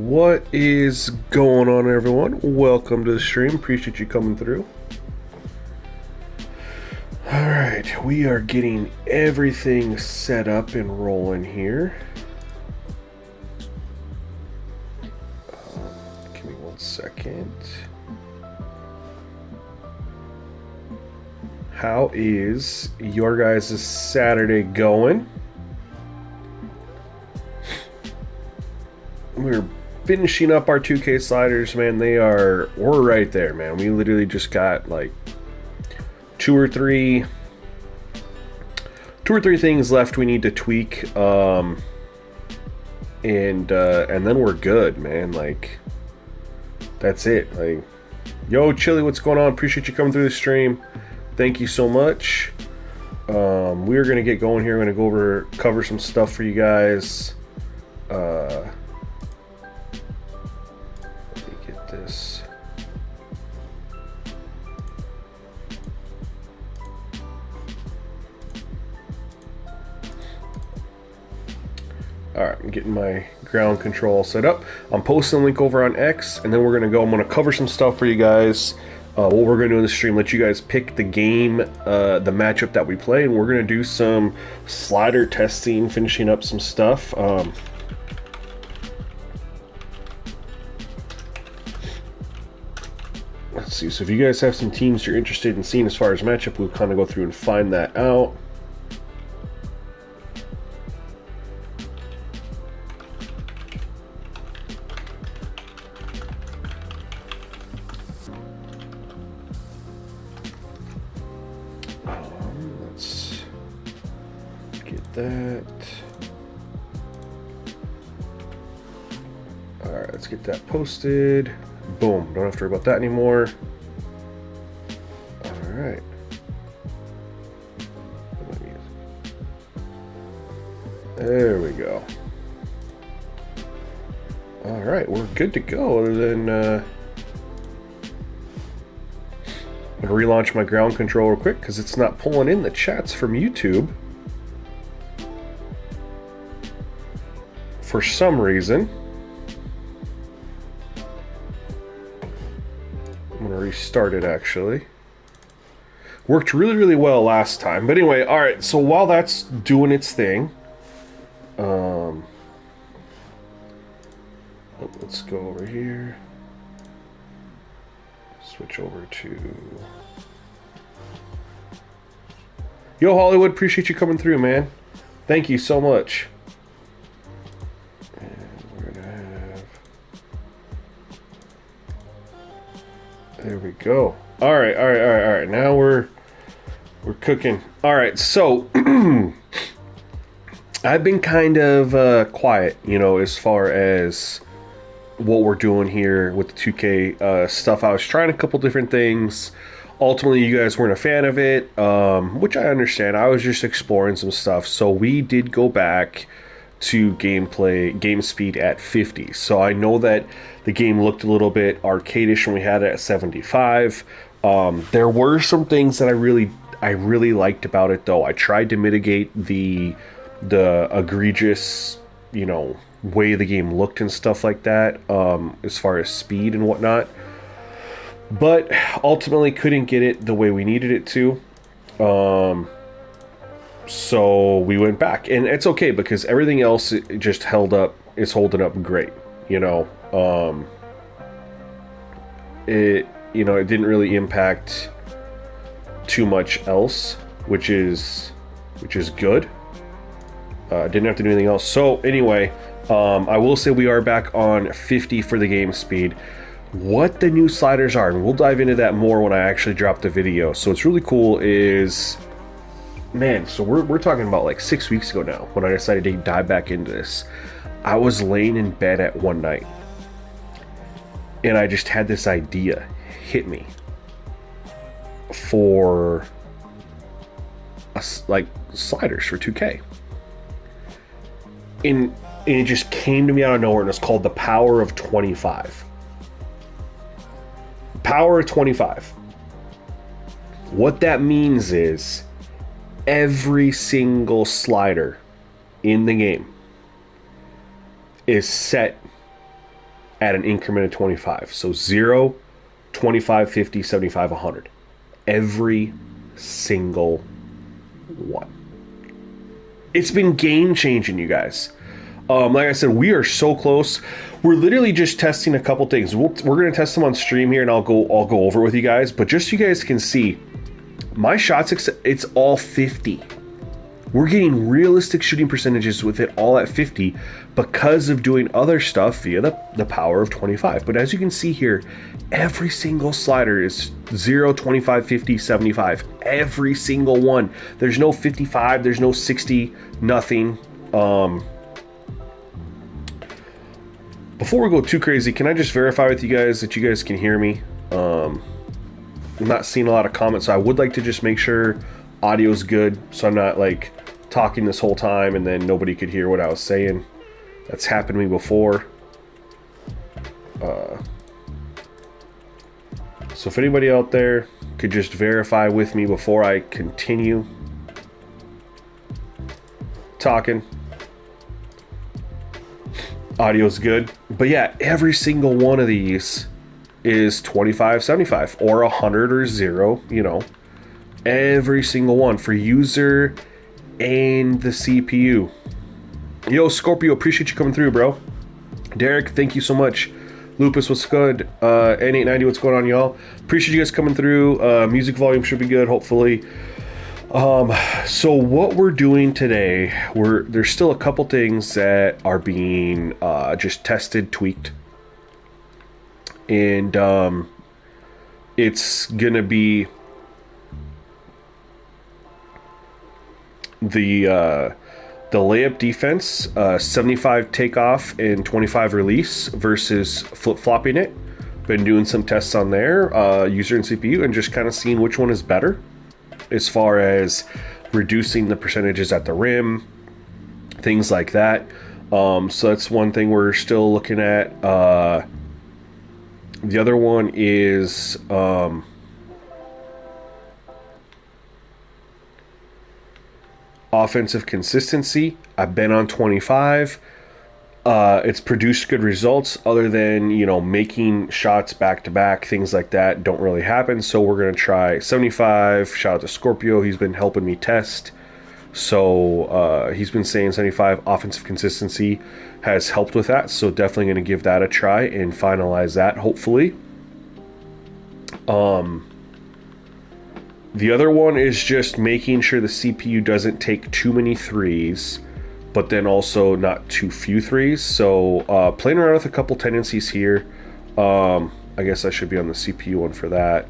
What is going on, everyone? Welcome to the stream. Appreciate you coming through. Alright, we are getting everything set up and rolling here. Give me 1 second. How is your guys' Saturday going? We're finishing up our 2K sliders, man. We're right there, man. We literally just got like two or three things left we need to tweak, and then we're good, man. Like, that's it. Like, yo, Chili, what's going on? Appreciate you coming through the stream. Thank you so much. We're gonna get going here. I'm gonna cover some stuff for you guys. This. Alright, I'm getting my ground control set up. I'm posting a link over on X, and then I'm going to cover some stuff for you guys. What we're going to do in the stream, let you guys pick the game, the matchup that we play, and we're going to do some slider testing, finishing up some stuff. Let's see, so if you guys have some teams you're interested in seeing as far as matchup, we'll kind of go through and find that out. Let's get that. Alright, let's get that posted. Boom, don't have to worry about that anymore. Alright. There we go. Alright, we're good to go, other than I'm gonna relaunch my ground control real quick because it's not pulling in the chats from YouTube for some reason. I'm gonna restart it, actually. Worked really well last time. But anyway, alright, so while that's doing its thing, let's go over here. Switch over to... Yo, Hollywood, appreciate you coming through, man. Thank you so much. There we go. All right. Now we're cooking. All right, so I've been kind of quiet, as far as what we're doing here with the 2K stuff. I was trying a couple different things. Ultimately, you guys weren't a fan of it, which I understand. I was just exploring some stuff. So we did go back to game speed at 50. So I know that the game looked a little bit arcadish when we had it at 75. There were some things that I really liked about it, though. I tried to mitigate the egregious, way the game looked and stuff like that, as far as speed and whatnot. But ultimately couldn't get it the way we needed it to. So we went back, and it's okay because everything else just is holding up great. It didn't really impact too much else, which is good. Didn't have to do anything else. So anyway, I will say we are back on 50 for the game speed. What the new sliders are, and we'll dive into that more when I actually drop the video. So what's really cool is, man, so we're talking about like 6 weeks ago now when I decided to dive back into this. I was laying in bed at one night, and I just had this idea hit me for sliders for 2K. And it just came to me out of nowhere, and it's called the Power of 25. Power of 25. What that means is every single slider in the game is set at an increment of 25. So 0, 25, 50, 75, 100. Every single one. It's been game changing, you guys. Like I said, we are so close. We're literally just testing a couple things. We're going to test them on stream here, and I'll go over it with you guys. But just so you guys can see, my shots, it's all 50. We're getting realistic shooting percentages with it all at 50 because of doing other stuff via the power of 25. But as you can see here, every single slider is 0, 25, 50, 75. Every single one. There's no 55, there's no 60, nothing. Before we go too crazy, can I just verify with you guys that you guys can hear me? I'm not seeing a lot of comments, so I would like to just make sure audio's good, so I'm not like talking this whole time and then nobody could hear what I was saying. That's happened to me before. So if anybody out there could just verify with me before I continue talking. Audio's good. But yeah, every single one of these is 25, 75 or 100 or 0, you know. Every single one for user and the CPU. Yo, Scorpio, appreciate you coming through, bro. Derek, thank you so much. Lupus, what's good? N890, what's going on, y'all? Appreciate you guys coming through. Music volume should be good, hopefully. So what we're doing today, there's still a couple things that are being just tested, tweaked. And it's gonna be the layup defense, 75 takeoff and 25 release versus flip-flopping it. Been doing some tests on there, user and CPU, and just kind of seeing which one is better as far as reducing the percentages at the rim, things like that. So that's one thing we're still looking at. The other one is offensive consistency. I've been on 25. It's produced good results other than, you know, making shots back to back, things like that don't really happen. So we're going to try 75. Shout out to Scorpio. He's been helping me test. So he's been saying 75 offensive consistency has helped with that. So definitely going to give that a try and finalize that, hopefully. The other one is just making sure the CPU doesn't take too many threes, but then also not too few threes. So playing around with a couple tendencies here. I guess I should be on the CPU one for that.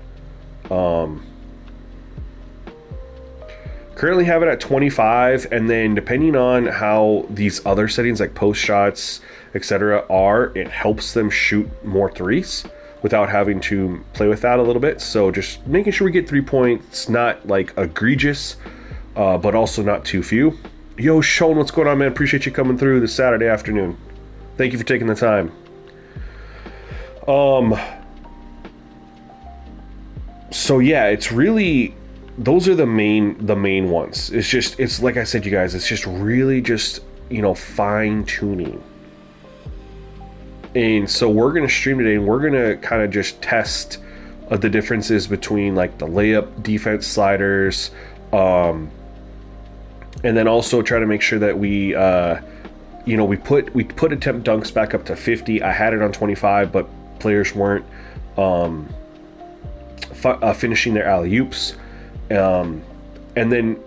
Currently have it at 25, and then depending on how these other settings like post shots, etc. are, it helps them shoot more threes without having to play with that a little bit. So just making sure we get 3 points, not like egregious, but also not too few. Yo, Sean, what's going on, man? Appreciate you coming through this Saturday afternoon. Thank you for taking the time. So yeah, it's really, those are the main ones. It's like I said, you guys, it's just really just, you know, fine tuning. And so we're going to stream today, and we're going to kind of just test the differences between like the layup defense sliders, and then also try to make sure that we, you know, we put attempt dunks back up to 50. I had it on 25, but players weren't finishing their alley-oops. And then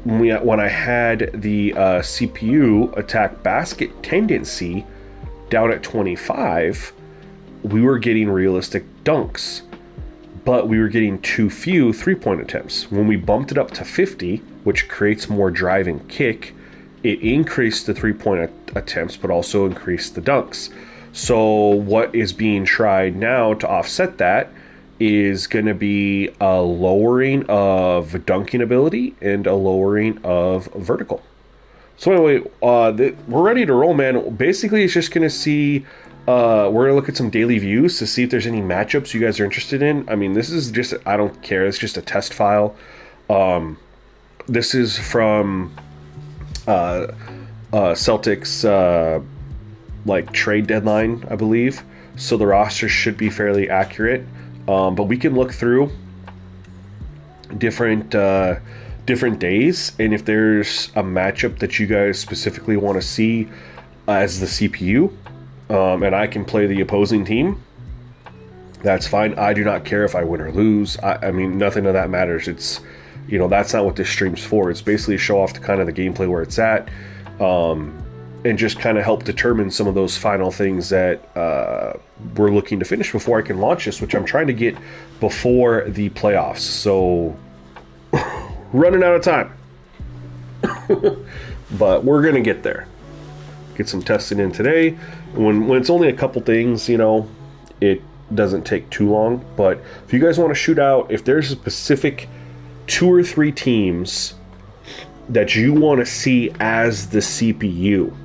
when I had the CPU attack basket tendency down at 25, we were getting realistic dunks, but we were getting too few three-point attempts. When we bumped it up to 50, which creates more drive and kick, it increased the three-point attempts, but also increased the dunks. So what is being tried now to offset that is going to be a lowering of dunking ability and a lowering of vertical. So anyway, we're ready to roll, man. Basically, it's just going to see, we're going to look at some daily views to see if there's any matchups you guys are interested in. I mean, this is just, I don't care. It's just a test file. This is from Celtics like trade deadline, I believe. So the roster should be fairly accurate. But we can look through different days, and if there's a matchup that you guys specifically want to see as the CPU, and I can play the opposing team, that's fine. I do not care if I win or lose. I mean, nothing of that matters. It's, you know, that's not what this stream's for. It's basically to show off the kind of the gameplay where it's at, and just kind of help determine some of those final things that we're looking to finish before I can launch this, which I'm trying to get before the playoffs. So, running out of time. But we're going to get there. Get some testing in today. When it's only a couple things, you know, it doesn't take too long. But if you guys want to shoot out, if there's a specific 2 or 3 teams that you want to see as the CPU,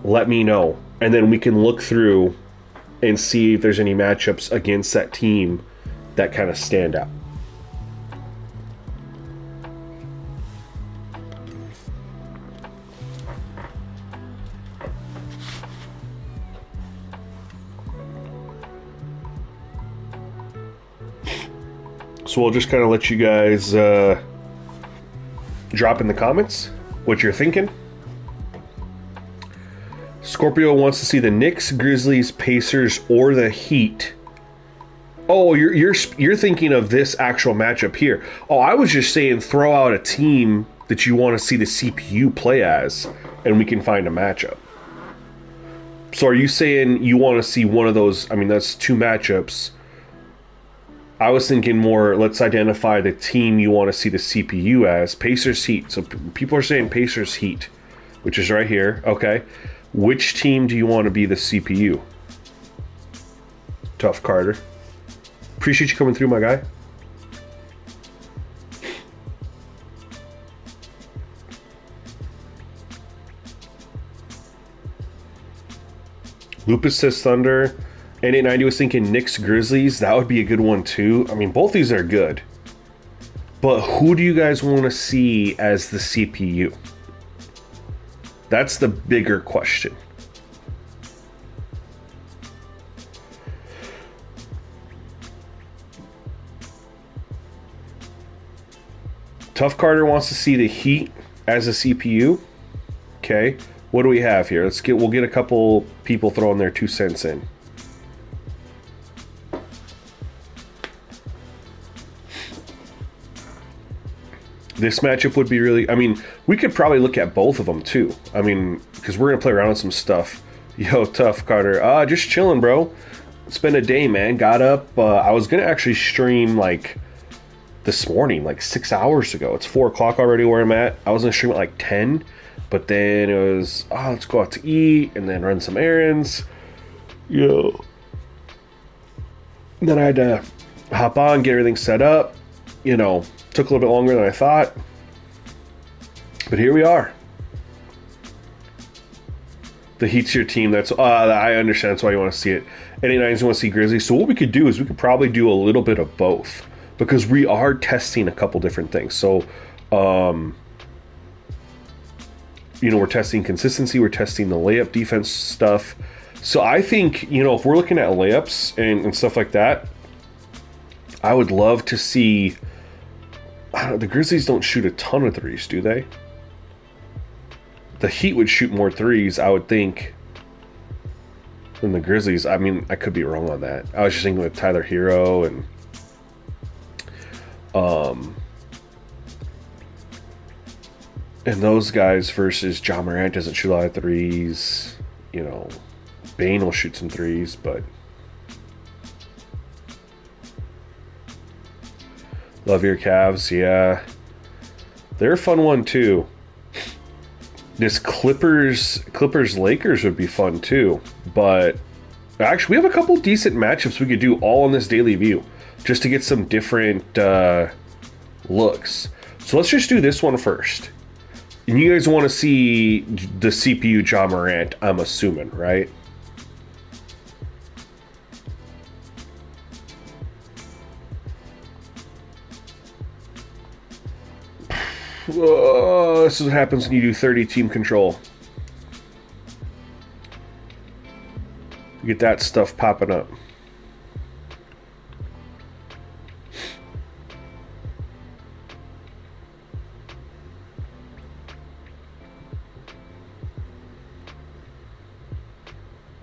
let me know, and then we can look through and see if there's any matchups against that team that kind of stand out. So we'll just kind of let you guys drop in the comments what you're thinking. Scorpio wants to see the Knicks, Grizzlies, Pacers, or the Heat. Oh, you're thinking of this actual matchup here. Oh, I was just saying throw out a team that you want to see the CPU play as, and we can find a matchup. So are you saying you want to see one of those? I mean, that's 2 matchups. I was thinking more, let's identify the team you want to see the CPU as. Pacers, Heat. So people are saying Pacers, Heat, which is right here. Okay. Which team do you want to be the CPU? Tough Carter. Appreciate you coming through, my guy. Lupus says Thunder. N890 was thinking Knicks, Grizzlies. That would be a good one too. I mean, both these are good. But who do you guys want to see as the CPU? That's the bigger question. Tough Carter wants to see the Heat as a CPU. Okay. What do we have here? We'll get a couple people throwing their 2 cents in. This matchup would be really... I mean, we could probably look at both of them, too. I mean, because we're going to play around with some stuff. Yo, Tough Carter. Just chilling, bro. It's been a day, man. Got up. I was going to actually stream, like, this morning, like 6 hours ago. It's 4 o'clock already where I'm at. I was going to stream at, like, 10. But then it was, let's go out to eat and then run some errands. Yo. And then I had to hop on, get everything set up. You know, took a little bit longer than I thought. But here we are. The Heat's your team. That's I understand. That's why you want to see it. N89s want to see Grizzlies. So what we could do is we could probably do a little bit of both, because we are testing a couple different things. So, you know, we're testing consistency. We're testing the layup defense stuff. So I think, you know, if we're looking at layups and stuff like that, I would love to see... the Grizzlies don't shoot a ton of threes, do they? The Heat would shoot more threes, I would think, than the Grizzlies. I mean, I could be wrong on that. I was just thinking with Tyler Hero and those guys versus John Morant doesn't shoot a lot of threes. You know, Bane will shoot some threes, but love your Cavs, yeah. They're a fun one too. This Clippers Lakers would be fun too. But actually, we have a couple decent matchups we could do all on this daily view, just to get some different looks. So let's just do this one first. And you guys want to see the CPU John Morant, I'm assuming, right? This is what happens when you do 30 team control. Get that stuff popping up.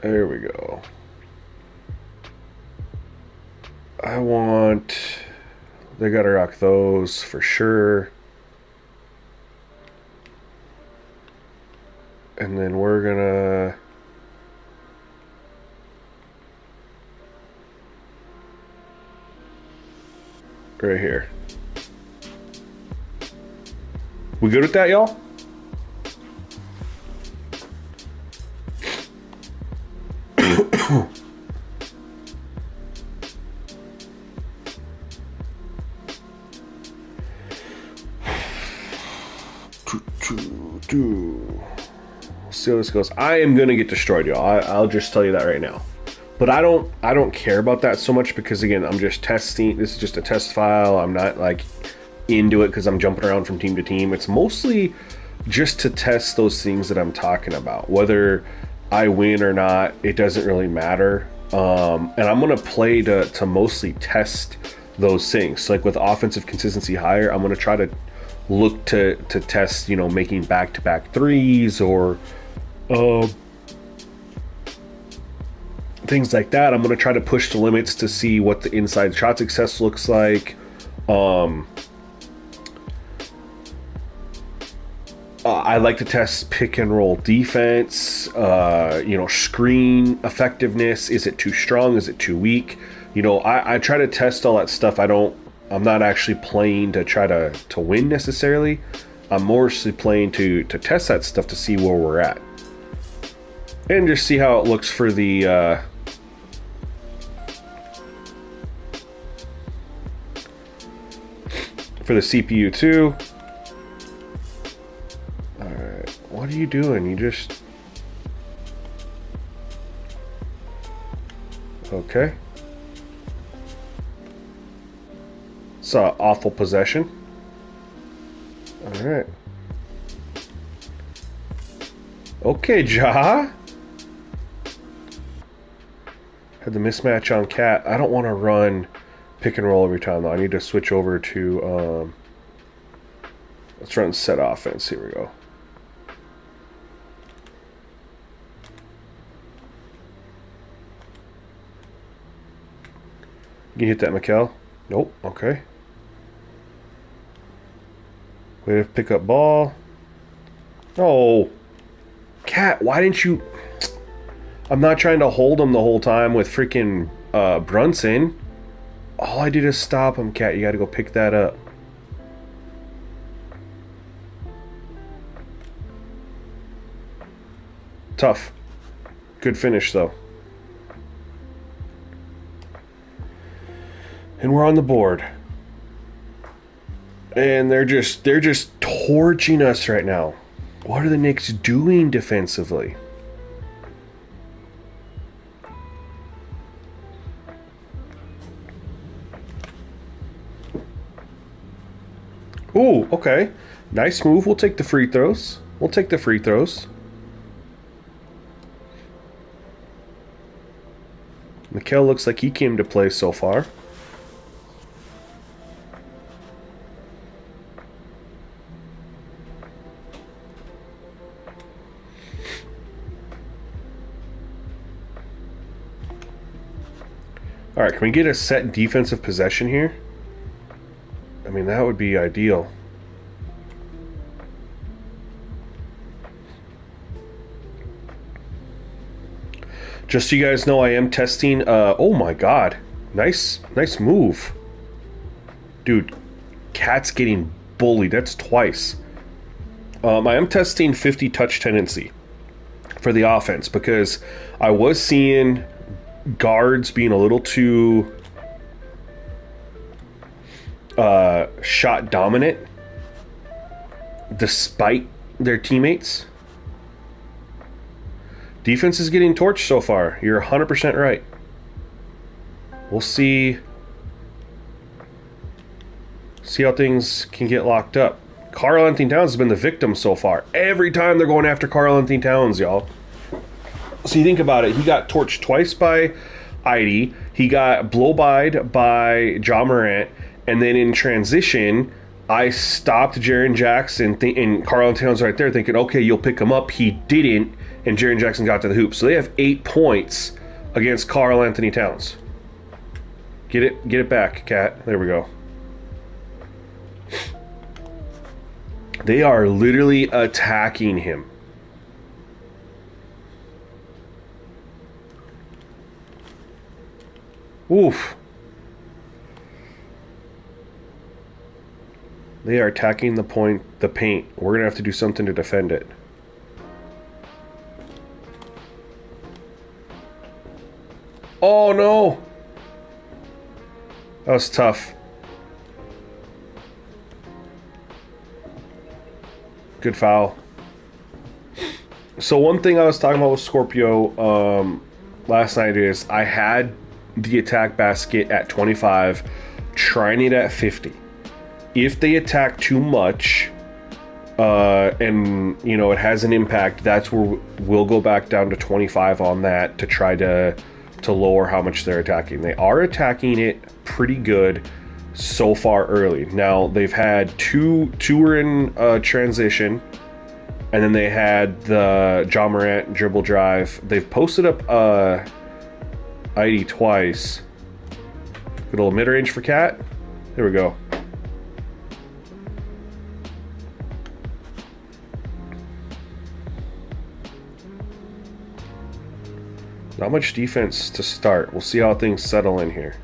There we go. They gotta rock those for sure. And then we're gonna right here. We good with that, y'all? See how this goes. I am gonna get destroyed, y'all. I'll just tell you that right now. But I don't care about that so much because again, I'm just testing. This is just a test file. I'm not like into it because I'm jumping around from team to team. It's mostly just to test those things that I'm talking about. Whether I win or not, it doesn't really matter. And I'm gonna play to mostly test those things. So like with offensive consistency higher, I'm gonna try to look to test, making back-to-back threes or things like that. I'm going to try to push the limits to see what the inside shot success looks like. I like to test pick and roll defense, screen effectiveness. Is it too strong? Is it too weak? I try to test all that stuff. I'm not actually playing to try to win necessarily. I'm mostly playing to test that stuff to see where we're at. And just see how it looks for the CPU too. Alright, what are you doing? You just... Okay. Saw awful possession. Alright. Okay, Ja. Had the mismatch on Cat. I don't want to run pick and roll every time though. I need to switch over to let's run set offense. Here we go. You hit that, Mikkel? Nope. Okay. We have pick up ball. Oh, Cat, why didn't you? I'm not trying to hold him the whole time with freaking Brunson. All I did is stop him, Cat. You got to go pick that up. Tough. Good finish though. And we're on the board. And they're just torching us right now. What are the Knicks doing defensively? Ooh, okay. Nice move. We'll take the free throws. Mikkel looks like he came to play so far. Alright, can we get a set defensive possession here? I mean, that would be ideal. Just so you guys know, I am testing... oh my god. Nice move. Dude, Cat's getting bullied. That's twice. I am testing 50 touch tendency for the offense because I was seeing guards being a little too shot dominant despite their teammates. Defense is getting torched so far. You're 100% right. We'll see how things can get locked up. Karl-Anthony Towns has been the victim so far. Every time they're going after Karl-Anthony Towns, y'all. So you think about it, he got torched twice by Idy, he got blow-byed by Ja Morant, and then in transition, I stopped Jaren Jackson, and Karl Towns right there thinking, okay, you'll pick him up. He didn't, and Jaren Jackson got to the hoop. So they have 8 points against Karl Anthony Towns. Get it back, Cat. There we go. They are literally attacking him. Oof. They are attacking the paint. We're going to have to do something to defend it. Oh, no. That was tough. Good foul. So one thing I was talking about with Scorpio last night is I had the attack basket at 25, trying it at 50. If they attack too much, and it has an impact, that's where we'll go back down to 25 on that to try to lower how much they're attacking. They are attacking it pretty good so far early. Now they've had two were in transition, and then they had the Ja Morant dribble drive. They've posted up ID twice. Good little mid-range for Cat. There we go. Not much defense to start. We'll see how things settle in here.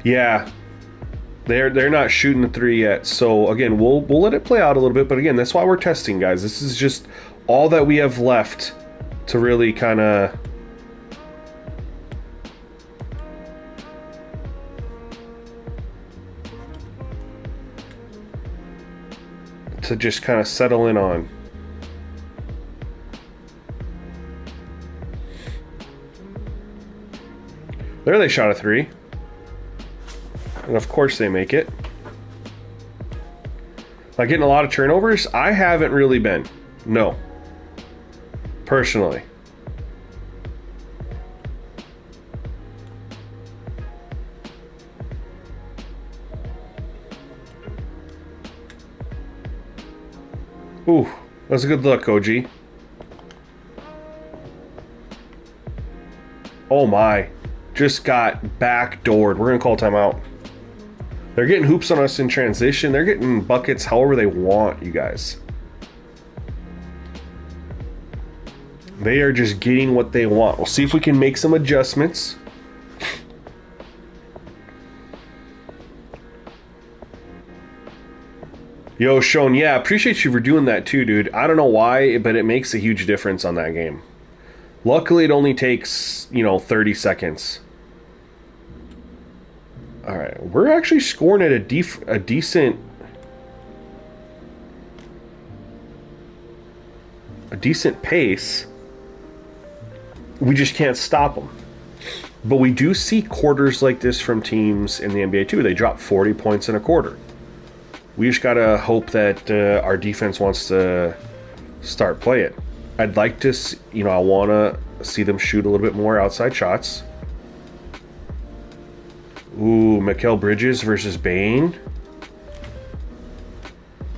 Yeah, they're not shooting the three yet. So again, we'll let it play out a little bit. But again, that's why we're testing, guys. This is just all that we have left to really kind of just kind of settle in on. There they shot a three. And of course they make it. Like getting a lot of turnovers? I haven't really been. No. Personally. Ooh, that's a good look, OG. Oh my. Just got backdoored. We're going to call timeout. They're getting hoops on us in transition. They're getting buckets however they want, you guys. They are just getting what they want. We'll see if we can make some adjustments. Yo, Sean, yeah, appreciate you for doing that too, dude. I don't know why, but it makes a huge difference on that game. Luckily, it only takes, 30 seconds. All right, we're actually scoring at a decent pace. We just can't stop them. But we do see quarters like this from teams in the NBA too. They drop 40 points in a quarter. We just gotta hope that our defense wants to start playing. I'd like to, I want to see them shoot a little bit more outside shots. Ooh, Mikal Bridges versus Bane.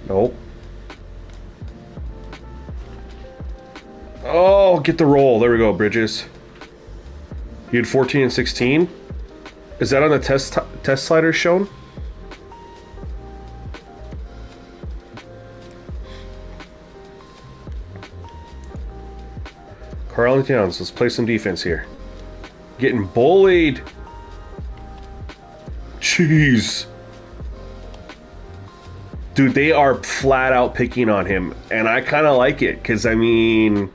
Nope. Oh, get the roll. There we go, Bridges. You had 14 and 16. Is that on the test slider shown? Karl Towns, let's play some defense here. Getting bullied. Jeez. Dude, they are flat out picking on him. And I kind of like it. Because, we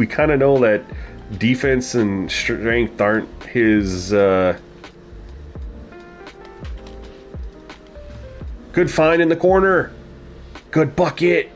kind of know that defense and strength aren't his... Good find in the corner. Good bucket.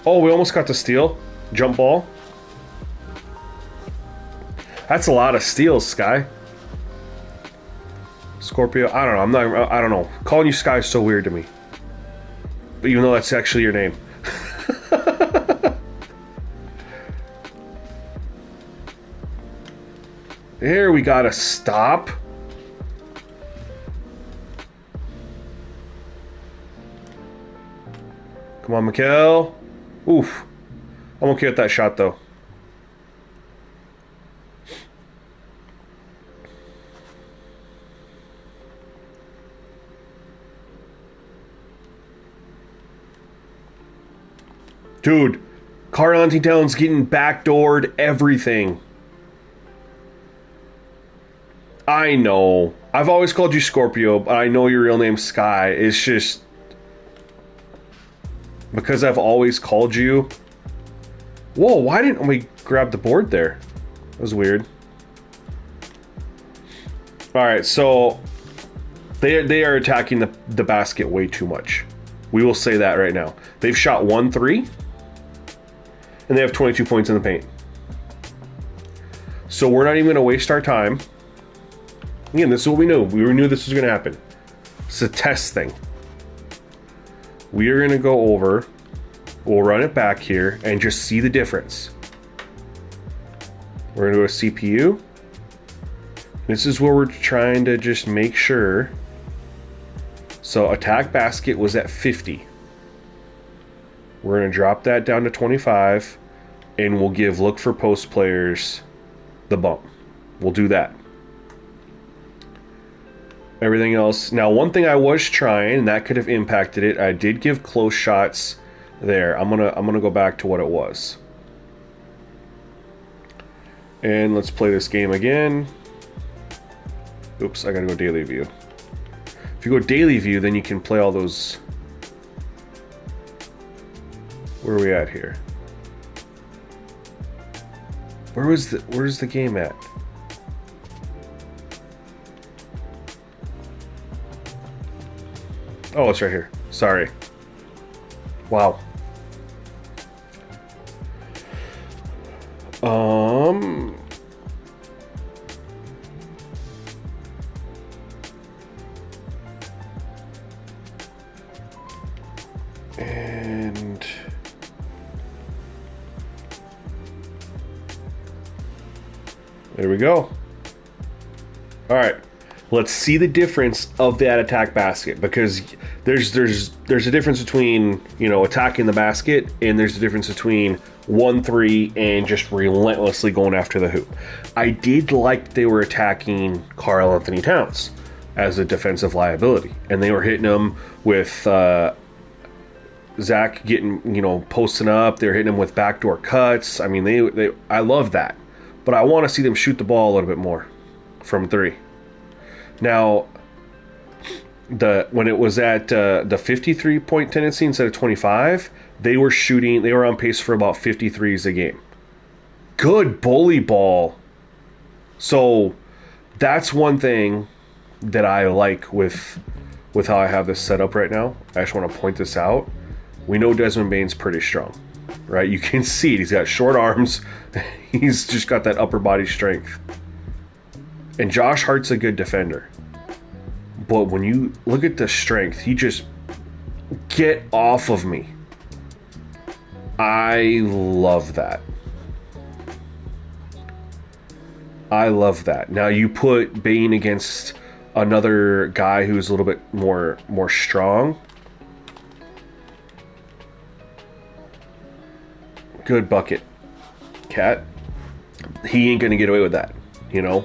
Oh, we almost got the steal. Jump ball. That's a lot of steals, Sky. Scorpio. I don't know. I don't know. Calling you Sky is so weird to me. But even though that's actually your name. There, we gotta stop. Come on, Mikkel. Oof. I'm okay with that shot, though. Dude, Karl Towns getting backdoored everything. I know. I've always called you Scorpio, but I know your real name's Sky. It's just... because I've always called you... Whoa, why didn't we grab the board there? That was weird. Alright, so... They are attacking the basket way too much. We will say that right now. They've shot 1-3. And they have 22 points in the paint. So we're not even going to waste our time. Again, this is what we knew. We knew this was going to happen. It's a test thing. We are going to go over. We'll run it back here and just see the difference. We're going to do a CPU. This is where we're trying to just make sure. So attack basket was at 50. We're going to drop that down to 25, and we'll give look for post players the bump. We'll do that. Everything else. Now, one thing I was trying, and that could have impacted it, I did give close shots there. I'm gonna go back to what it was. And let's play this game again. Oops, I gotta go daily view. If you go daily view, then you can play all those... Where are we at here? Where's the game at? Oh, it's right here. Sorry. Wow. And there we go. All right. Let's see the difference of that attack basket, because there's a difference between, you know, attacking the basket, and there's a difference between 1-3 and just relentlessly going after the hoop. I did like they were attacking Karl Towns as a defensive liability, and they were hitting him with Zach getting, you know, posting up. They're hitting him with backdoor cuts. I mean, I love that, but I want to see them shoot the ball a little bit more from 3. Now, when it was at the 53-point tendency instead of 25, they were on pace for about 53s a game. Good bully ball. So that's one thing that I like with how I have this set up right now. I just want to point this out. We know Desmond Bane's pretty strong, right? You can see it. He's got short arms. He's just got that upper body strength. And Josh Hart's a good defender. But when you look at the strength, he just... Get off of me. I love that. I love that. Now you put Bane against another guy who's a little bit more strong. Good bucket, Cat. He ain't gonna get away with that, you know?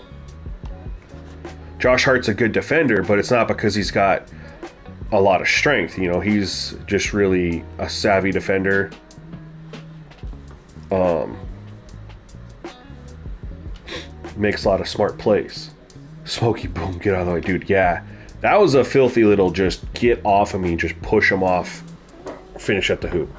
Josh Hart's a good defender, but it's not because he's got a lot of strength. You know, he's just really a savvy defender. Makes a lot of smart plays. Smokey boom, get out of the way, dude. Yeah, that was a filthy little just get off of me, just push him off, finish at the hoop.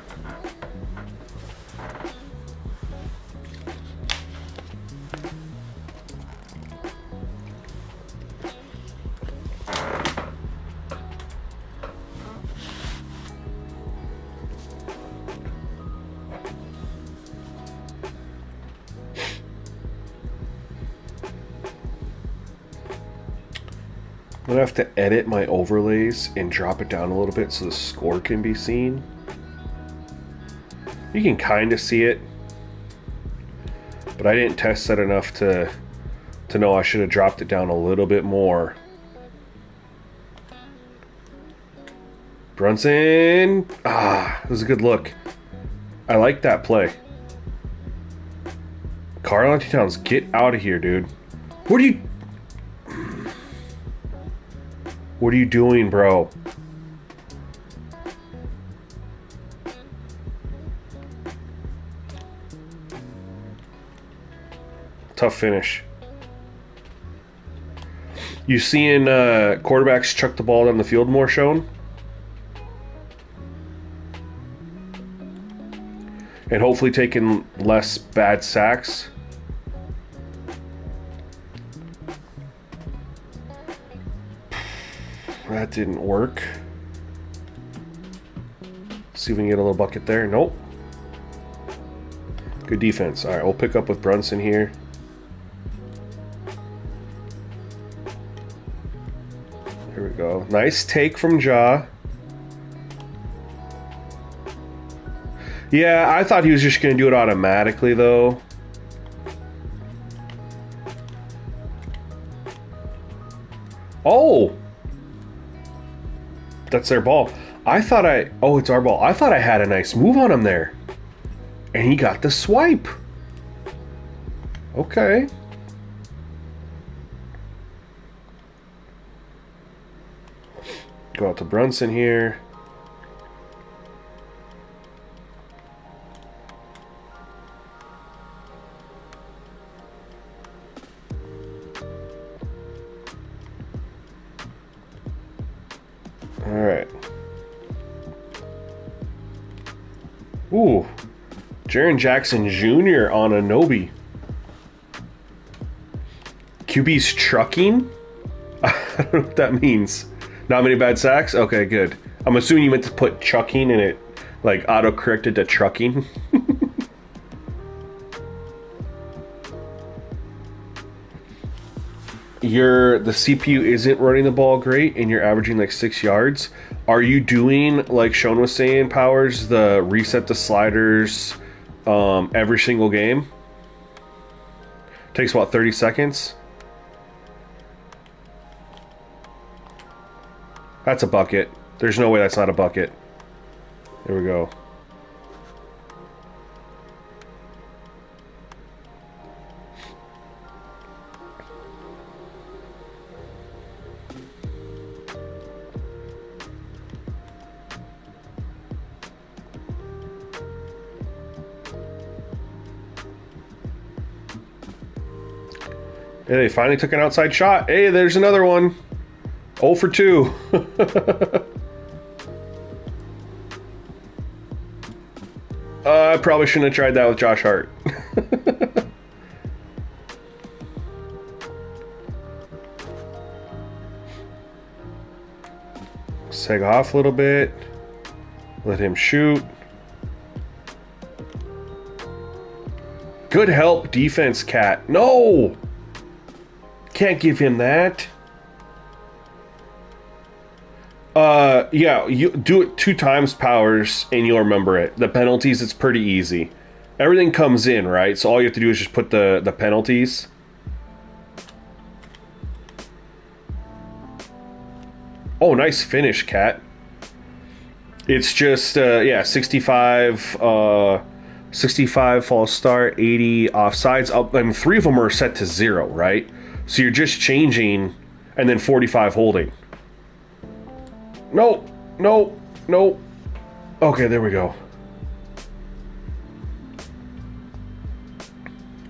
I'm gonna have to edit my overlays and drop it down a little bit so the score can be seen. You can kind of see it, but I didn't test that enough to know I should have dropped it down a little bit more. Brunson! Ah, it was a good look. I like that play. Karl-Anthony Towns, get out of here, dude. What are you doing, bro? Tough finish. You seeing quarterbacks chuck the ball down the field more, Sean? And hopefully taking less bad sacks. That didn't work. See if we can get a little bucket there. Nope. Good defense. All right, we'll pick up with Brunson here. There we go. Nice take from Ja. Yeah, I thought he was just going to do it automatically, though. Oh! That's their ball. Oh, it's our ball. I thought I had a nice move on him there. And he got the swipe. Okay. Go out to Brunson here. All right. Ooh. Jaren Jackson Jr. on Anobi. QB's trucking? I don't know what that means. Not many bad sacks? Okay, good. I'm assuming you meant to put chucking and it like auto-corrected to trucking. The CPU isn't running the ball great and you're averaging like 6 yards. Are you doing, like Sean was saying, Powers, the reset the sliders every single game? Takes about 30 seconds. That's a bucket. There's no way that's not a bucket. There we go. Hey, they finally took an outside shot. Hey, there's another one. 0 for 2. I probably shouldn't have tried that with Josh Hart. Seg off a little bit. Let him shoot. Good help defense, Cat. No! Can't give him that. Yeah, you do it 2 times, Powers, and you'll remember it. The penalties, it's pretty easy. Everything comes in, right? So all you have to do is just put the penalties. Oh, nice finish, Cat. It's just, yeah, 65 false start, 80 offsides. Up, and 3 of them are set to 0, right? So you're just changing, and then 45 holding. No, no, no. Okay, there we go.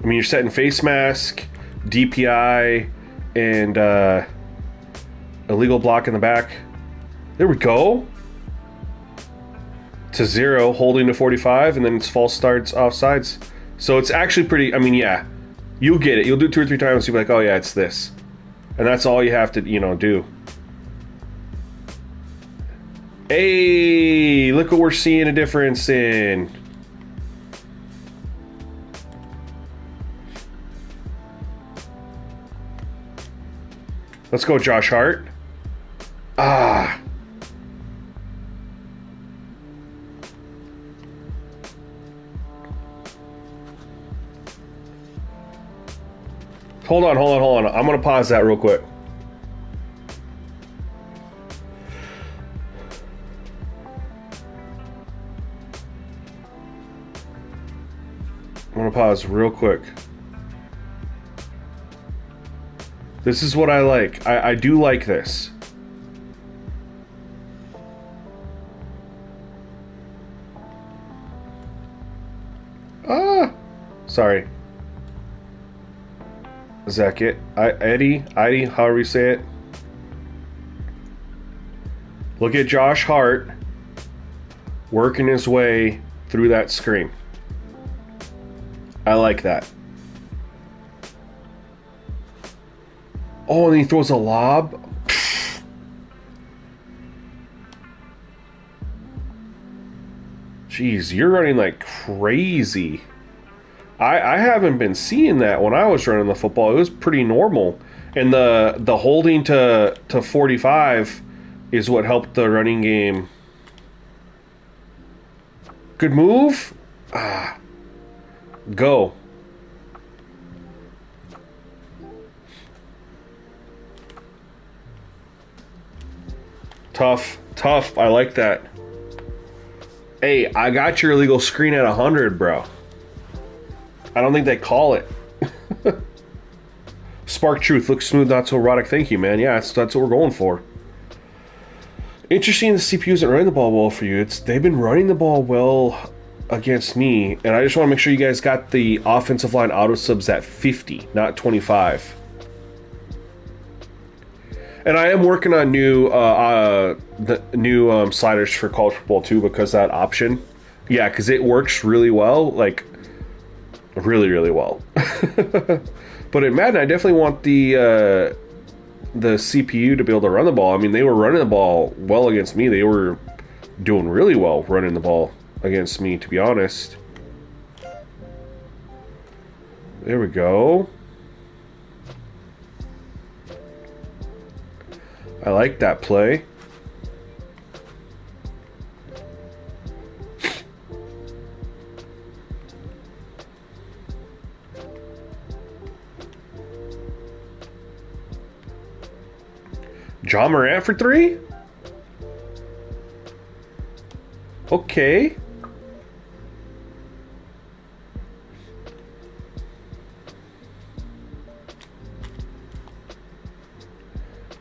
I mean, you're setting face mask, DPI, and illegal block in the back. There we go. To 0, holding to 45, and then it's false starts, offsides. So it's actually pretty, I mean, yeah. You'll get it. You'll do it 2 or 3 times, you'll be like, oh yeah, it's this. And that's all you have to, do. Hey, look what we're seeing a difference in. Let's go, Josh Hart. Ah. Hold on. I'm gonna pause that real quick. I'm gonna pause real quick. This is what I like. I do like this. Ah! Sorry. Is that it? Eddie, however you say it. Look at Josh Hart working his way through that screen. I like that. Oh, and he throws a lob. Jeez, you're running like crazy. I haven't been seeing that when I was running the football. It was pretty normal. And the holding to 45 is what helped the running game. Good move. Ah. Go. Tough. I like that. Hey, I got your illegal screen at 100, bro. I don't think they call it. Spark Truth looks smooth, not so erotic. Thank you, man. Yeah, that's what we're going for. Interesting, the CPU isn't running the ball well for you. They've been running the ball well against me, and I just want to make sure you guys got the offensive line auto subs at 50, not 25. And I am working on new sliders for college football too, because that option, yeah, because it works really well, like really well. But in Madden, I definitely want the CPU to be able to run the ball. I mean, they were running the ball well against me. They were doing really well running the ball against me, to be honest. There we go. I like that play. John Morant for 3? Okay.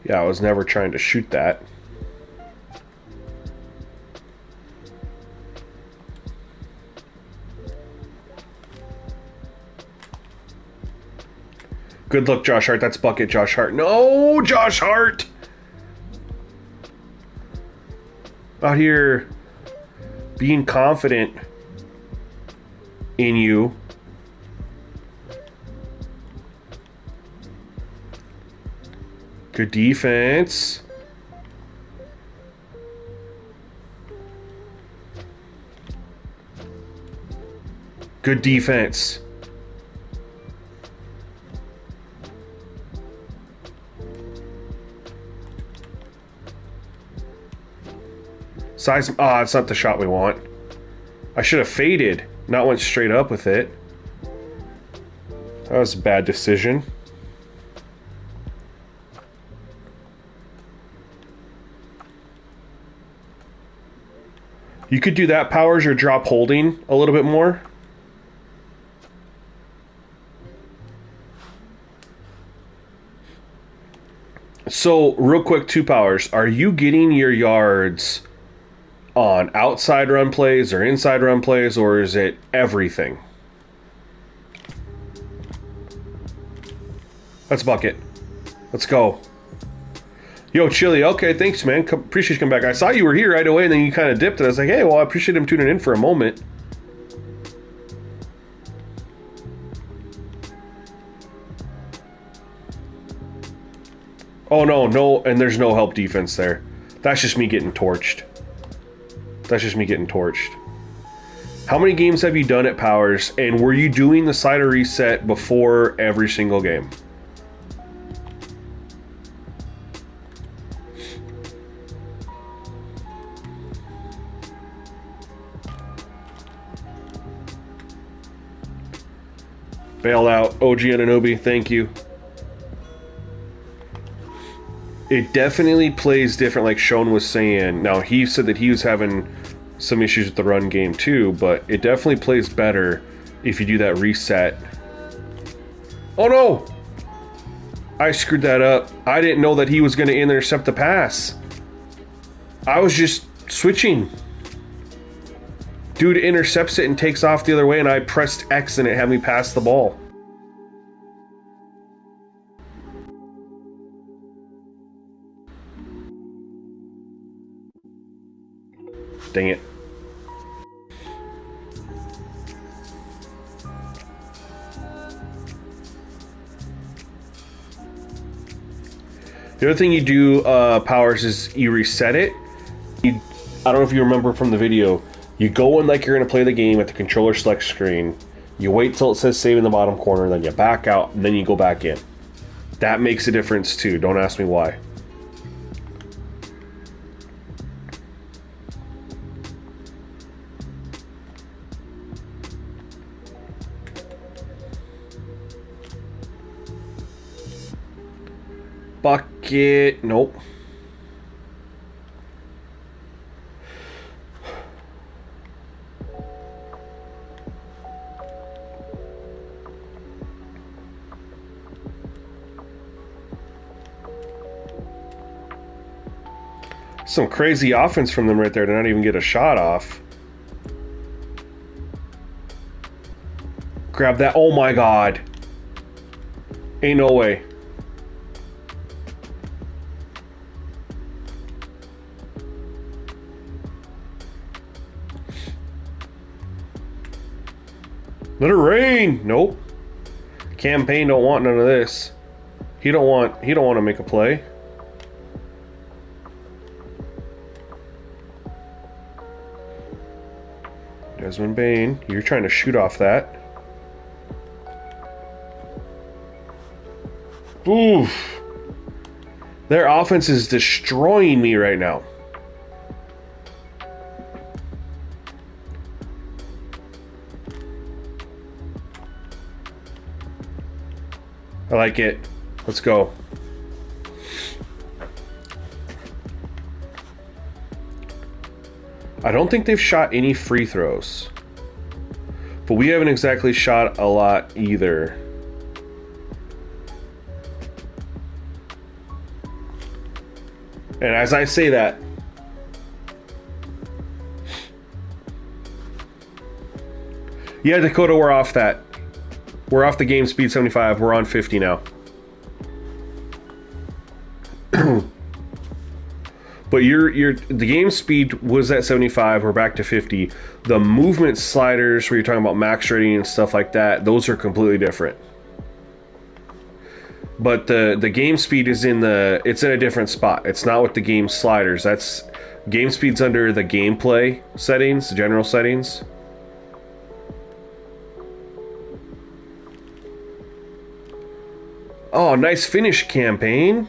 Yeah, I was never trying to shoot that. Good luck, Josh Hart. That's bucket, Josh Hart. No, Josh Hart! Out here being confident in you. Good defense. Good defense. Size. Ah, it's not the shot we want. I should have faded, not went straight up with it. That was a bad decision. You could do that, Powers, or drop holding a little bit more. So, real quick, 2 Powers. Are you getting your yards on outside run plays or inside run plays, or is it everything? That's bucket. Let's go. Yo, Chili. Okay, thanks, man. Appreciate you coming back. I saw you were here right away, and then you kind of dipped, and I was like, hey, well, I appreciate him tuning in for a moment. Oh, no, and there's no help defense there. That's just me getting torched. How many games have you done at Powers, and were you doing the slider reset before every single game? Bailed out. OG Ananobi, thank you. It definitely plays different, like Sean was saying. Now, he said that he was having some issues with the run game too, but it definitely plays better if you do that reset. Oh no! I screwed that up. I didn't know that he was going to intercept the pass. I was just switching. Dude intercepts it and takes off the other way, and I pressed X and it had me pass the ball. Dang it. The other thing you do, Powers, is you reset it. I don't know if you remember from the video. You go in like you're going to play the game at the controller select screen. You wait till it says save in the bottom corner, then you back out, and then you go back in. That makes a difference too. Don't ask me why. Bucket. Nope. Some crazy offense from them right there to not even get a shot off. Grab that. Oh my god. Ain't no way. Let it rain. Nope. Campaign don't want none of this. He don't want to make a play. Desmond Bain, you're trying to shoot off that. Oof. Their offense is destroying me right now. I like it. Let's go. I don't think they've shot any free throws. But we haven't exactly shot a lot either. And as I say that, yeah, Dakota, we're off that. We're off the game speed 75. We're on 50 now. But the game speed was at 75. We're back to 50. The movement sliders, where you're talking about max rating and stuff like that, those are completely different. But the game speed is in a different spot. It's not with the game sliders. That's game speed's under the gameplay settings, the general settings. Oh, nice finish, Campaign.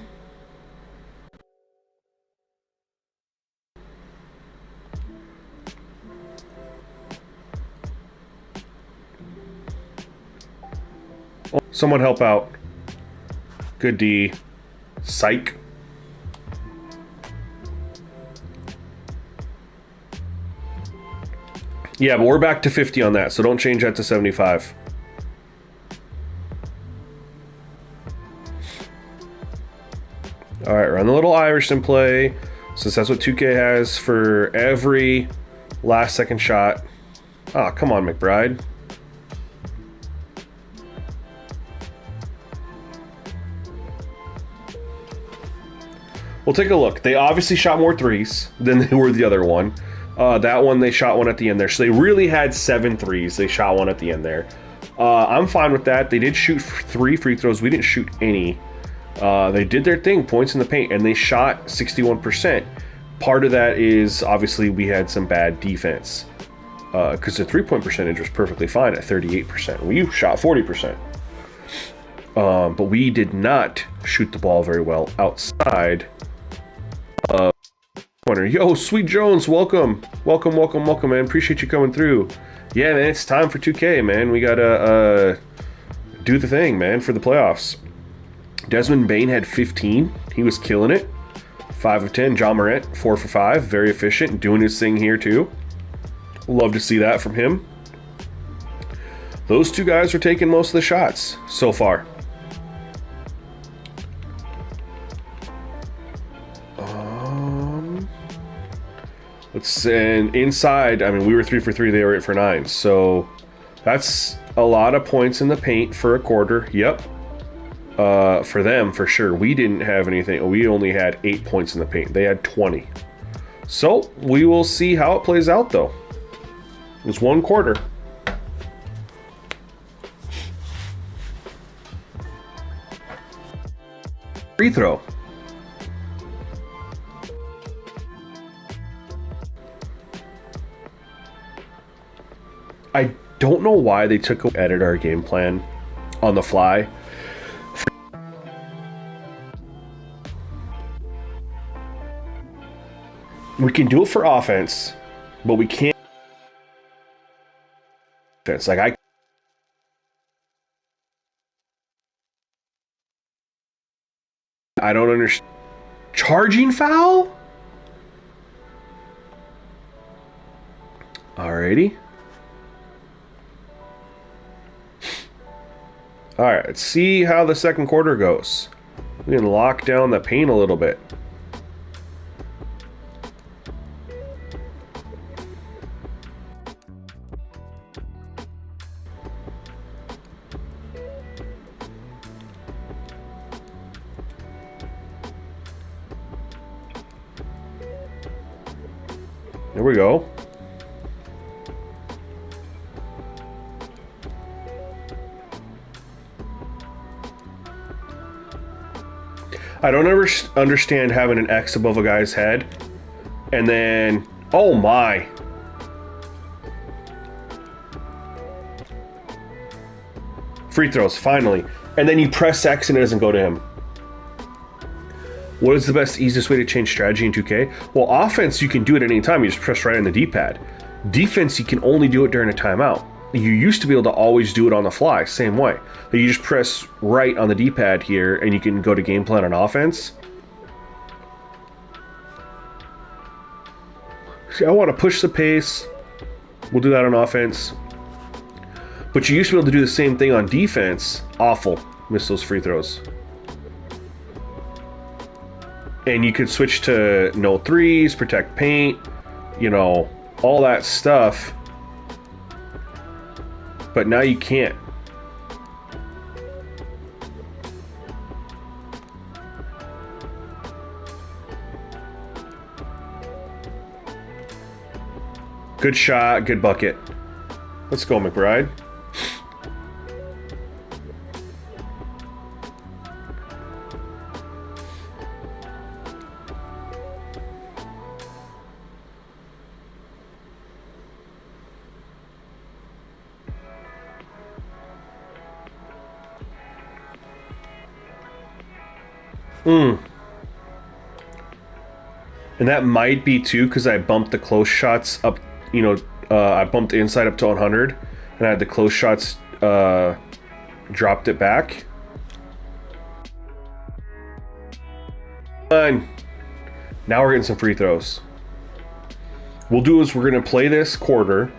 Oh, someone help out. Good D. Psych. Yeah, but we're back to 50 on that, so don't change that to 75. Alright, run the little Iverson play, since that's what 2K has for every last second shot. Ah, come on, McBride. We'll take a look. They obviously shot more threes than they were the other one. That one, they shot one at the end there. So they really had 7 threes. They shot one at the end there. I'm fine with that. They did shoot 3 free throws. We didn't shoot any. They did their thing, points in the paint, and they shot 61%. Part of that is, obviously, we had some bad defense. Because the three-point percentage was perfectly fine at 38%. We shot 40%. But we did not shoot the ball very well outside of corner. Yo, Sweet Jones, welcome. Welcome, man. Appreciate you coming through. Yeah, man, it's time for 2K, man. We got do the thing, man, for the playoffs. Desmond Bain had 15. He was killing it. 5 of 10. John Morant, 4 for 5. Very efficient. Doing his thing here, too. Love to see that from him. Those two guys are taking most of the shots so far. Let's send inside. I mean, we were 3 for 3. They were 8 for 9. So that's a lot of points in the paint for a quarter. Yep. For them, for sure. We didn't have anything. We only had 8 points in the paint. They had 20. So we will see how it plays out, though. It was one quarter. Free throw. I don't know why they took a edit our game plan on the fly. We can do it for offense, but we can't. It's like I don't understand. Charging foul? Alrighty. Alright, let's see how the second quarter goes. We can lock down the paint a little bit. There we go. I don't ever understand having an X above a guy's head. And then, oh my. Free throws, finally. And then you press X and it doesn't go to him. What is the best, easiest way to change strategy in 2K? Well, offense, you can do it at any time. You just press right on the D-pad. Defense, you can only do it during a timeout. You used to be able to always do it on the fly, same way. You just press right on the D-pad here, and you can go to game plan on offense. See, I want to push the pace. We'll do that on offense. But you used to be able to do the same thing on defense. Awful. Miss those free throws. And you could switch to no threes, protect paint, you know, all that stuff. But now you can't. Good shot, good bucket. Let's go, McBride. And that might be too because I bumped the close shots up, you know, I bumped the inside up to 100 and I had the close shots dropped it back. Fine. Now we're getting some free throws. We'll do is we're going to play this quarter.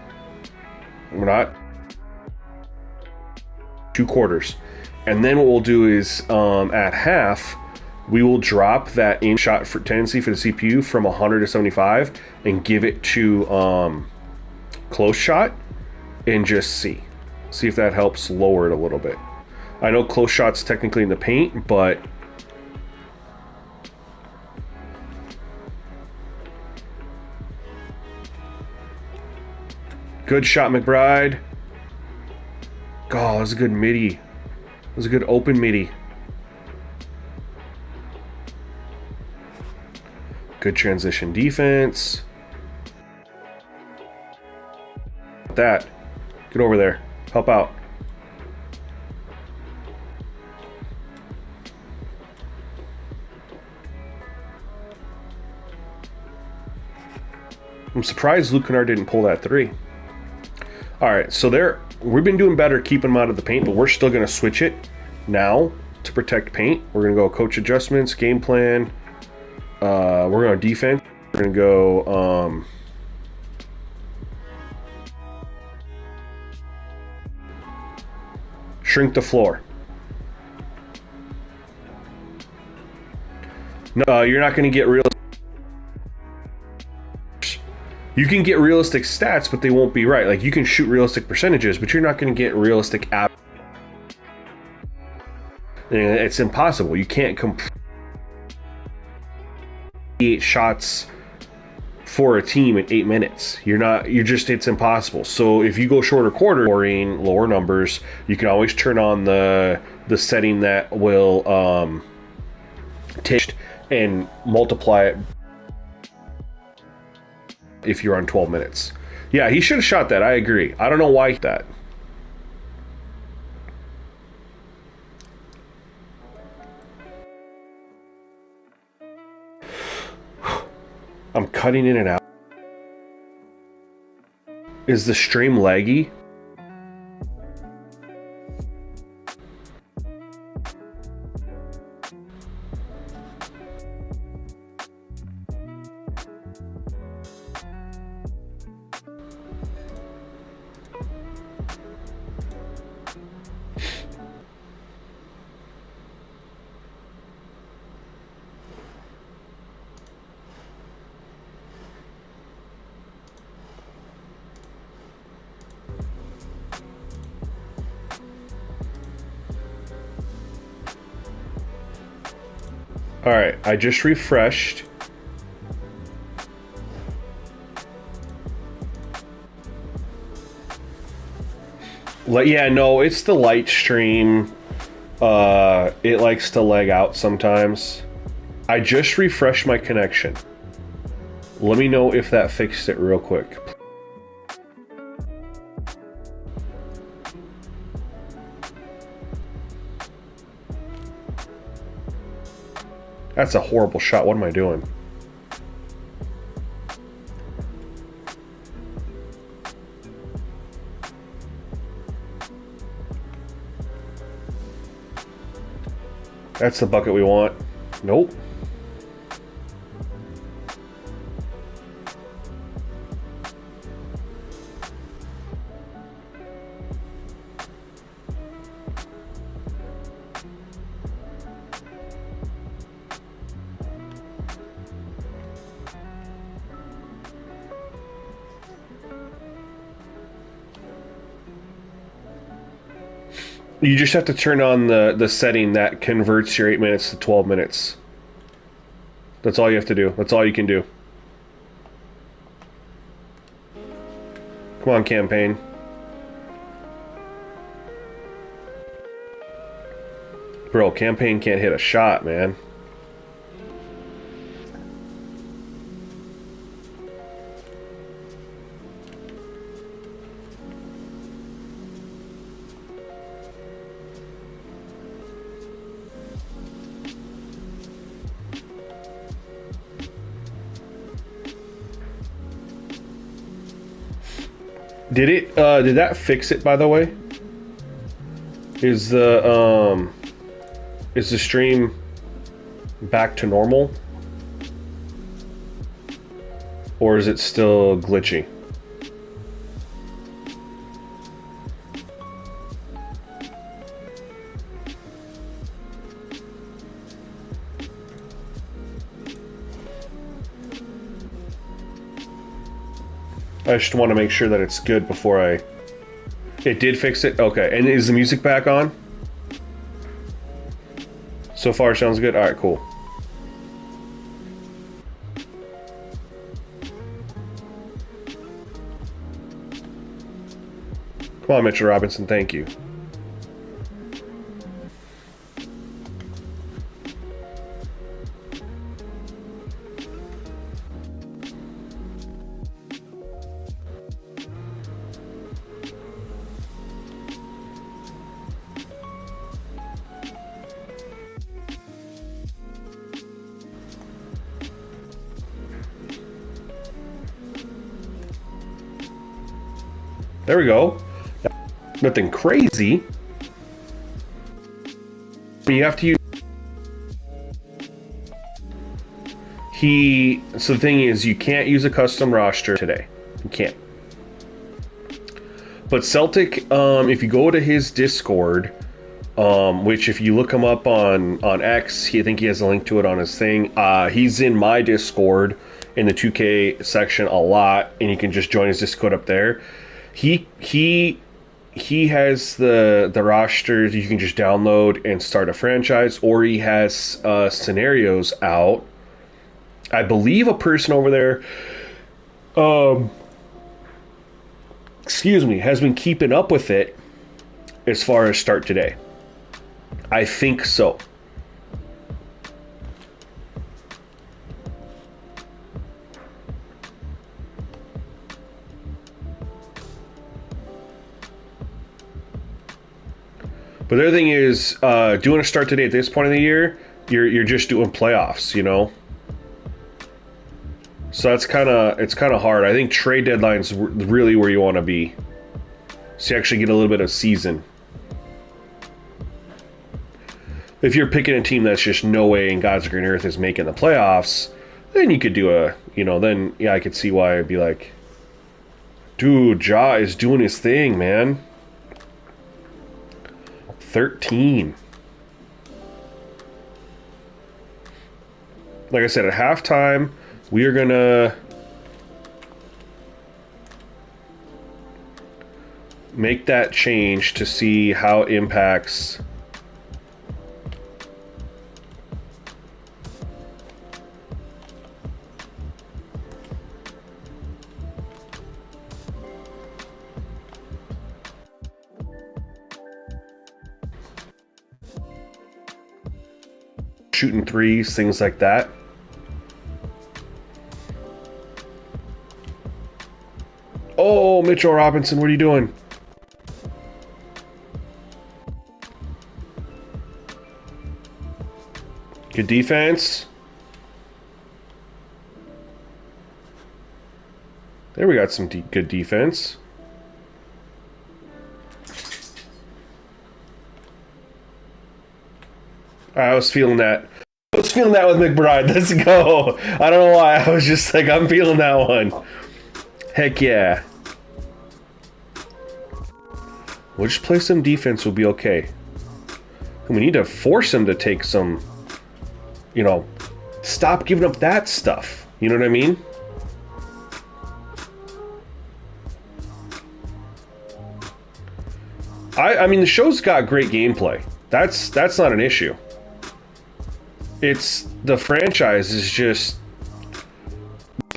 We're not 2 quarters. And then what we'll do is at half, we will drop that in shot for tendency for the CPU from 100 to 75 and give it to close shot and just see if that helps lower it a little bit. I know close shot's technically in the paint, but good shot, McBride. Oh, that was a good midi. That was a good open midi. Good transition defense. That. Get over there. Help out. I'm surprised Luke Kennard didn't pull that 3. All right, so they're we've been doing better keeping them out of the paint, but we're still going to switch it now to protect paint. We're going to go coach adjustments, game plan. We're going to defense. We're going to go shrink the floor. No, you're not going to get real. You can get realistic stats, but they won't be right. Like, you can shoot realistic percentages, but you're not going to get realistic it's impossible. You can't complete 8 shots for a team in 8 minutes. It's impossible. So if you go shorter quarter, scoring lower numbers, you can always turn on the setting that will take and multiply it if you're on 12 minutes. Yeah, he should have shot that. I agree. I don't know why that. I'm cutting in and out. Is the stream laggy? Alright, I just refreshed. Yeah, no, it's the light stream. It likes to lag out sometimes. I just refreshed my connection. Let me know if that fixed it real quick. That's a horrible shot. What am I doing? That's the bucket we want. Nope. You just have to turn on the setting that converts your 8 minutes to 12 minutes. That's all you have to do. That's all you can do. Come on, campaign. Bro, campaign can't hit a shot, man. Did that fix it, by the way? Is the stream back to normal? Or is it still glitchy? I just want to make sure that it's good before I... It did fix it? Okay. And is the music back on? So far sounds good? Alright, cool. Come on, Mitchell Robinson, thank you. There we go. nothing crazy. You have to use. So the thing is, you can't use a custom roster today. You can't. But Celtic, if you go to his Discord, which if you look him up on X, I think he has a link to it on his thing. He's in my Discord in the 2K section a lot, and you can just join his Discord up there. He has the rosters you can just download and start a franchise, or he has scenarios out. I believe a person over there, has been keeping up with it as far as start today. I think so. But the other thing is, doing a start today at this point of the year, you're just doing playoffs, you know. So it's kind of hard. I think trade deadline's really where you want to be, so you actually get a little bit of season. If you're picking a team that's just no way in God's green earth is making the playoffs, then you could do then I could see why I'd be like, dude, Ja is doing his thing, man. 13. Like I said, at halftime, we are gonna make that change to see how it impacts shooting threes, things like that. Oh, Mitchell Robinson, what are you doing? Good defense. There we got some good defense. I was feeling that. I was feeling that with McBride. Let's go. I don't know why. I was just like, I'm feeling that one. Heck yeah. We'll just play some defense. We'll be okay. And we need to force him to take some, stop giving up that stuff. You know what I mean? I mean, the show's got great gameplay. That's not an issue. It's the franchise is just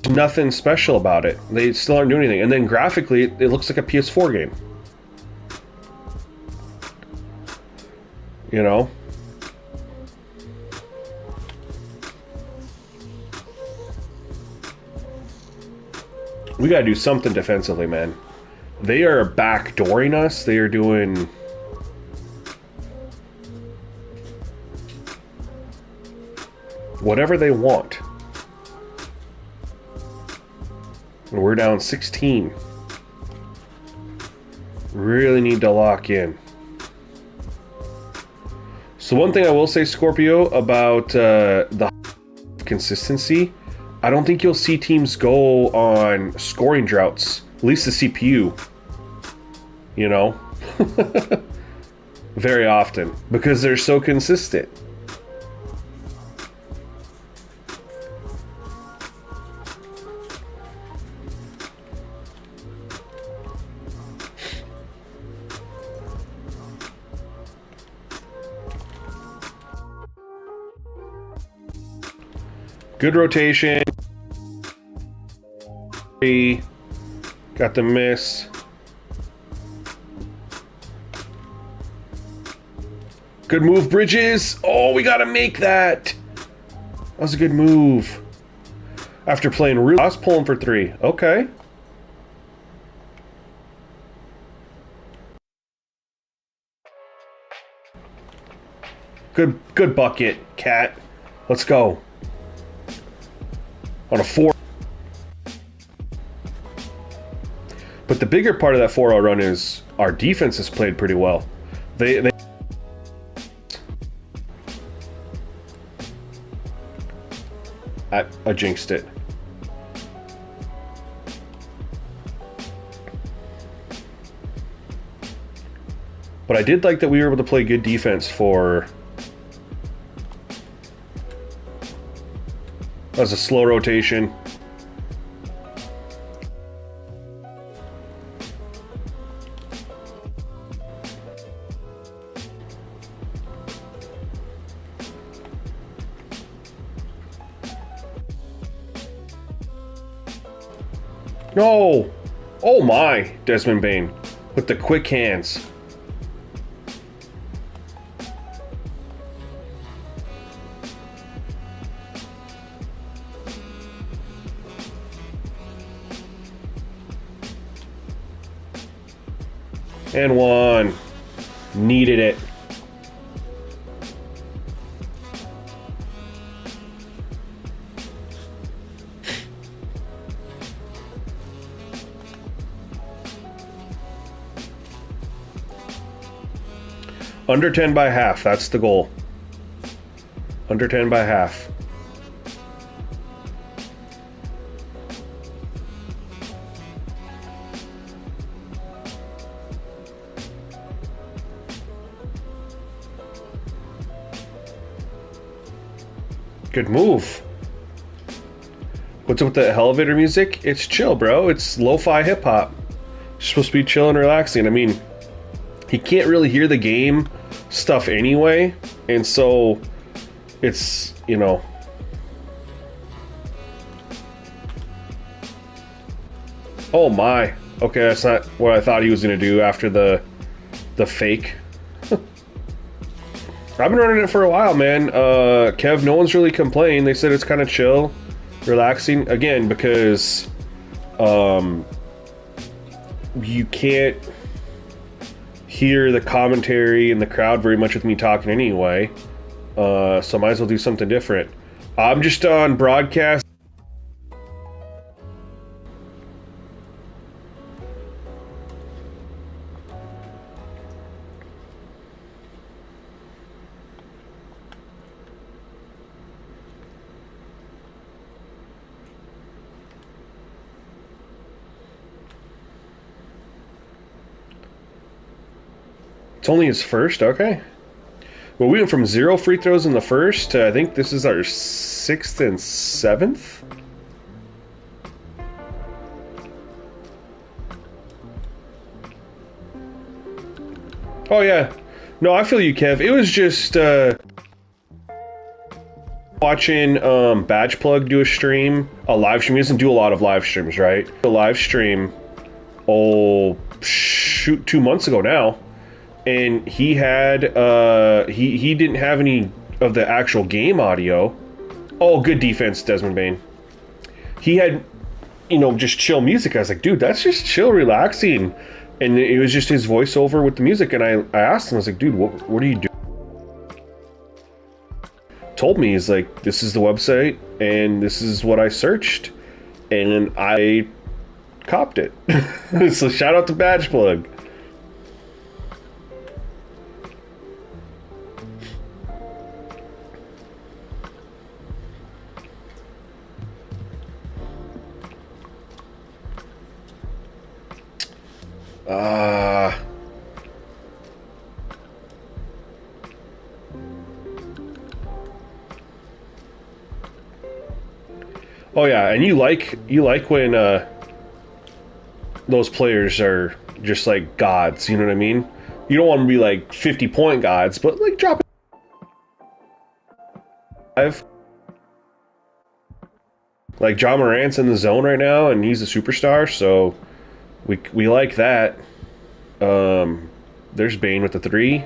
nothing special about it. They still aren't doing anything. And then graphically, it looks like a PS4 game. You know? We gotta do something defensively, man. They are backdooring us. They are doing... whatever they want. And we're down 16. Really need to lock in. So one thing I will say, Scorpio, about the consistency, I don't think you'll see teams go on scoring droughts. At least the CPU. You know? Very often. Because they're so consistent. Good rotation. Got the miss. Good move, Bridges. Oh, we gotta make that. That was a good move. After playing real, I was pulling for three. Okay. Good bucket, Cat. Let's go. On a 4. But But the bigger part of that 4-0 run is our defense has played pretty well. They I jinxed it. But I did like that we were able to play good defense for... That was a slow rotation. No! Oh my, Desmond Bain. With the quick hands. And one. Needed it. Under 10 by half, that's the goal. Under 10 by half. Good move. What's up with the elevator music? It's chill, bro. It's lo-fi hip-hop. It's supposed to be chill and relaxing. I mean, he can't really hear the game stuff anyway, and so it's, you know... Oh my. Okay, that's not what I thought he was going to do after the fake. I've been running it for a while, man. Kev, no one's really complained. They said it's kind of chill, relaxing. Again, because you can't hear the commentary in the crowd very much with me talking anyway. So I might as well do something different. I'm just on broadcast. It's only his first, okay. Well, we went from 0 free throws in the first to I think this is our 6th and 7th. Oh yeah. No, I feel you, Kev. It was just watching Badge Plug do a stream, a live stream. He doesn't do a lot of live streams, right? A live stream, oh shoot, 2 months ago now. And he had, he didn't have any of the actual game audio. Oh, good defense, Desmond Bain. He had, you know, just chill music. I was like, dude, that's just chill, relaxing. And it was just his voiceover with the music. And I asked him, I was like, dude, what are you doing? Told me, he's like, this is the website, and this is what I searched. And I copped it. So shout out to Badge Plug. Oh yeah, and you like when those players are just like gods, you know what I mean? You don't want them to be like 50-point gods, but like drop it. Like Ja Morant's in the zone right now, and he's a superstar, so we like that. There's Bane with the 3.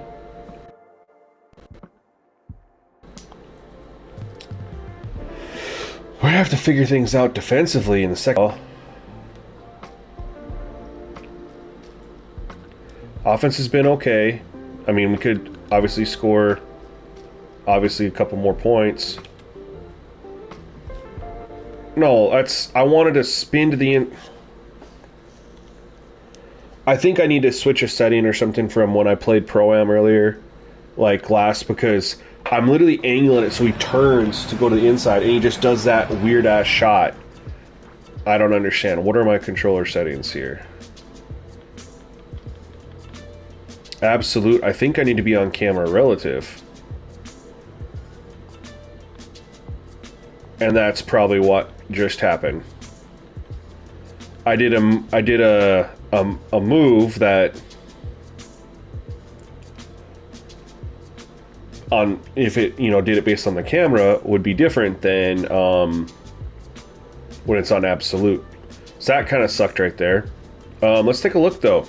We have to figure things out defensively in the second. Offense has been okay. I mean, we could obviously score, a couple more points. No, I wanted to spin to the end. I think I need to switch a setting or something from when I played Pro-Am earlier, like last, because I'm literally angling it so he turns to go to the inside, and he just does that weird-ass shot. I don't understand. What are my controller settings here? Absolute. I think I need to be on camera relative. And that's probably what just happened. I did a move that on if it did it based on the camera would be different than when it's on absolute. So that kind of sucked right there. Let's take a look though.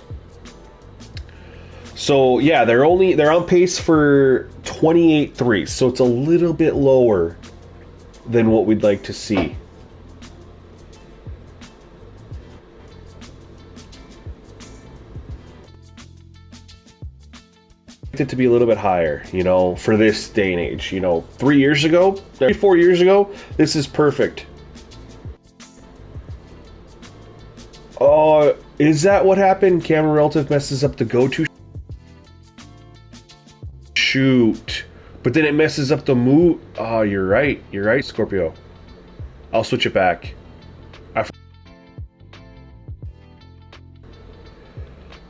So yeah, they're on pace for 28.3, so it's a little bit lower than what we'd like to see. It to be a little bit higher, for this day and age. 3 years ago, 4 years ago, this is perfect. Oh, is that what happened? Camera relative messes up the go-to. Shoot. But then it messes up the move. Oh, you're right. You're right, Scorpio. I'll switch it back.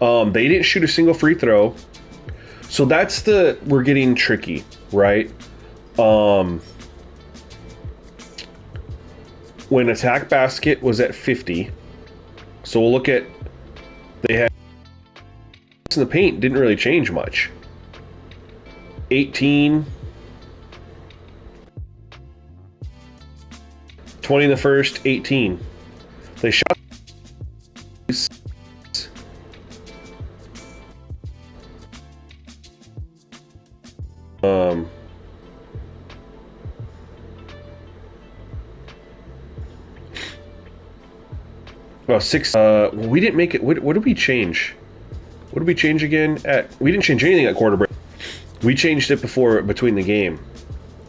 They didn't shoot a single free throw. So that's we're getting tricky, right? When attack basket was at 50. So we'll look at, they had in the paint, didn't really change much. 18, 20 in the first, 18. They shot well, 6. We didn't make it. What did we change? What did we change again? We didn't change anything at quarter break. We changed it between the game.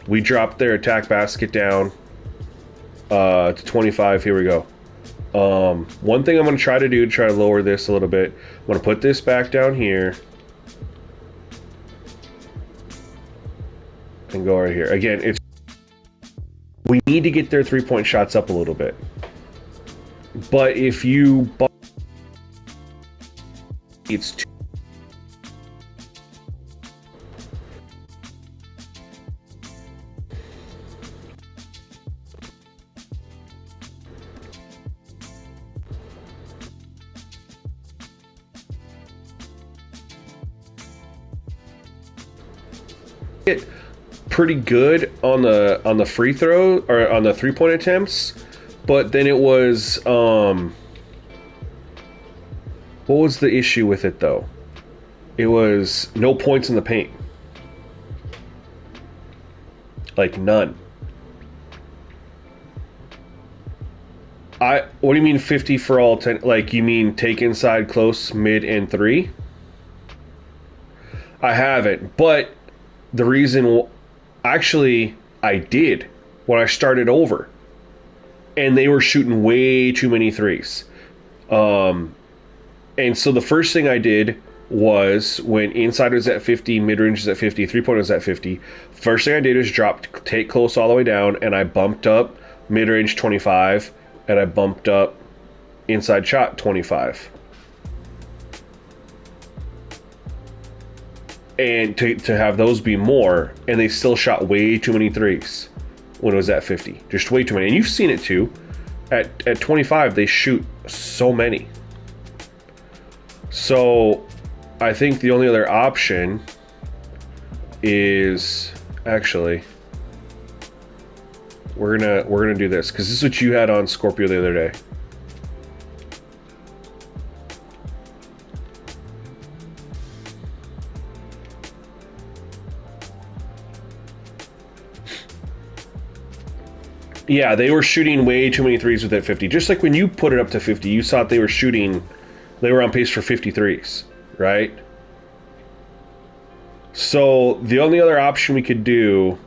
We dropped their attack basket down to 25. Here we go. One thing I'm going to try to lower this a little bit. I'm going to put this back down here and go right here. Again, we need to get their 3-point shots up a little bit. But if you it's too pretty good on the free throw or on the 3-point attempts, but then it was what was the issue with it though? It was no points in the paint. Like none. What do you mean 50 for all 10? Like you mean take inside, close, mid, and 3? I haven't, but the reason actually I did when I started over, and they were shooting way too many threes. And so the first thing I did was when inside was at 50, mid-range was at 50, 3-point was at 50. First thing I did is take close all the way down, and I bumped up mid-range 25, and I bumped up inside shot 25. And to have those be more, and they still shot way too many threes when it was at 50. Just way too many. And you've seen it too. At 25, they shoot so many. So I think the only other option is actually we're gonna do this, because this is what you had on Scorpio the other day. Yeah, they were shooting way too many threes with that 50. Just like when you put it up to 50, you thought they were on pace for 53s, right? So the only other option we could do,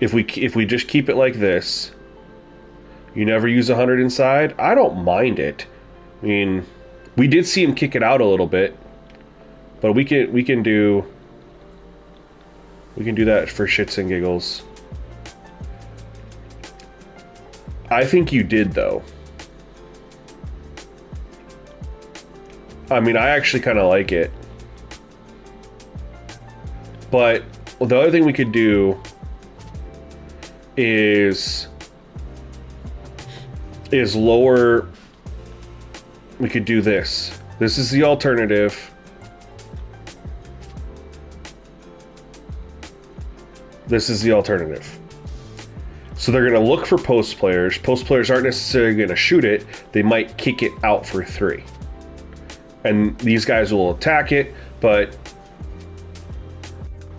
if we just keep it like this, you never use 100 inside, I don't mind it. I mean, We did see him kick it out a little bit, but we can do that for shits and giggles. I think you did, though. I mean, I actually kind of like it. But the other thing we could do is lower. We could do this. This is the alternative. This is the alternative. So they're going to look for post players. Post players aren't necessarily going to shoot it. They might kick it out for 3. And these guys will attack it, but,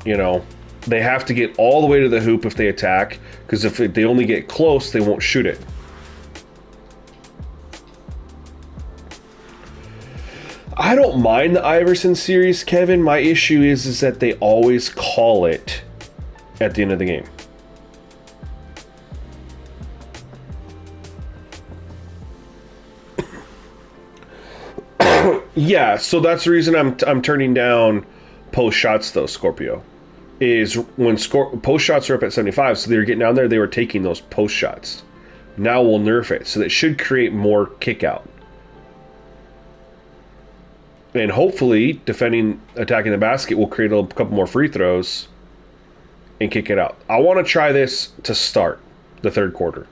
you know, they have to get all the way to the hoop if they attack, because if they only get close, they won't shoot it. I don't mind the Iverson series, Kevin. My issue is that they always call it at the end of the game. Yeah, so that's the reason I'm turning down post shots, though, Scorpio. Is when post shots are up at 75, so they were getting down there, they were taking those post shots. Now we'll nerf it, so that should create more kick out. And hopefully, attacking the basket will create a couple more free throws and kick it out. I want to try this to start the third quarter.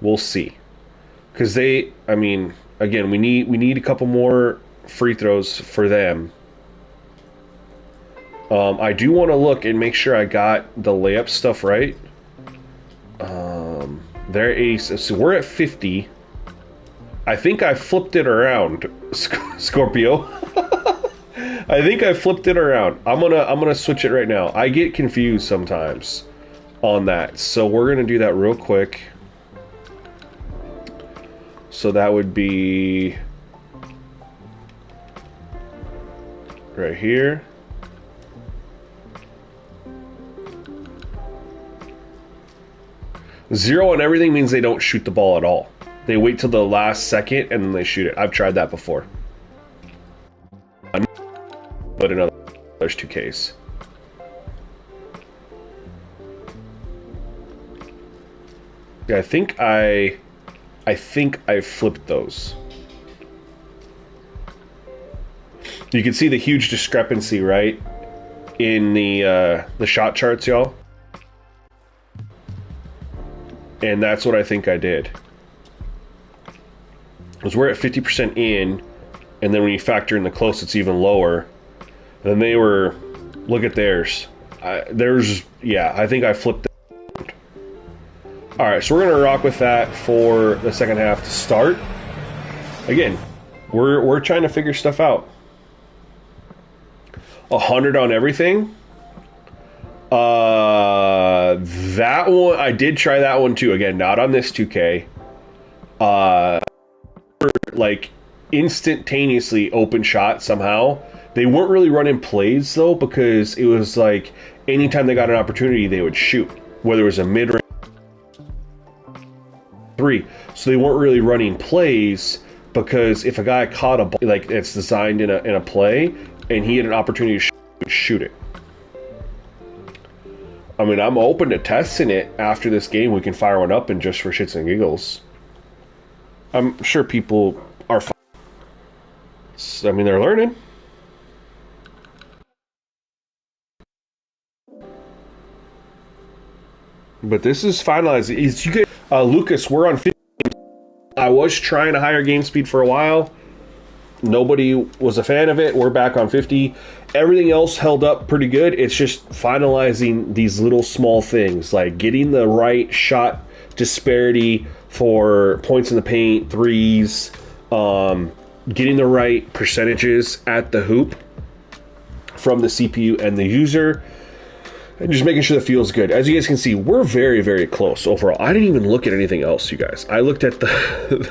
We'll see. Because I mean, again, we need a couple more free throws for them. I do want to look and make sure I got the layup stuff right. They're ace. So we're at 50. I think I flipped it around, Scorpio. I think I flipped it around. I'm gonna switch it right now. I get confused sometimes on that, so we're gonna do that real quick. So that would be right here. Zero on everything means they don't shoot the ball at all. They wait till the last second and then they shoot it. I've tried that before. But in others 2Ks. Yeah, I think I flipped those. You can see the huge discrepancy, right? In the shot charts, y'all. And that's what I think I did. Because we're at 50% in, and then when you factor in the close, it's even lower. And then they were, look at theirs. I think I flipped it. Alright, so we're going to rock with that for the second half to start. Again, we're trying to figure stuff out. 100 on everything. That one, I did try that one too. Again, not on this 2K. Like, instantaneously open shot somehow. They weren't really running plays, though, because it was like, anytime they got an opportunity, they would shoot. Whether it was a mid-range 3. So they weren't really running plays, because if a guy caught a ball, like, it's designed in a play, and he had an opportunity to shoot it. I mean, I'm open to testing it after this game. We can fire one up and just for shits and giggles. I'm sure people are fine. I mean, they're learning. But this is finalized. You get Lucas, we're on 50. I was trying to higher game speed for a while. Nobody was a fan of it. We're back on 50. Everything else held up pretty good. It's just finalizing these little small things, like getting the right shot disparity for points in the paint, threes, getting the right percentages at the hoop from the CPU and the user, and just making sure that feels good. As you guys can see, we're very, very close overall. I didn't even look at anything else, you guys. I looked at the...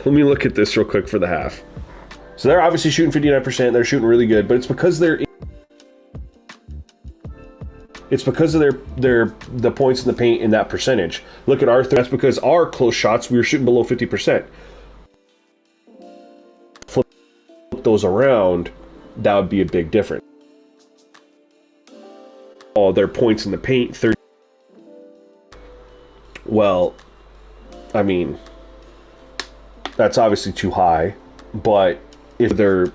Let me look at this real quick for the half. So they're obviously shooting 59%. They're shooting really good, but it's because they're... It's because of the points in the paint in that percentage. Look at our... That's because our close shots, we were shooting below 50%. Flip flip those around, that would be a big difference. All their points in the paint, 30. Well, I mean, that's obviously too high, but if their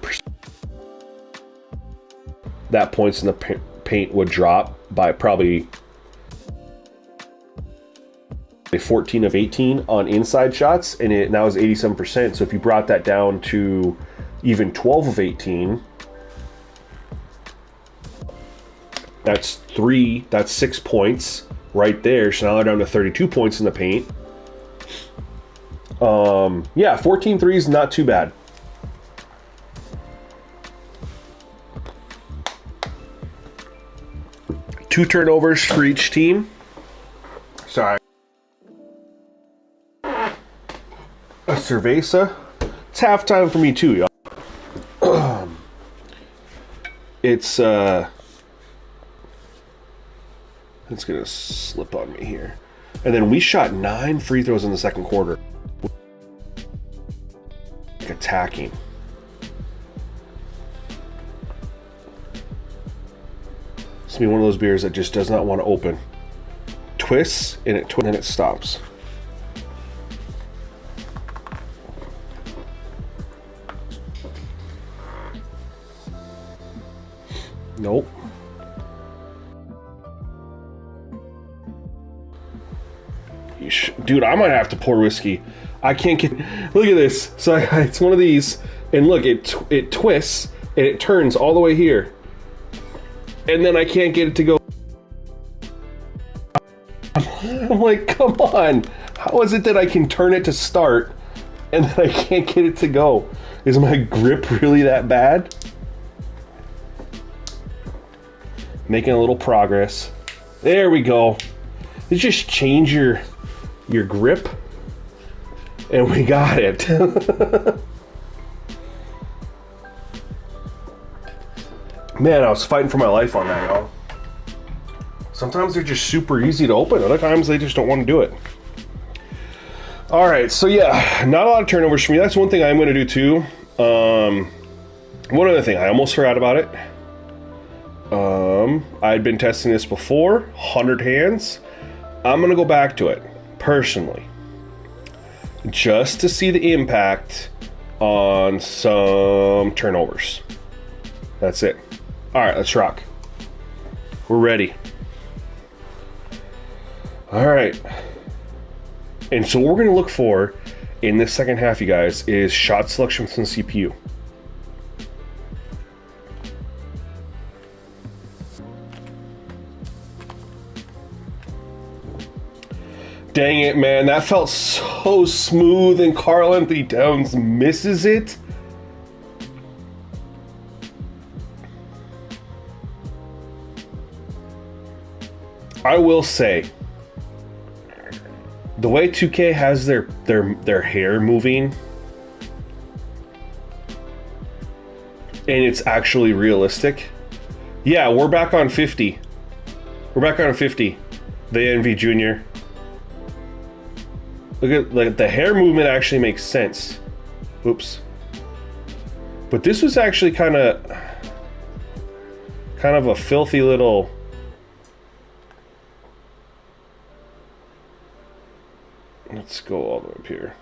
that points in the paint would drop by probably 14 of 18 on inside shots, and it now is 87%. So if you brought that down to even 12 of 18, that's 6 points right there. So now they're down to 32 points in the paint. Yeah, 14 threes, not too bad. Two turnovers for each team. Sorry. A cerveza. It's halftime for me too, y'all. It's gonna slip on me here. And then we shot 9 free throws in the second quarter. Attacking. It's gonna be one of those beers that just does not want to open. Twists and it stops. Nope. Dude, I might have to pour whiskey. I can't get... Look at this. So it's one of these, and look, it twists, and it turns all the way here. And then I can't get it to go. I'm like, come on. How is it that I can turn it to start, and then I can't get it to go? Is my grip really that bad? Making a little progress. There we go. You just change your grip, and we got it. Man, I was fighting for my life on that, y'all. Sometimes they're just super easy to open. Other times they just don't want to do it. All right, so yeah, not a lot of turnovers for me. That's one thing I'm going to do too. One other thing, I almost forgot about it. I'd been testing this before, 100 hands. I'm going to go back to it, personally, just to see the impact on some turnovers. That's it. All right, let's rock. We're ready. All right. And so what we're going to look for in this second half, you guys, is shot selection from the CPU. Dang it, man. That felt so smooth, and Karl-Anthony Towns misses it. I will say, the way 2K has their hair moving, and it's actually realistic. Yeah, we're back on 50. We're back on 50. The NV Junior. Look at, like, the hair movement actually makes sense. Oops. But this was actually kind of a filthy little... Let's go all the way up here.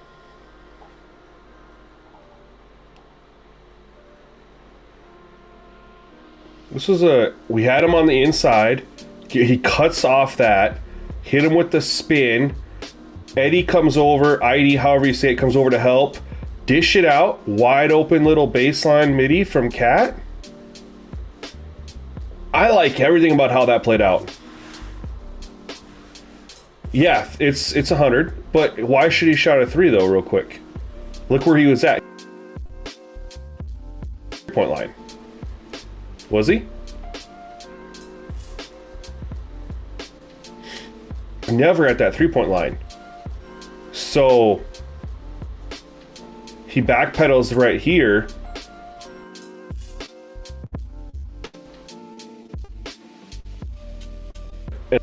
This was we had him on the inside. He cuts off that, hit him with the spin. Eddie comes over, ID, however you say it, comes over to help. Dish it out, wide open little baseline midi from Cat. I like everything about how that played out. Yeah, it's 100, but why should he shot a 3 though, real quick? Look where he was at. Point line. Was he? Never at that 3-point line. So he backpedals right here. I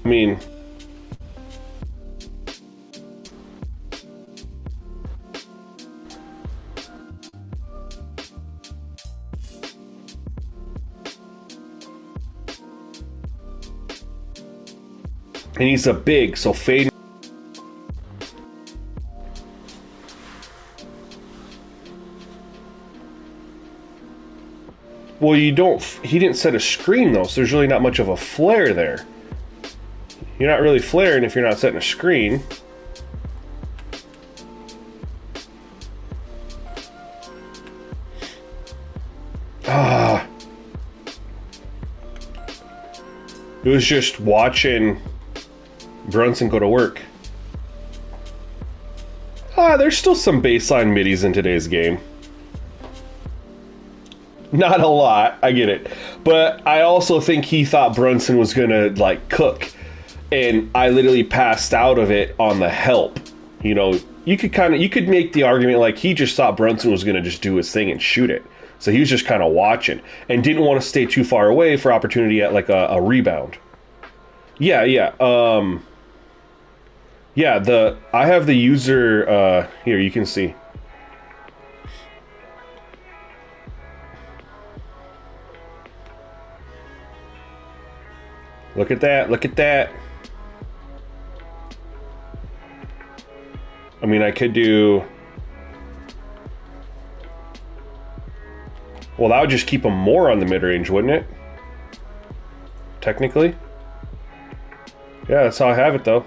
mean, And he's a big, so fade. Well, you don't. He didn't set a screen though, so there's really not much of a flare there. You're not really flaring if you're not setting a screen. Ah. It was just watching Brunson go to work. There's still some baseline middies in today's game. Not a lot, I get it. But I also think he thought Brunson was gonna, like, cook. And I literally passed out of it on the help. You know, you could make the argument like he just thought Brunson was gonna just do his thing and shoot it. So he was just kind of watching and didn't want to stay too far away for opportunity at like a rebound. Yeah. I have the user here. You can see. Look at that. Look at that. I mean, I could do. Well, that would just keep him more on the mid-range, wouldn't it? Technically. Yeah, that's how I have it, though.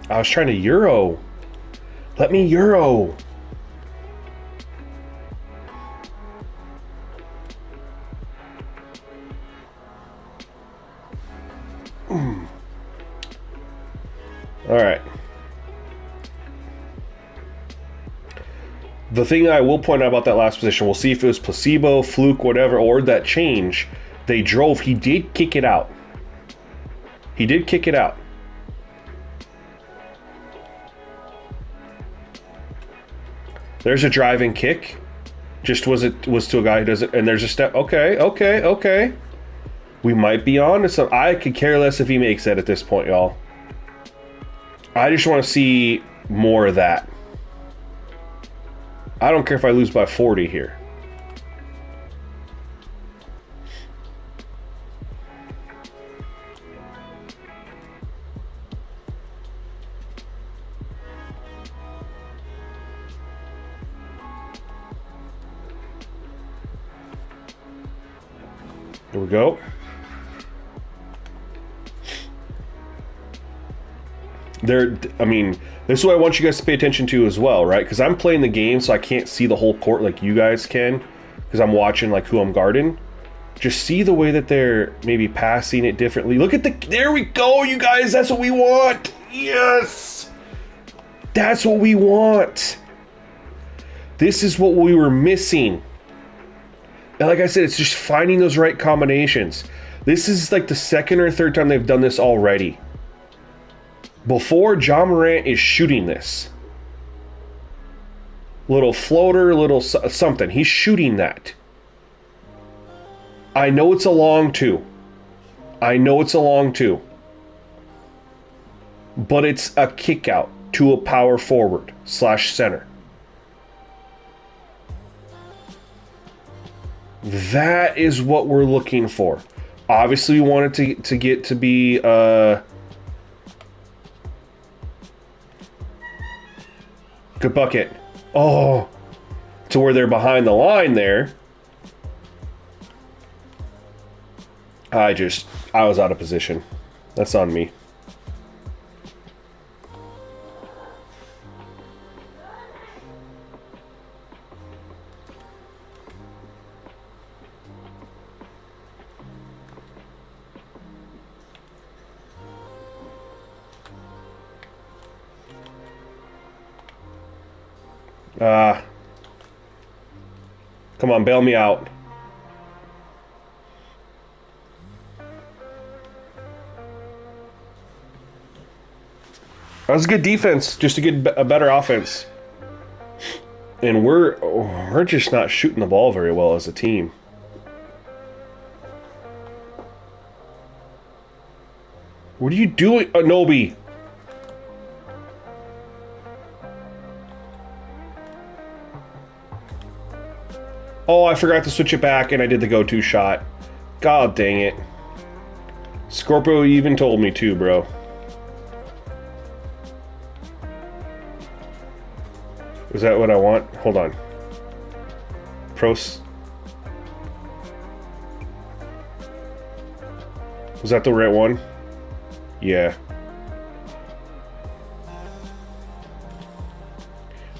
I was trying to Euro. Let me Euro. All right. The thing I will point out about that last position, we'll see if it was placebo, fluke, whatever, or that change. They drove. He did kick it out. He did kick it out. There's a driving kick. Just was to a guy who does it, and there's a step. Okay. We might be on to some. I could care less if he makes that at this point, y'all. I just want to see more of that. I don't care if I lose by 40 here. There we go. I mean, this is what I want you guys to pay attention to as well, right? Because I'm playing the game, so I can't see the whole court like you guys can, because I'm watching like who I'm guarding. Just see the way that they're maybe passing it differently. Look at there we go, you guys. That's what we want. Yes, that's what we want. This is what we were missing. And like I said, it's just finding those right combinations. This is like the second or third time they've done this already. Before, John Morant is shooting this. Little floater, little something. He's shooting that. I know it's a long two. But it's a kick out to a power forward / center. That is what we're looking for. Obviously, we want it to get to be good bucket. Oh, to where they're behind the line there. I was out of position. That's on me. Come on, bail me out. That was a good defense, just to get a better offense. And we're just not shooting the ball very well as a team. What are you doing, Anobi? Oh, I forgot to switch it back, and I did the go-to shot. God dang it. Scorpio even told me to, bro. Is that what I want? Hold on. Was that the right one? Yeah.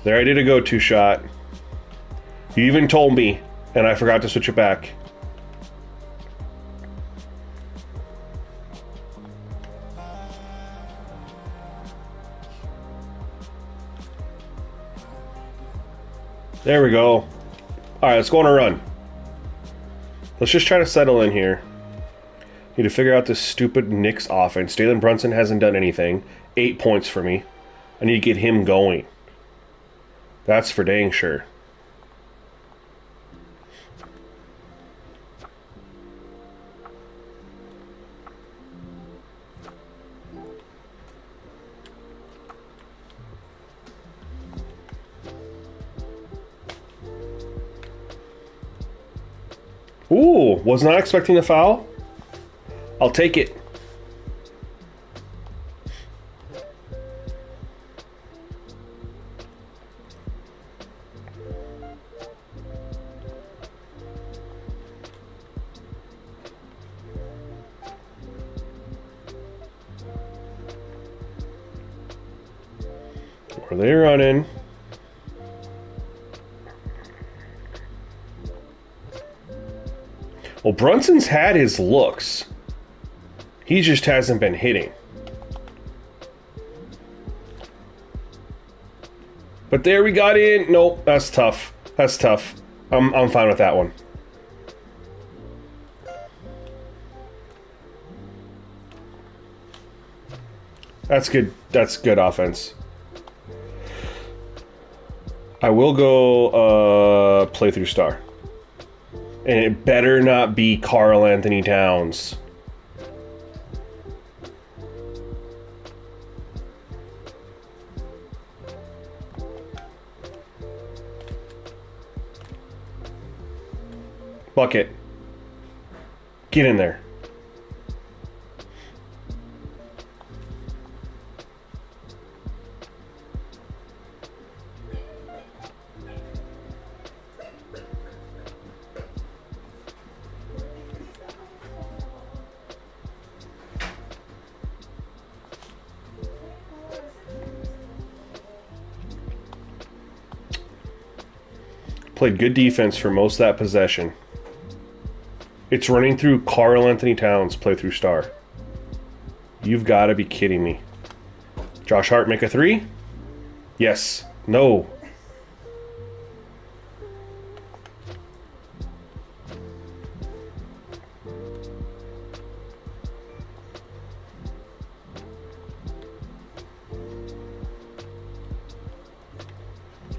There, I did a go-to shot. You even told me, and I forgot to switch it back. There we go. Alright, let's go on a run. Let's just try to settle in here. Need to figure out this stupid Knicks offense. Jalen Brunson hasn't done anything. 8 points for me. I need to get him going. That's for dang sure. Ooh, was not expecting the foul. I'll take it. Where they running? Well, Brunson's had his looks. He just hasn't been hitting. But there we got in. Nope, that's tough. That's tough. I'm fine with that one. That's good. That's good offense. I will go playthrough star. And it better not be Karl Anthony Towns. Bucket. Get in there. Played good defense for most of that possession. It's running through Karl Anthony Towns, playthrough star. You've got to be kidding me. Josh Hart make a three? Yes. No.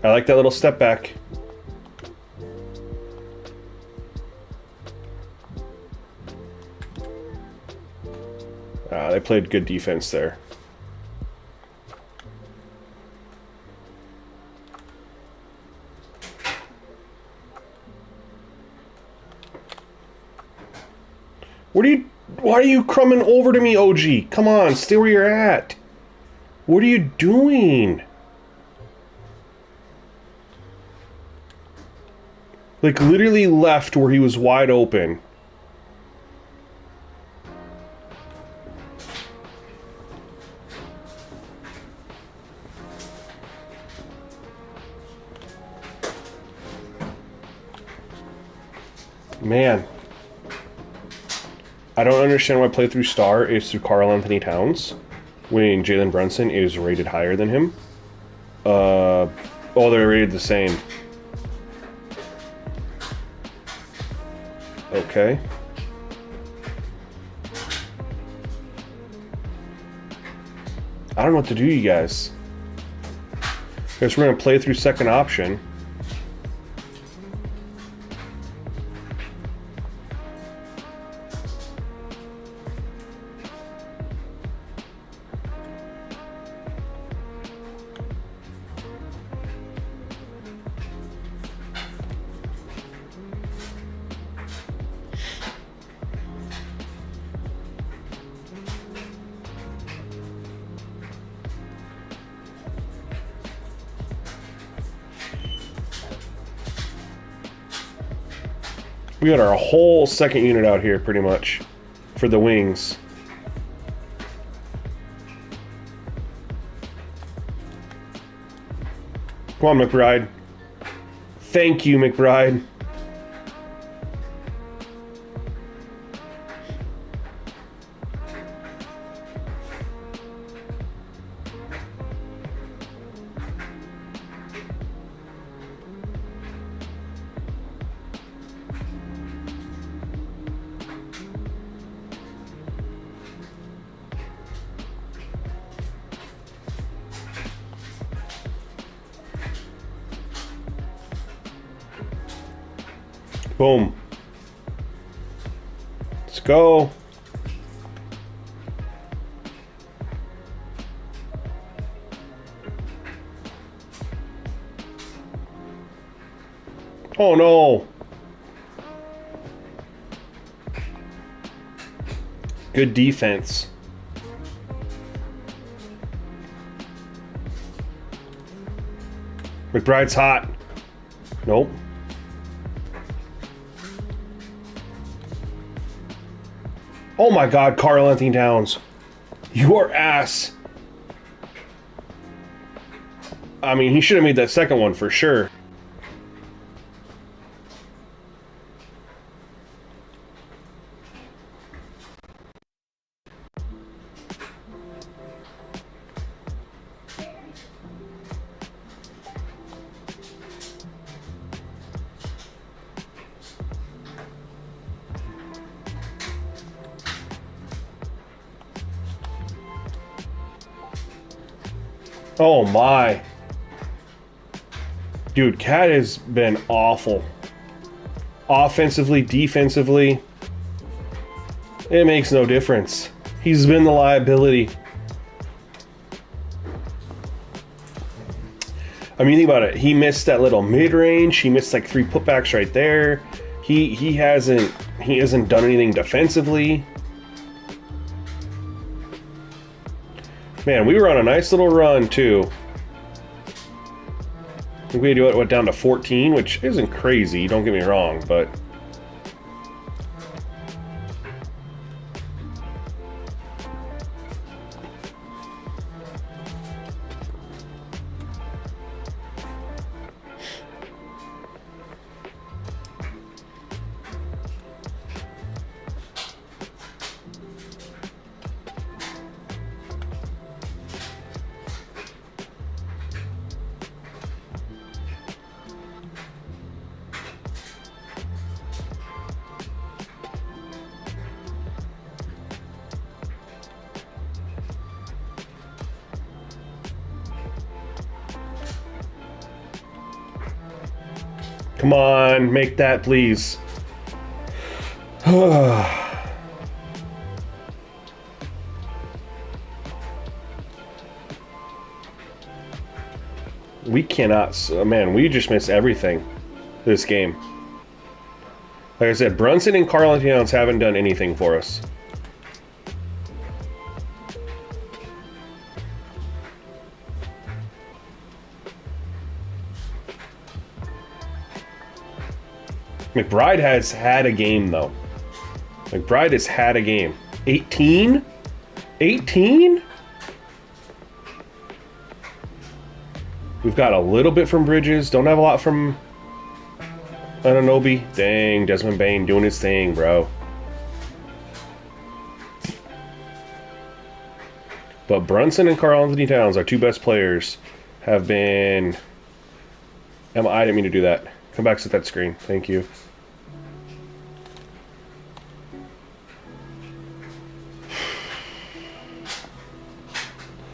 I like that little step back. They played good defense there. Why are you crumbing over to me, OG? Come on, stay where you're at. What are you doing? Like, literally left where he was wide open. Man. I don't understand why playthrough star is through Karl Anthony Towns when Jalen Brunson is rated higher than him. Oh, they're rated the same. Okay. I don't know what to do, you guys. Guess we're going to play through second option. We got our whole second unit out here, pretty much, for the wings. Come on, McBride. Thank you, McBride. Boom. Let's go. Oh no. Good defense. McBride's hot. Nope. Oh my God, Carl Anthony Towns. Your ass. I mean, he should have made that second one for sure. Oh my. Dude, Cat has been awful. Offensively, defensively, it makes no difference. He's been the liability. I mean, think about it. He missed that little mid-range. He missed like 3 putbacks right there. He hasn't done anything defensively. Man, we were on a nice little run too. I think we went down to 14, which isn't crazy, don't get me wrong, but come on, make that, please. We cannot... Man, we just missed everything this game. Like I said, Brunson and Carl Anthony Towns haven't done anything for us. McBride has had a game, though. McBride has had a game. 18? 18? We've got a little bit from Bridges. Don't have a lot from Ananobi. Dang, Desmond Bain doing his thing, bro. But Brunson and Carl Anthony Towns, our 2 best players, have been... I didn't mean to do that. Come back to that screen. Thank you.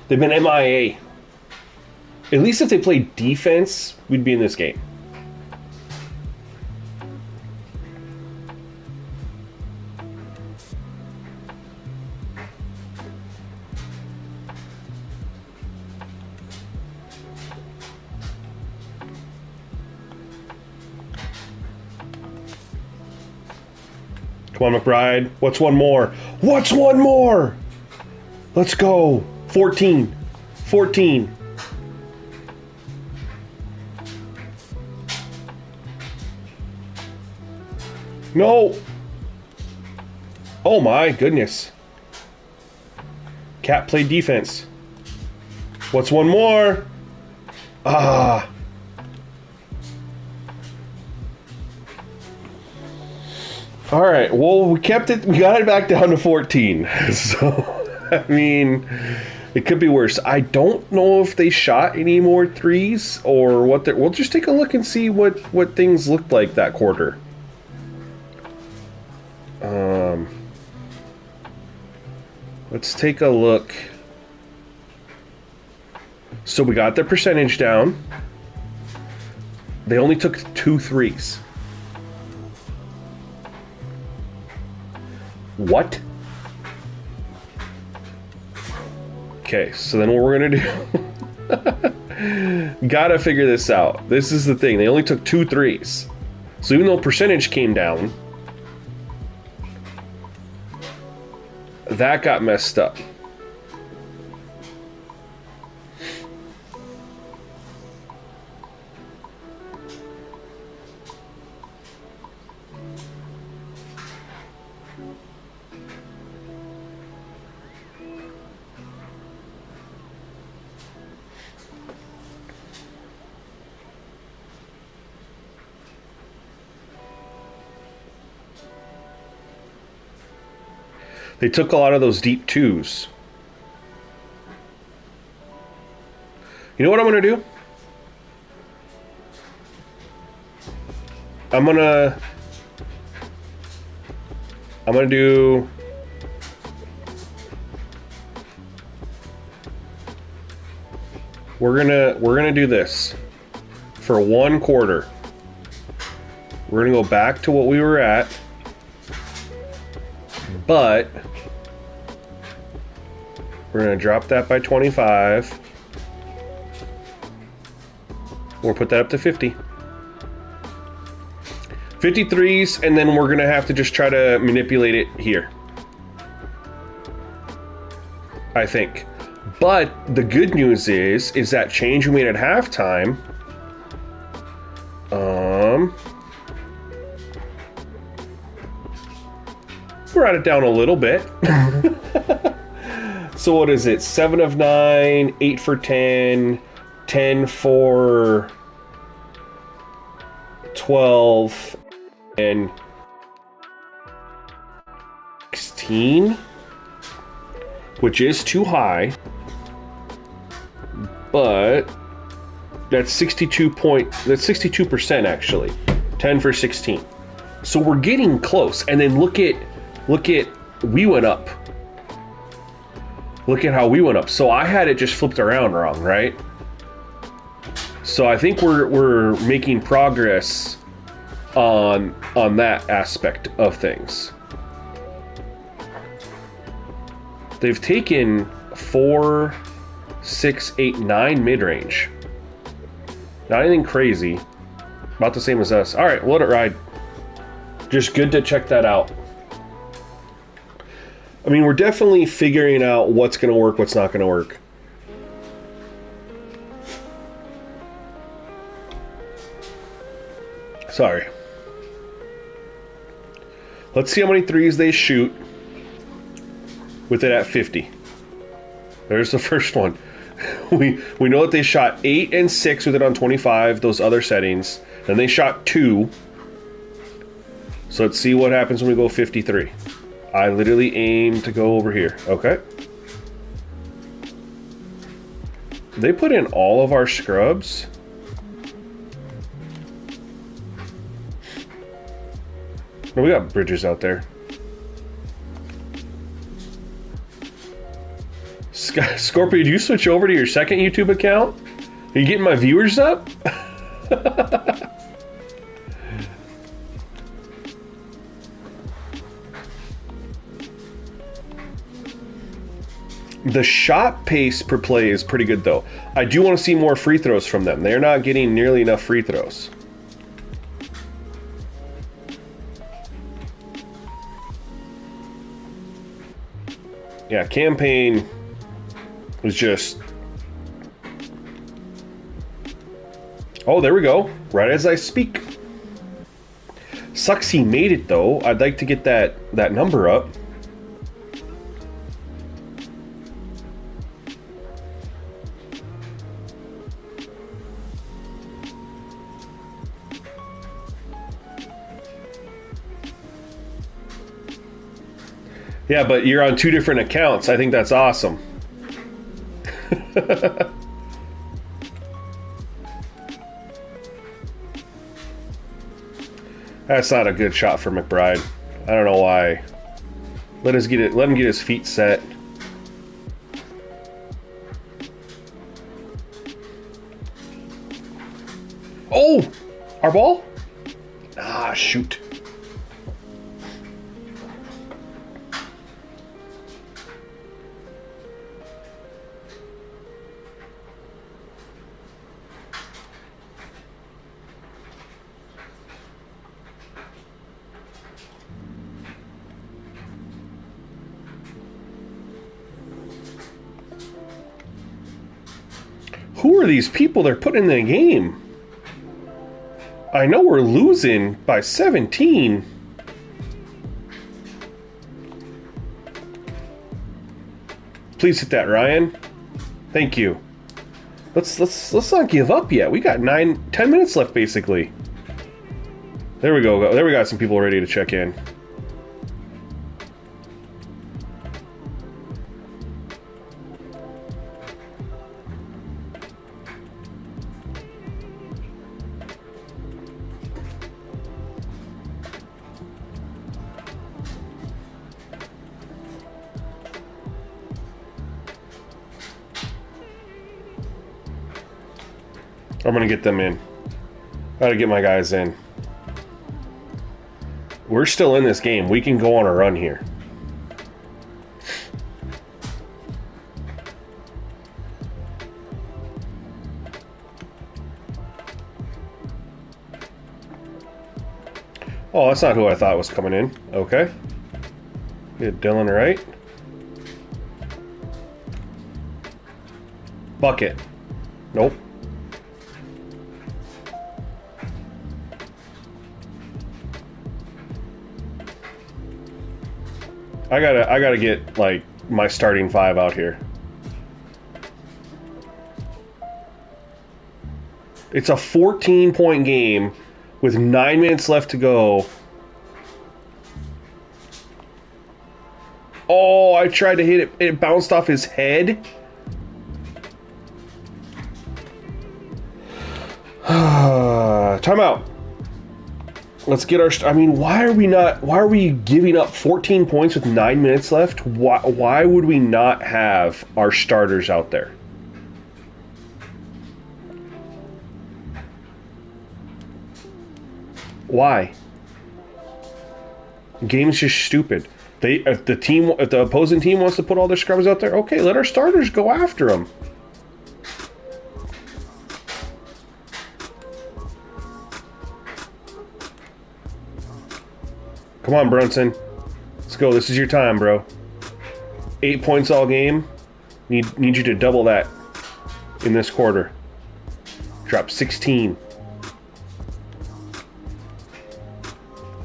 They've been MIA. At least if they played defense, we'd be in this game. Come on, McBride. What's one more? What's one more? Let's go. 14. 14. No! Oh my goodness. Cat played defense. What's one more? Ah. Alright, well, we got it back down to 14. So, I mean, it could be worse. I don't know if they shot any more threes or what. We'll just take a look and see what things looked like that quarter. Let's take a look. So we got the percentage down. They only took 2 threes. What? Okay, so then what we're gonna do... Gotta figure this out. This is the thing. They only took 2 threes. So even though percentage came down, that got messed up. They took a lot of those deep 2s. You know what I'm going to do? I'm going to do... We're gonna do this for 1 quarter. We're gonna go back to what we were at, but we're gonna drop that by 25. We'll put that up to 50. 53s, and then we're gonna have to just try to manipulate it here, I think. But the good news is that change we made at halftime, brought it down a little bit. So what is it? 7 of 9, 8 for 10, 10 for 12, and 16, which is too high. But that's 62% actually. 10 for 16. So we're getting close. And then look at we went up. Look at how we went up. So I had it just flipped around wrong, right? So I think we're making progress on that aspect of things. They've taken 4, 6, 8, 9 mid-range. Not anything crazy. About the same as us. Alright, we'll let it ride. Just good to check that out. I mean, we're definitely figuring out what's going to work, what's not going to work. Sorry. Let's see how many threes they shoot with it at 50. There's the first one. We know that they shot 8 and 6 with it on 25, those other settings. Then they shot 2. So let's see what happens when we go 53. I literally aim to go over here. Okay. They put in all of our scrubs. No, we got bridges out there. Scorpio, did you switch over to your second YouTube account? Are you getting my viewers up? The shot pace per play is pretty good, though. I do want to see more free throws from them. They're not getting nearly enough free throws. Yeah, campaign was just... Oh, there we go. Right as I speak. Sucks he made it though. I'd like to get that number up. Yeah, but you're on 2 different accounts. I think that's awesome. That's not a good shot for McBride. I don't know why. Let him get his feet set. Oh! Our ball? Ah, shoot. Who are these people they're putting in the game? I know we're losing by 17. Please hit that, Ryan. Thank you. Let's not give up yet. We got 10 minutes left basically. There we go. There we got some people ready to check in. I'm gonna get them in. Gotta get my guys in. We're still in this game. We can go on a run here. Oh, that's not who I thought was coming in. Okay. Get Dylan right. Bucket. Nope. I gotta get like my starting 5 out here. It's a 14-point game with 9 minutes left to go. Oh, I tried to hit it. It bounced off his head. Timeout. Let's get our... I mean, why are we giving up 14 points with 9 minutes left? Why would we not have our starters out there? Why? The game's just stupid. If the opposing team wants to put all their scrubs out there, okay, let our starters go after them. Come on, Brunson. Let's go. This is your time, bro. 8 points all game. Need you to double that in this quarter. Drop 16.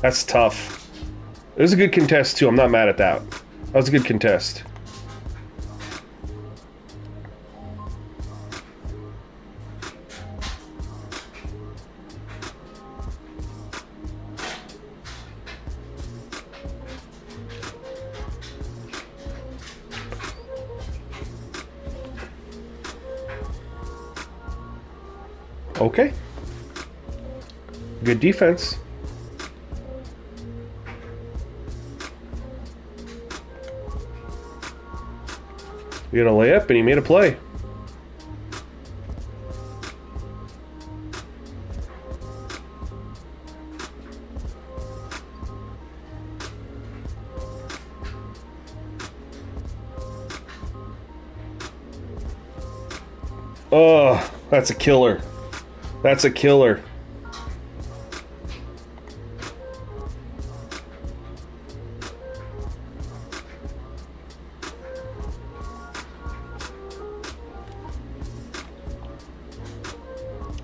That's tough. It was a good contest, too. I'm not mad at that. That was a good contest. Okay. Good defense. He had a layup and he made a play. Oh, that's a killer. That's a killer.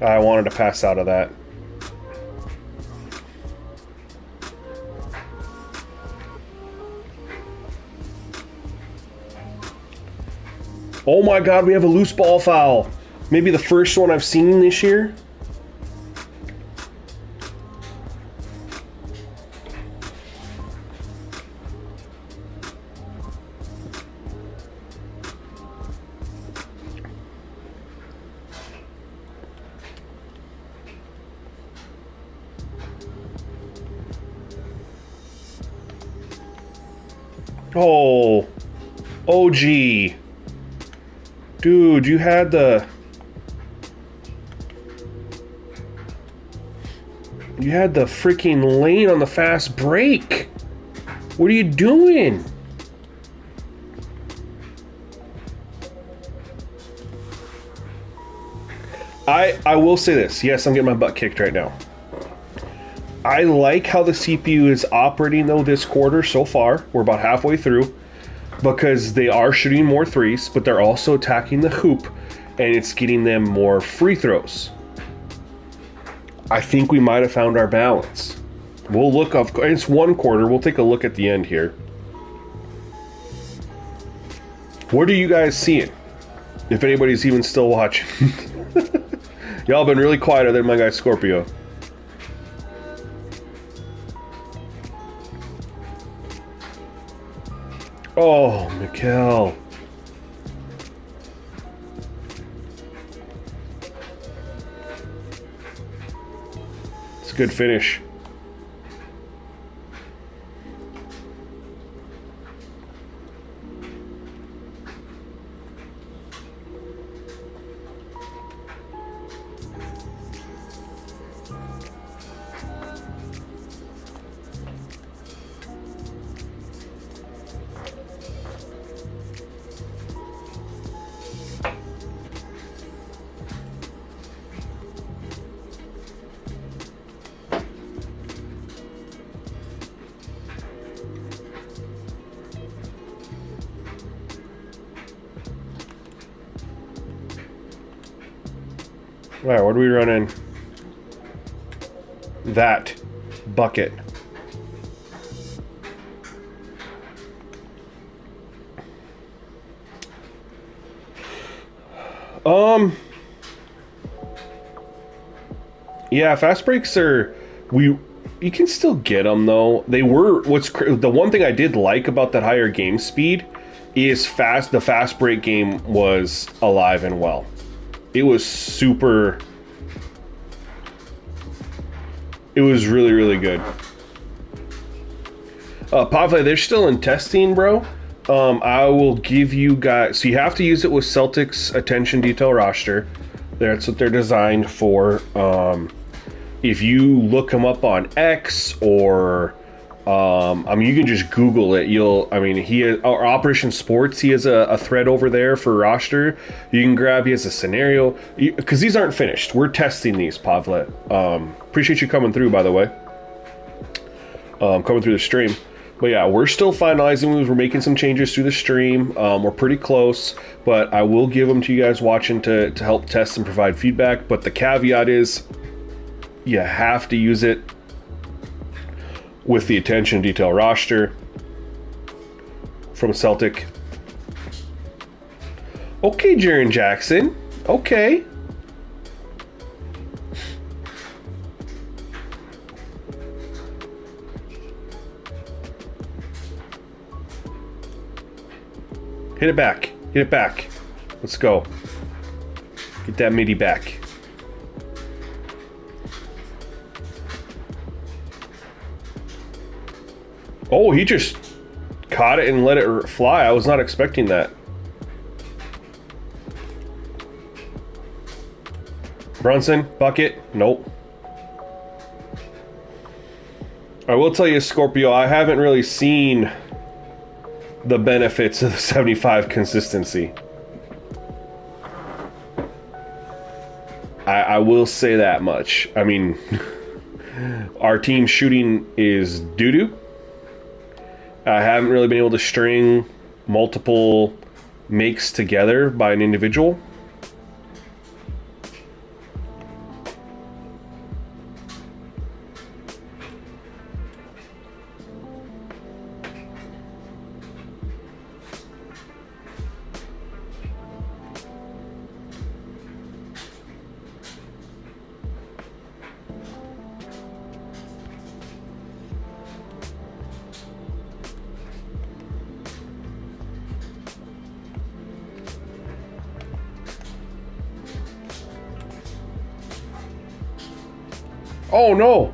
I wanted to pass out of that. Oh my god, we have a loose ball foul. Maybe the first one I've seen this year. Oh, OG. Dude, you had the freaking lane on the fast break. What are you doing? I will say this. Yes, I'm getting my butt kicked right now. I like how the CPU is operating though this quarter so far. We're about halfway through because they are shooting more threes, but they're also attacking the hoop and it's getting them more free throws. I think we might have found our balance. We'll look up. It's one quarter. We'll take a look at the end here. What are you guys seeing? If anybody's even still watching. Y'all been really quiet other than my guy Scorpio. Oh, Mikkel. It's a good finish. All right, what are we running? That bucket. Yeah, fast breaks are you can still get them though. They were the one thing I did like about that higher game speed is the fast break game was alive and well. It was super. It was really, really good. Pavle, they're still in testing, bro. I will give you guys. So you have to use it with Celtics Attention Detail Roster. That's what they're designed for. If you look them up on X or. I mean, you can just Google it. He has, or Operation Sports, he has a thread over there for roster. You can grab, he has a scenario. Because these aren't finished. We're testing these, Pavlet. Appreciate you coming through, by the way. Coming through the stream. But yeah, we're still finalizing moves. We're making some changes through the stream. We're pretty close. But I will give them to you guys watching to help test and provide feedback. But the caveat is, you have to use it with the attention detail roster from Celtic. Okay, Jaren Jackson. Okay. Hit it back. Hit it back. Let's go. Get that midi back. Oh, he just caught it and let it fly. I was not expecting that. Brunson, bucket, nope. I will tell you, Scorpio, I haven't really seen the benefits of the 75 consistency. I will say that much. I mean, our team shooting is doo-doo. I haven't really been able to string multiple makes together by an individual. Oh no!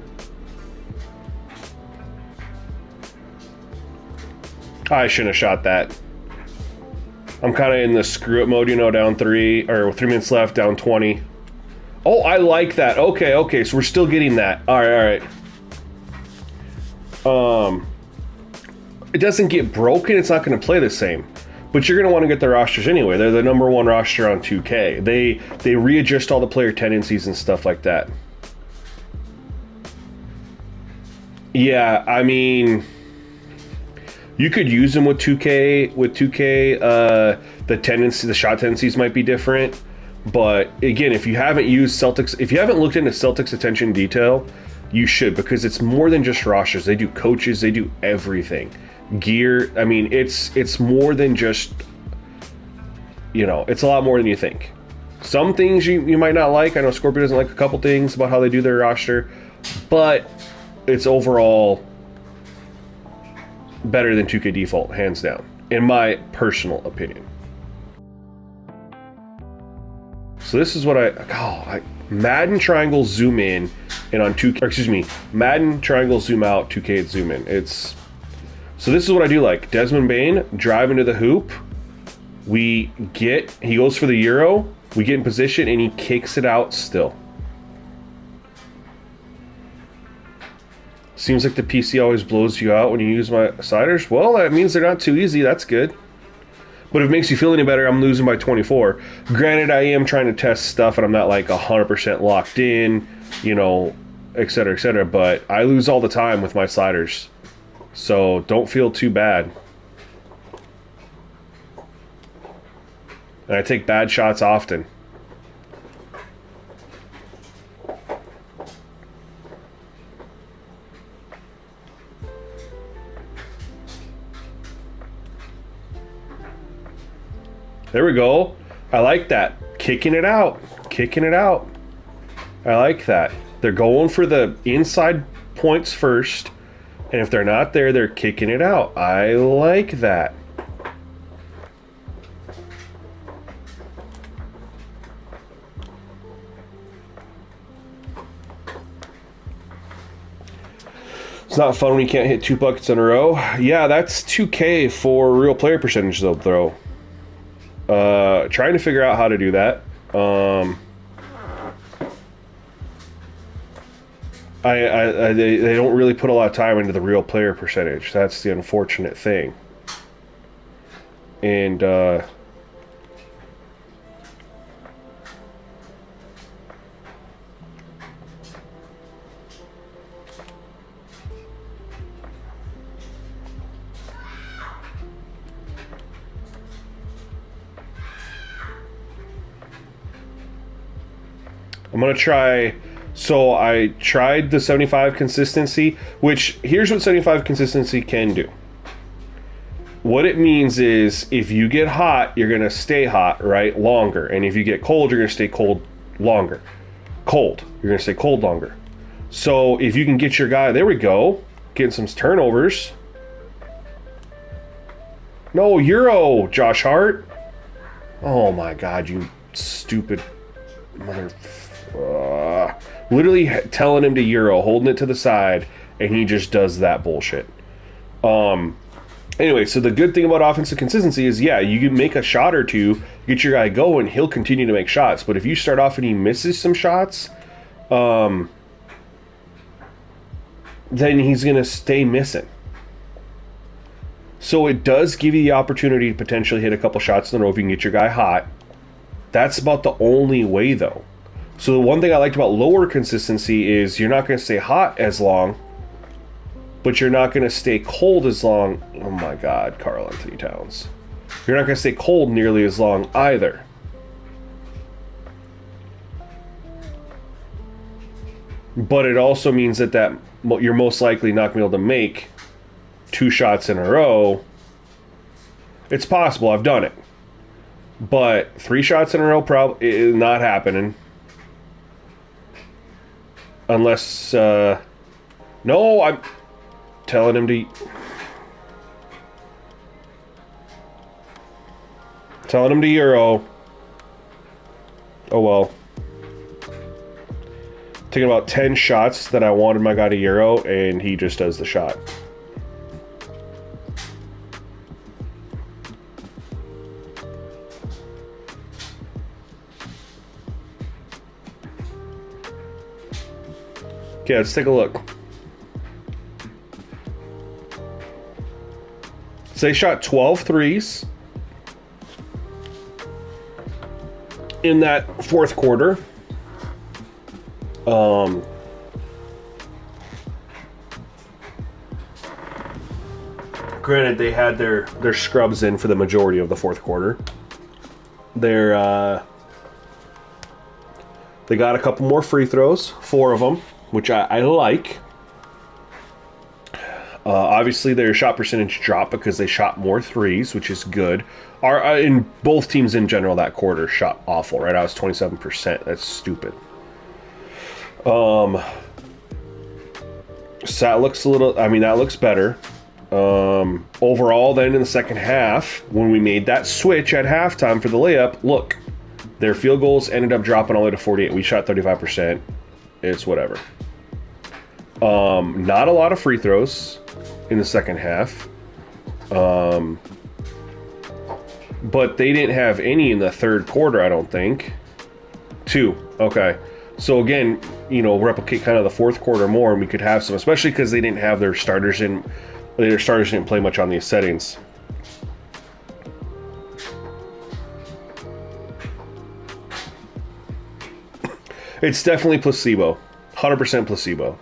I shouldn't have shot that. I'm kind of in the screw it mode, you know, down 3 minutes left, down 20. Oh, I like that. Okay, okay, so we're still getting that. All right, all right. It doesn't get broken. It's not going to play the same. But you're going to want to get their rosters anyway. They're the #1 roster on 2K. They readjust all the player tendencies and stuff like that. Yeah, I mean, you could use them with 2K. With 2K, the shot tendencies might be different. But again, if you haven't used Celtics, if you haven't looked into Celtics attention detail, you should, because it's more than just rosters. They do coaches. They do everything. Gear. I mean, it's more than just, you know, it's a lot more than you think. Some things you might not like. I know Scorpio doesn't like a couple things about how they do their roster, but it's overall better than 2K default, hands down, in my personal opinion. So this is what Madden triangle zoom in, and on 2K, or excuse me, Madden triangle zoom out, 2K zoom in. So this is what I do like. Desmond Bane, drive into the hoop. He goes for the Euro. We get in position, and he kicks it out still. Seems like the PC always blows you out when you use my sliders. Well, that means they're not too easy. That's good. But if it makes you feel any better, I'm losing by 24. Granted, I am trying to test stuff, and I'm not like 100% locked in, you know, et cetera, but I lose all the time with my sliders. So don't feel too bad. And I take bad shots often. There we go. I like that. Kicking it out. Kicking it out. I like that. They're going for the inside points first. And if they're not there, they're kicking it out. I like that. It's not fun when you can't hit 2 buckets in a row. Yeah, that's 2K for real player percentage, though. Trying to figure out how to do that. They don't really put a lot of time into the real player percentage. That's the unfortunate thing. And I'm going to try... So I tried the 75 consistency, which here's what 75 consistency can do. What it means is if you get hot, you're going to stay hot, right, longer. And if you get cold, you're going to stay cold longer. Cold. You're going to stay cold longer. So if you can get your guy... There we go. Getting some turnovers. No, Euro, Josh Hart. Oh my God, you stupid mother... literally telling him to Euro, holding it to the side, and he just does that bullshit. Anyway, so the good thing about offensive consistency is, yeah, you can make a shot or two, get your guy going, he'll continue to make shots. But if you start off and he misses some shots, then he's going to stay missing. So it does give you the opportunity to potentially hit a couple shots in a row if you can get your guy hot. That's about the only way, though. So the one thing I liked about lower consistency is you're not going to stay hot as long, but you're not going to stay cold as long. Oh my God, Karl Anthony Towns. You're not going to stay cold nearly as long either. But it also means that you're most likely not going to be able to make 2 shots in a row. It's possible. I've done it. But 3 shots in a row probably is not happening. Unless, no, I'm telling him to... Telling him to Euro. Oh, well. taking about 10 shots that I wanted my guy to Euro, and he just does the shot. Okay, let's take a look. So they shot 12 threes in that fourth quarter. Granted, they had their scrubs in for the majority of the fourth quarter. They got a couple more free throws, 4 of them, which I like. Obviously, their shot percentage dropped because they shot more threes, which is good. In both teams in general, that quarter shot awful, right? I was 27%. That's stupid. So that looks that looks better. Overall, then in the second half, when we made that switch at halftime for the layup, look, their field goals ended up dropping all the way to 48. We shot 35%. It's whatever. Not a lot of free throws in the second half. But they didn't have any in the third quarter, I don't think. 2. Okay. So again, replicate kind of the fourth quarter more, and we could have some, especially because they didn't have their starters in. Their starters didn't play much on these settings. It's definitely placebo. 100% placebo.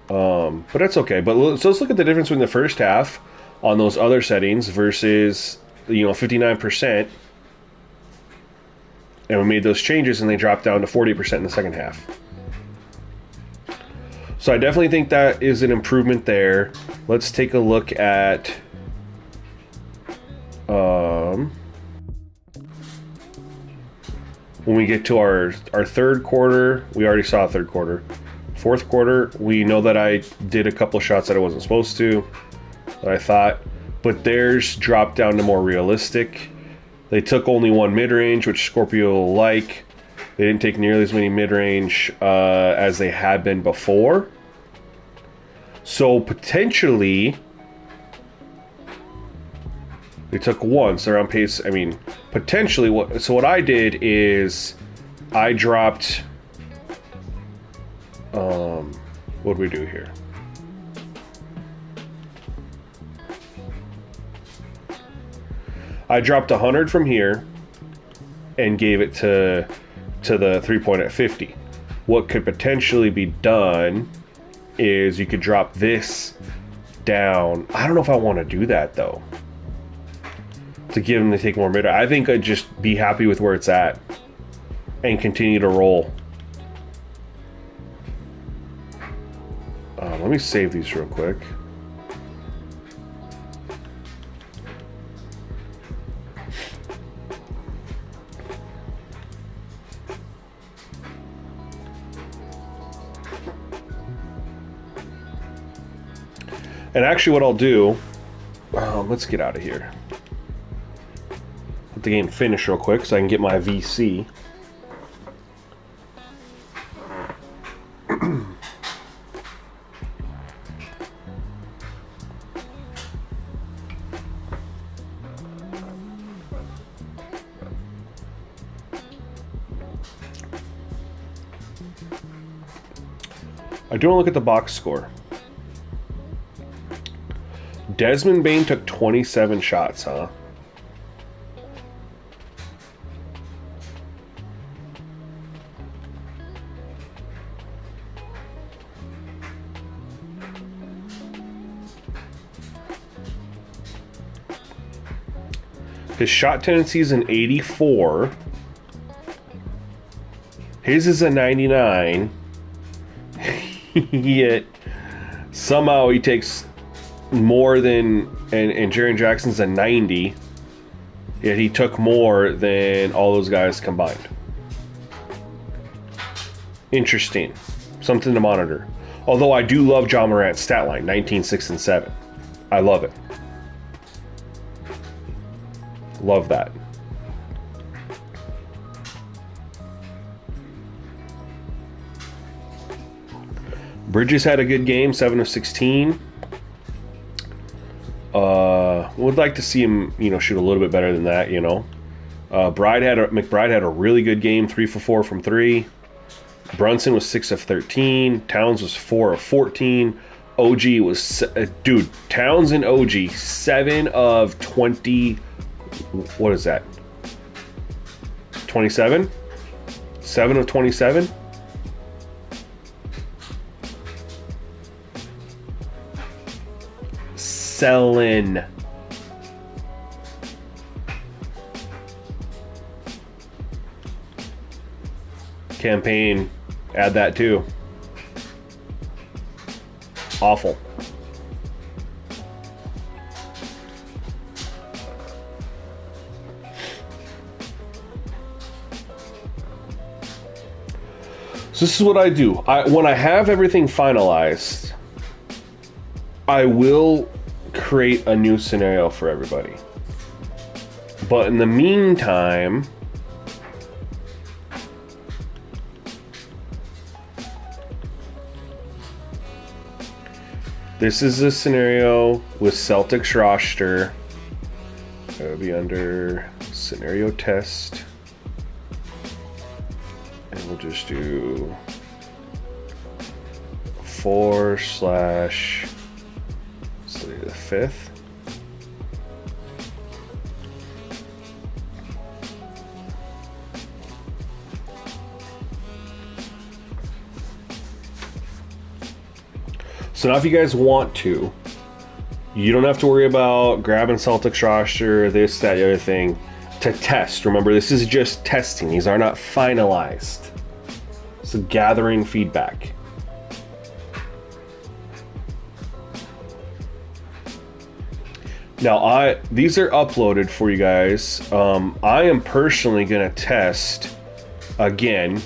But that's okay. But so let's look at the difference between the first half on those other settings versus 59%. And we made those changes and they dropped down to 40% in the second half. So I definitely think that is an improvement there. Let's take a look at when we get to our third quarter. We already saw third quarter. Fourth quarter, we know that I did a couple shots that I wasn't supposed to, that I thought, but theirs dropped down to more realistic. They took only 1 mid-range, which Scorpio will like. They didn't take nearly as many mid-range as they had been before. So potentially, they took 1, so they're on pace. Potentially, what I did is I dropped. What do we do here? I dropped 100 from here and gave it to the 3-point at 50. What could potentially be done is you could drop this down. I don't know if I want to do that though. To give them to take more mid. I think I'd just be happy with where it's at and continue to roll. Let me save these real quick. And actually what I'll do, let's get out of here. Let the game finish real quick so I can get my VC. I do want to look at the box score. Desmond Bane took 27 shots, huh? His shot tendency is an 84. His is a 99. Yet somehow he takes more than, and Jaren Jackson's a 90. Yet he took more than all those guys combined. Interesting. Something to monitor. Although I do love John Morant's stat line, 19, 6, and 7. I love it. Love that. Bridges had a good game, 7 of 16. Would like to see him, shoot a little bit better than that, McBride had a really good game, 3 for 4 from 3. Brunson was 6 of 13. Towns was 4 of 14. OG was, Towns and OG, 7 of 20. What is that? 27? 7 of 27? Selling. Campaign, add that too. Awful. So this is what I do. When I have everything finalized, I will create a new scenario for everybody. But in the meantime, this is a scenario with Celtics roster. It would be under scenario test. And we'll just do 4/, so the 5th. So now if you guys want to, you don't have to worry about grabbing Celtics roster, this, that, the other thing, to test. Remember, this is just testing. These are not finalized. It's gathering feedback. Now, these are uploaded for you guys. I am personally going to test again.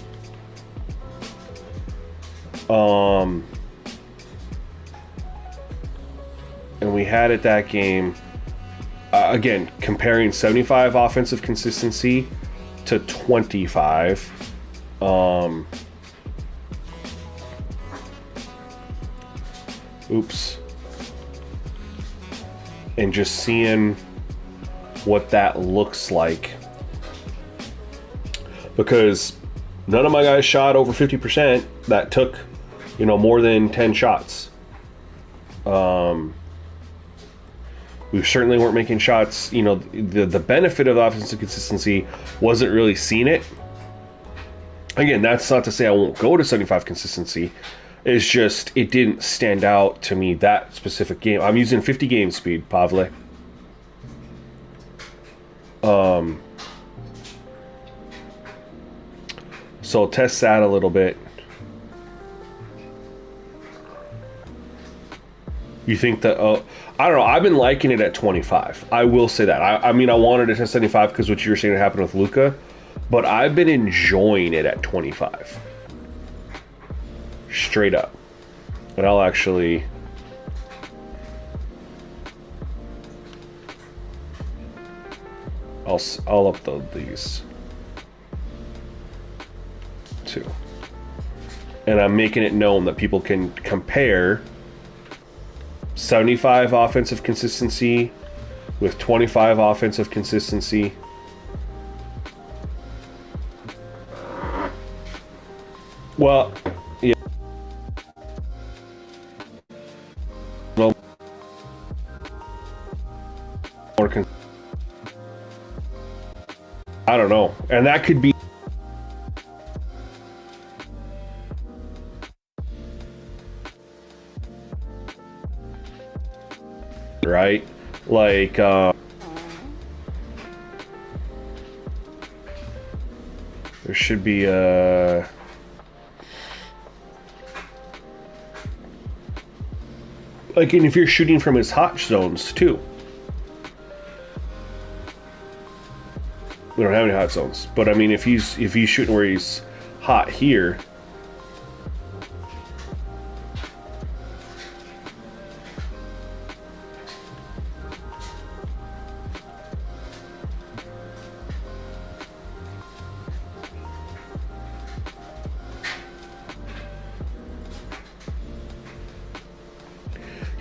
And we had it that game. Again, comparing 75 offensive consistency to 25. Oops. And just seeing what that looks like. Because none of my guys shot over 50% that took, more than 10 shots. We certainly weren't making shots. The benefit of offensive consistency wasn't really seeing it. Again, that's not to say I won't go to 75 consistency. It's just, it didn't stand out to me, that specific game. I'm using 50 game speed, Pavle. So I'll test that a little bit. You think that, I don't know, I've been liking it at 25. I will say that. I mean, I wanted it at 75 because what you were saying would happen with Luka, but I've been enjoying it at 25. Straight up. And I'll actually... I'll upload these too. And I'm making it known that people can compare 75 offensive consistency with 25 offensive consistency. Well, yeah. Well, I don't know. And that could be right? Like, there should be a... Like, and if you're shooting from his hot zones, too. We don't have any hot zones. But, I mean, if he's shooting where he's hot here...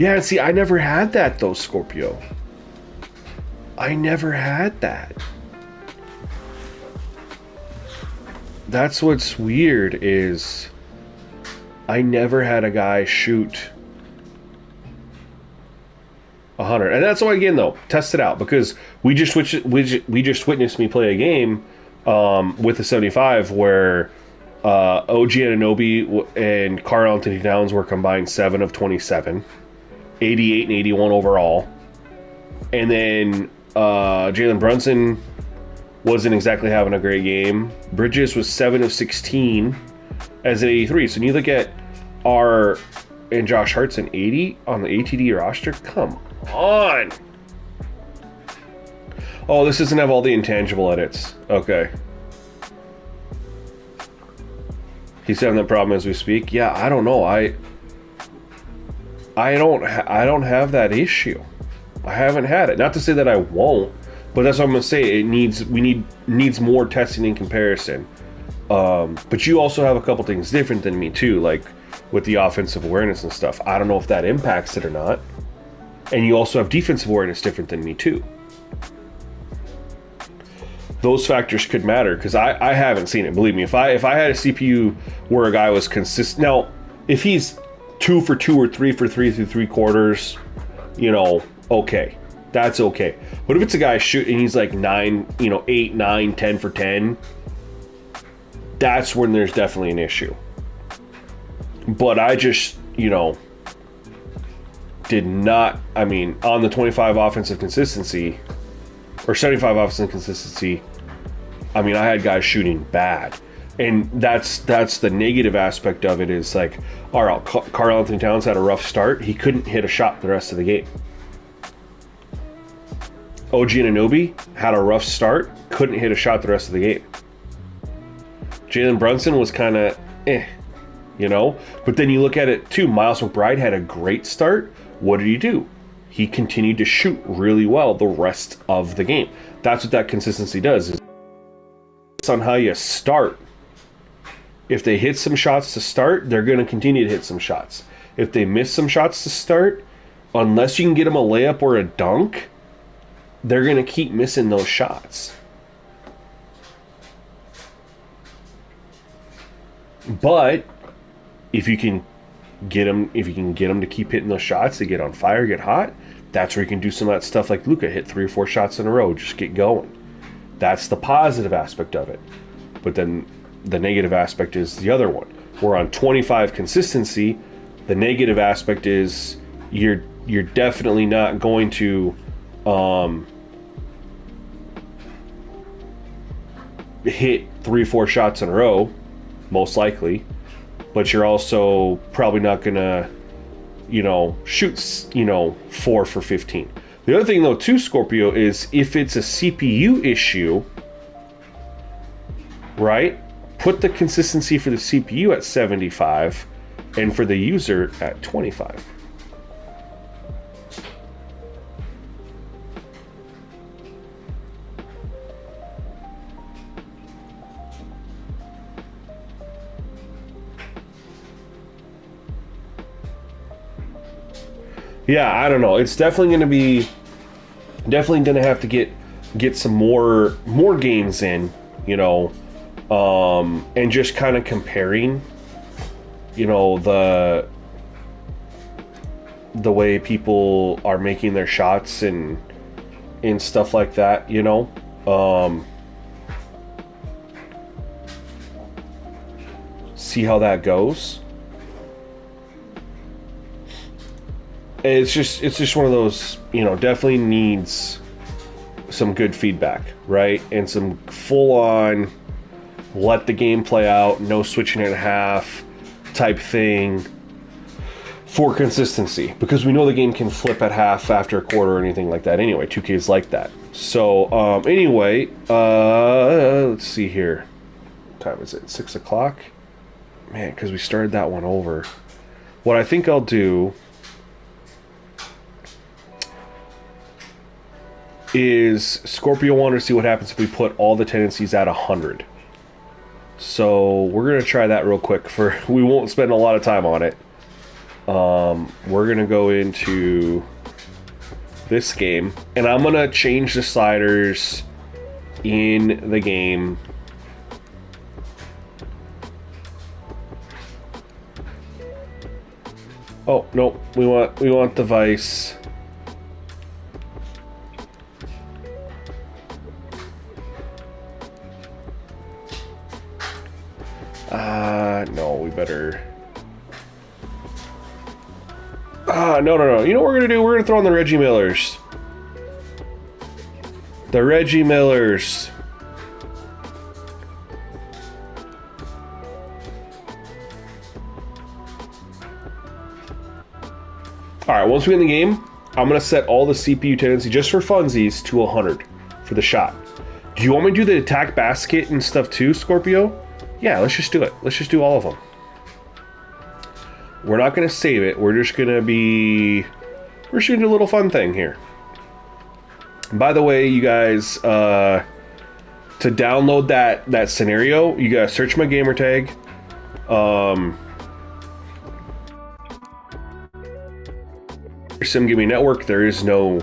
Yeah, see, I never had that though, Scorpio. I never had that. That's what's weird is I never had a guy shoot 100. And that's why, again, though, test it out, because we just witnessed me play a game with the 75 where OG Anunoby and Karl Anthony Towns were combined 7 of 27, 88 and 81 overall. And then Jalen Brunson wasn't exactly having a great game. Bridges was 7 of 16 as an 83. So when you look at our and Josh Hart's an 80 on the ATD roster, come on. Oh, this doesn't have all the intangible edits. Okay. He's having that problem as we speak. Yeah, I don't know. I don't have that issue. I haven't had it. Not to say that I won't, but that's what I'm gonna say. Needs more testing in comparison. But you also have a couple things different than me too, like with the offensive awareness and stuff. I don't know if that impacts it or not. And you also have defensive awareness different than me too. Those factors could matter, because I haven't seen it. Believe me, if I had a CPU where a guy was consistent, now if he's 2 for 2 or 3 for 3 through 3 quarters, okay, that's okay. But if it's a guy shooting, he's like 8, 9, 10 for 10, that's when there's definitely an issue. But I just, did not, on the 25 offensive consistency, or 75 offensive consistency, I had guys shooting bad. And that's the negative aspect of it, is like, all right, Karl Anthony Towns had a rough start. He couldn't hit a shot the rest of the game. OG Anunoby had a rough start, couldn't hit a shot the rest of the game. Jalen Brunson was kind of But then you look at it too, Miles McBride had a great start. What did he do? He continued to shoot really well the rest of the game. That's what that consistency does. It's on how you start. If they hit some shots to start, they're going to continue to hit some shots. If they miss some shots to start, unless you can get them a layup or a dunk, they're going to keep missing those shots. But if you can get them to keep hitting those shots, they get on fire, get hot, that's where you can do some of that stuff like Luka, hit 3 or 4 shots in a row, just get going. That's the positive aspect of it. But then the negative aspect is the other one. We're on 25 consistency. The negative aspect is you're definitely not going to hit 3 or 4 shots in a row, most likely. But you're also probably not going to, shoot, 4 for 15. The other thing, though, too, Scorpio, is if it's a CPU issue, right, put the consistency for the CPU at 75 and for the user at 25. Yeah, I don't know. It's definitely going to have to get some more games in, and just kind of comparing, the way people are making their shots and stuff like that, see how that goes. It's just one of those, definitely needs some good feedback, right? And some full-on, let the game play out, no switching it at half type thing for consistency. Because we know the game can flip at half after a quarter or anything like that anyway. 2K's like that. So, anyway, let's see here. What time is it? 6 o'clock? Man, because we started that one over. What I think I'll do is Scorpio wanted to see what happens if we put all the tendencies at 100. So we're going to try that real quick. We won't spend a lot of time on it. we're gonna go into this game, and I'm gonna change the sliders in the game. Oh no, we want the vice. No, we better. No. You know what we're gonna do? We're gonna throw in the Reggie Millers. The Reggie Millers. Alright, once we get in the game, I'm gonna set all the CPU tendency just for funsies to 100 for the shot. Do you want me to do the attack basket and stuff too, Scorpio? Yeah, let's just do it. Let's just do all of them. We're not going to save it. We're just going to do a little fun thing here. By the way, you guys, to download that scenario, you guys search my gamer tag. Simgamingnetwork, there is no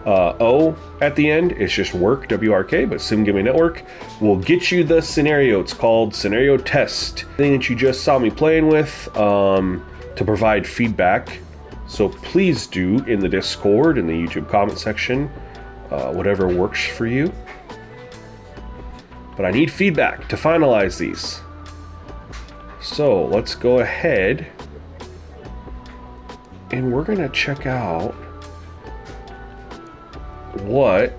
O at the end. It's just work, W-R-K, but Simgamingnetwork will get you the scenario. It's called Scenario Test. The thing that you just saw me playing with to provide feedback. So please do in the Discord, in the YouTube comment section, whatever works for you. But I need feedback to finalize these. So let's go ahead and we're gonna check out what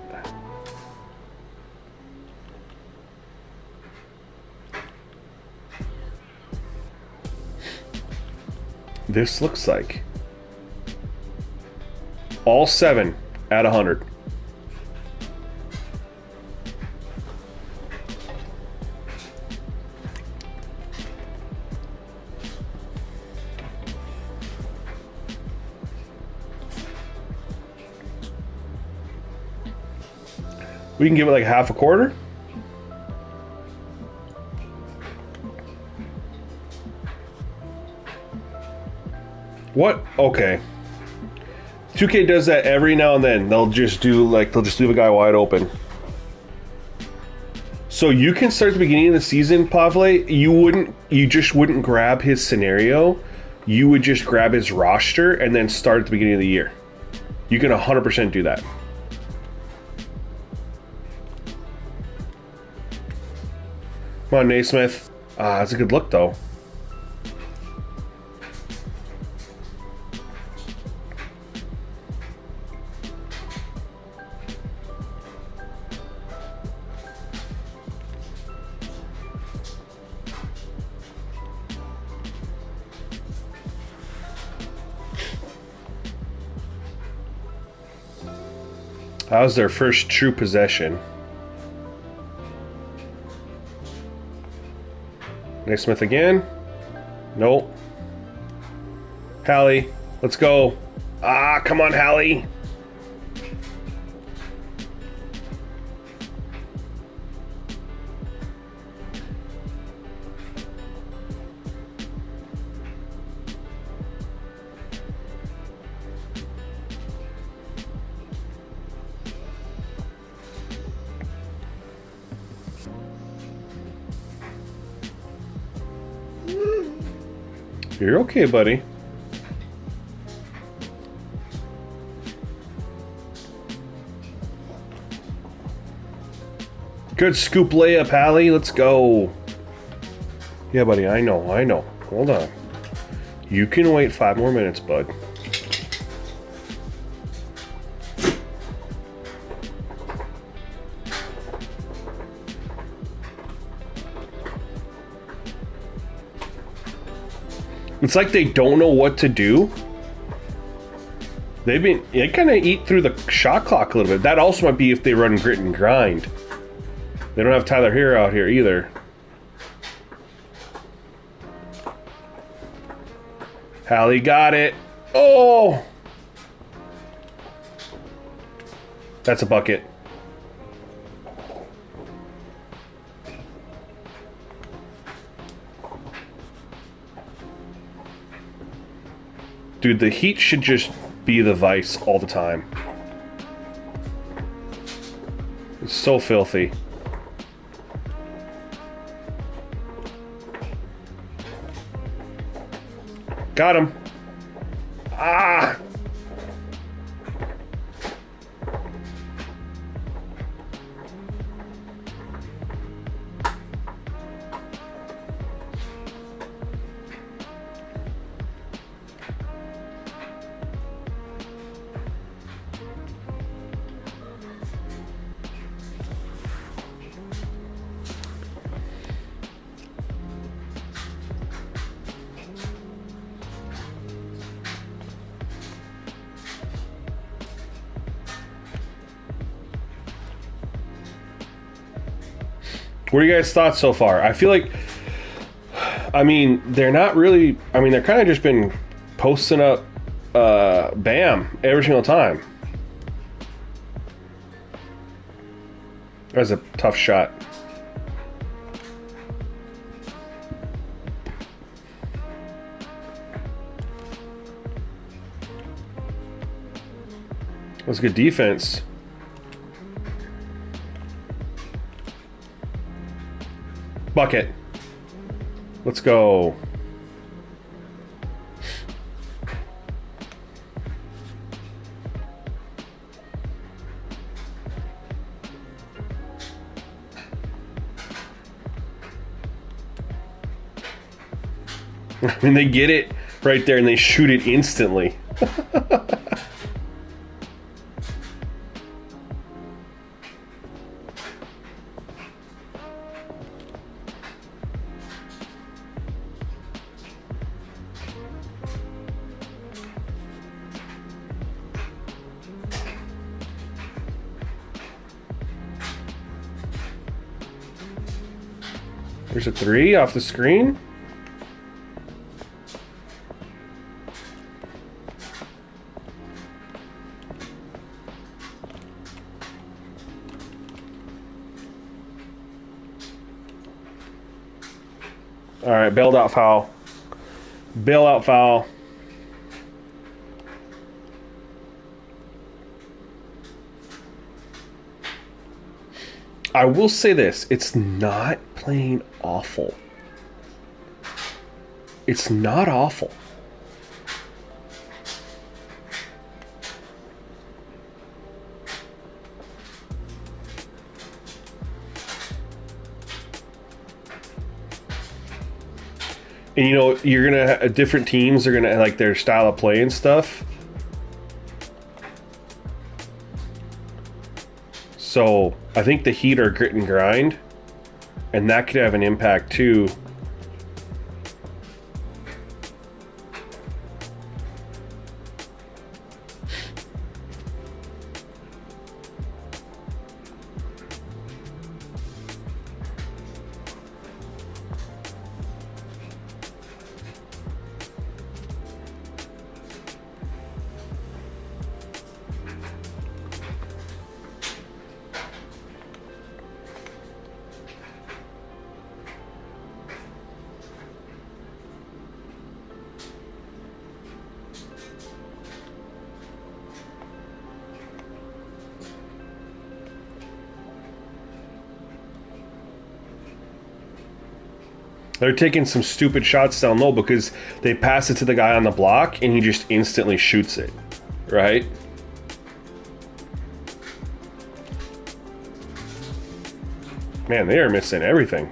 this looks like. All 7 at 100. We can give it like half a quarter. What? Okay. 2K does that every now and then. They'll just leave a guy wide open. So you can start at the beginning of the season, Pavle. You just wouldn't grab his scenario. You would just grab his roster and then start at the beginning of the year. You can 100% do that. Come on, Naismith. That's a good look, though. That was their first true possession. Naismith again. Nope. Hallie, let's go. Come on, Hallie. You're okay, buddy. Good scoop layup, Hallie. Let's go. Yeah, buddy, I know. Hold on. You can wait 5 more minutes, bud. It's like they don't know what to do. They kind of eat through the shot clock a little bit. That also might be if they run grit and grind. They don't have Tyler Hero out here either. Hallie got it. Oh! That's a bucket. Dude, the heat should just be the vice all the time. It's so filthy. Got him. Ah! What are you guys' thoughts so far? I feel like, I mean, they're not really, I mean, they're kind of just been posting up BAM every single time. That was a tough shot. That was good defense. Bucket. Let's go. I mean, they get it right there and they shoot it instantly. There's a 3 off the screen. All right, bailed out foul. Bailout foul. I will say this, it's not playing awful. It's not awful. And you know, you're gonna different teams are gonna like their style of play and stuff. So I think the Heat are grit and grind, and that could have an impact too. They're taking some stupid shots down low because they pass it to the guy on the block and he just instantly shoots it, right? Man, they are missing everything.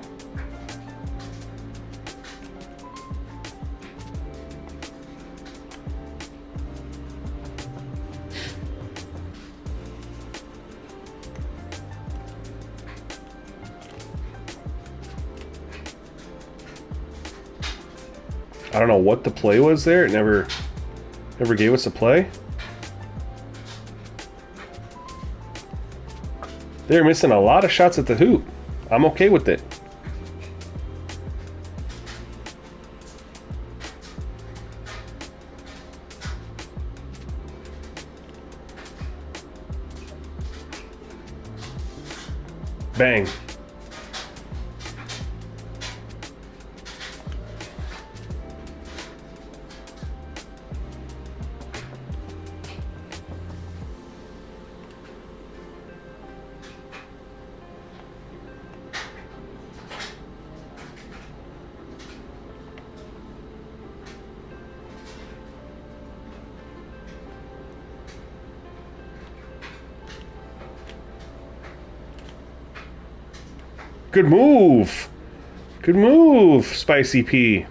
I don't know what the play was there. It never gave us a play. They're missing a lot of shots at the hoop. I'm okay with it. Bang. Good move. Good move, Spicy P.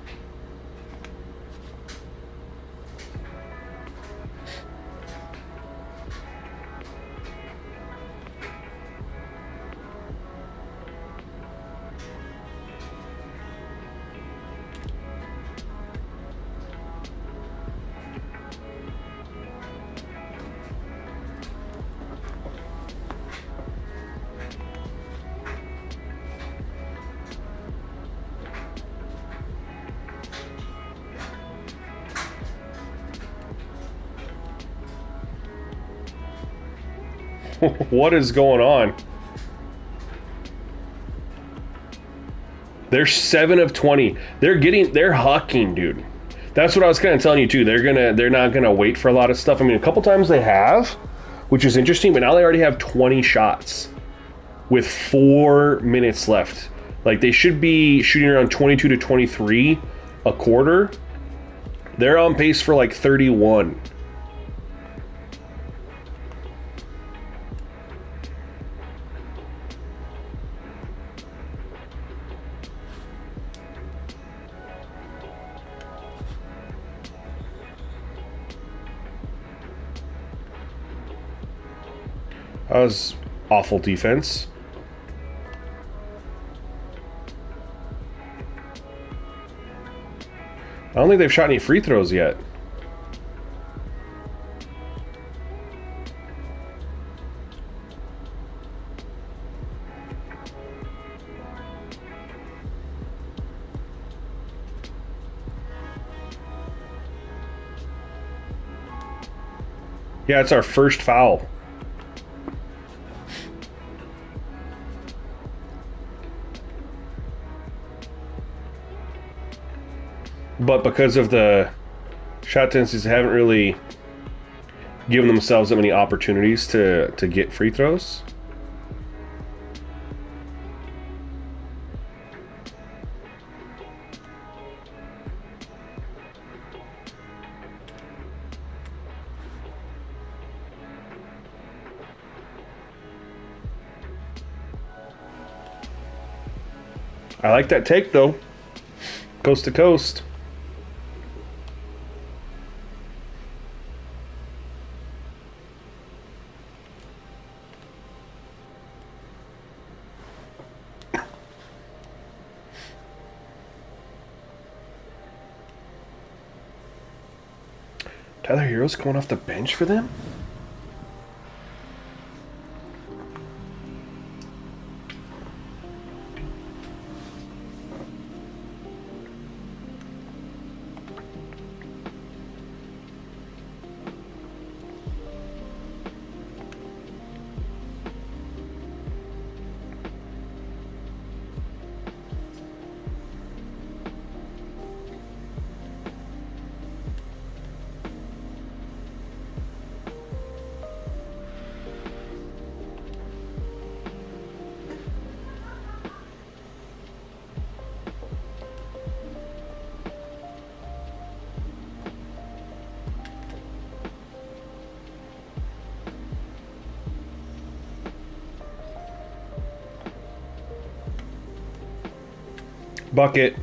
What is going on? They're 7 of 20. They're hucking, dude. That's what I was kind of telling you too. They're not gonna wait for a lot of stuff. I mean, a couple times they have, which is interesting, but now they already have 20 shots with 4 minutes left. Like, they should be shooting around 22 to 23 a quarter. They're on pace for like 31. That was awful defense. I don't think they've shot any free throws yet. Yeah, it's our first foul. But because of the shot tendencies, they haven't really given themselves that many opportunities to get free throws. I like that take, though. Coast to coast. Tyler Hero's going off the bench for them? Bucket.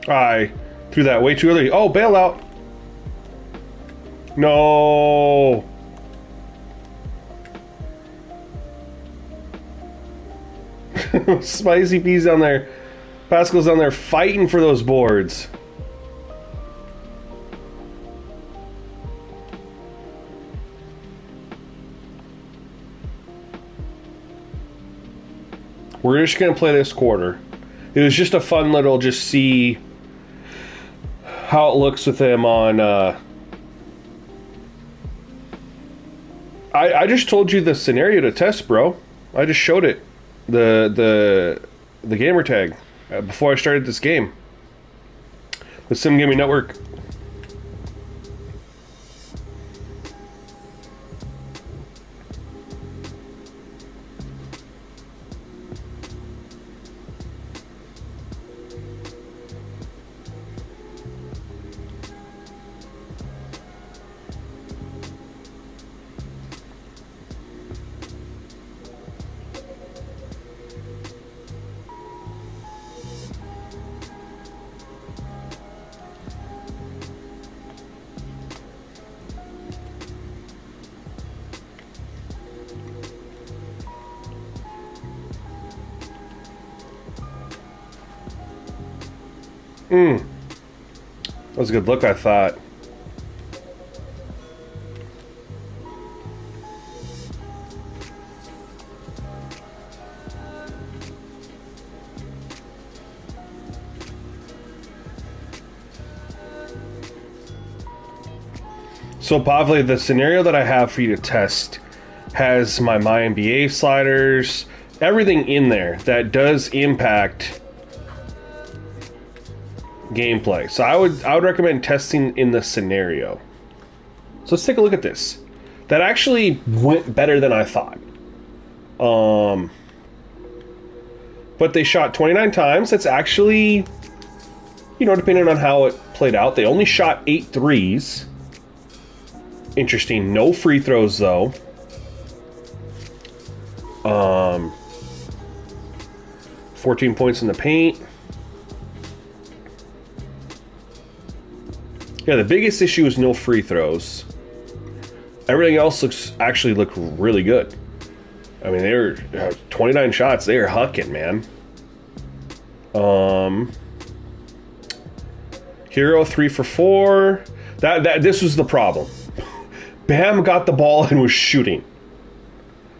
I threw that way too early. Oh, bailout. No. Spicy P's down there. Pascal's down there fighting for those boards. We're just going to play this quarter. It was just a fun little just see how it looks with him on... I just told you the scenario to test, bro. I just showed it. The gamer tag before I started this game. The Simgamingnetwork. That was a good look, I thought. So, Pavli, the scenario that I have for you to test has my NBA sliders, everything in there that does impact gameplay. So I would recommend testing in the scenario. So let's take a look at this. That actually went better than I thought. But they shot 29 times. That's actually, depending on how it played out, they only shot 8 threes. Interesting. No free throws, though. 14 points in the paint. Yeah, the biggest issue is no free throws. Everything else looked really good. I mean, they were 29 shots. They were hucking, man. Hero 3 for 4. This was the problem. Bam got the ball and was shooting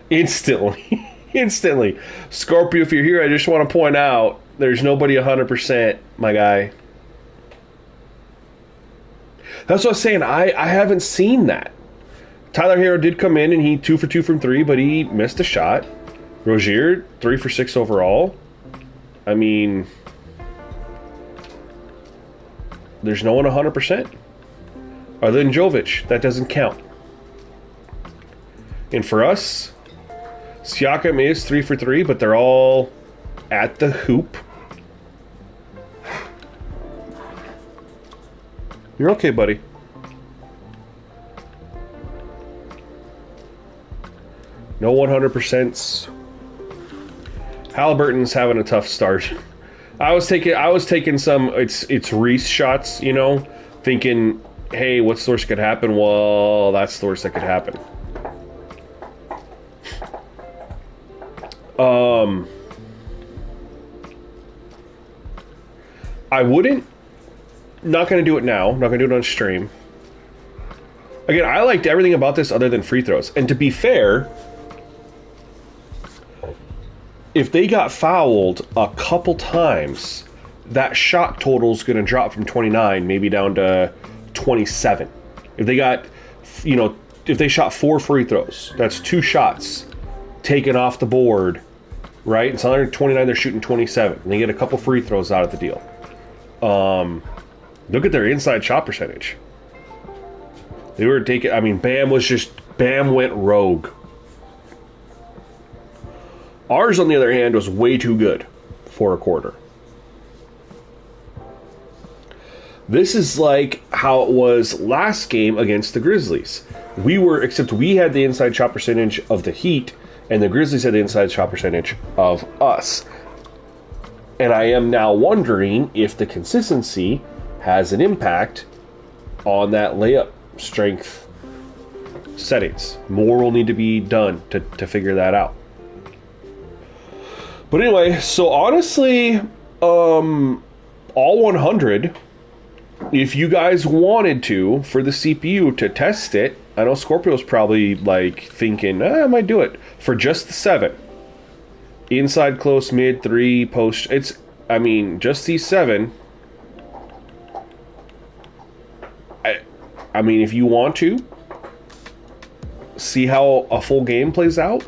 instantly. Instantly. Scorpio, if you're here, I just want to point out there's nobody 100%, my guy. That's what I was saying. I haven't seen that. Tyler Hero did come in and he 2 for 2 from 3, but he missed a shot. Rozier 3 for 6 overall. I mean, there's no one 100%. Other than Jovic, that doesn't count. And for us, Siakam is 3 for 3, but they're all at the hoop. You're okay, buddy. No 100%s. Halliburton's having a tough start. I was taking some it's Reese shots, thinking, hey, what's the worst that could happen? Well, that's the worst that could happen. I wouldn't. Not going to do it now. Not going to do it on stream. Again, I liked everything about this other than free throws. And to be fair, if they got fouled a couple times, that shot total is going to drop from 29 maybe down to 27. If they got, if they shot 4 free throws, that's 2 shots taken off the board, right? It's under 29, they're shooting 27. And they get a couple free throws out of the deal. Look at their inside shot percentage. They were taking, Bam went rogue. Ours, on the other hand, was way too good for a quarter. This is like how it was last game against the Grizzlies. Except we had the inside shot percentage of the Heat, and the Grizzlies had the inside shot percentage of us. And I am now wondering if the consistency has an impact on that layup strength settings. More will need to be done to figure that out. But anyway, so honestly, all 100, if you guys wanted to, for the CPU to test it, I know Scorpio's probably thinking, I might do it, for just the 7. Inside, close, mid, 3, post, just these 7. If you want to see how a full game plays out,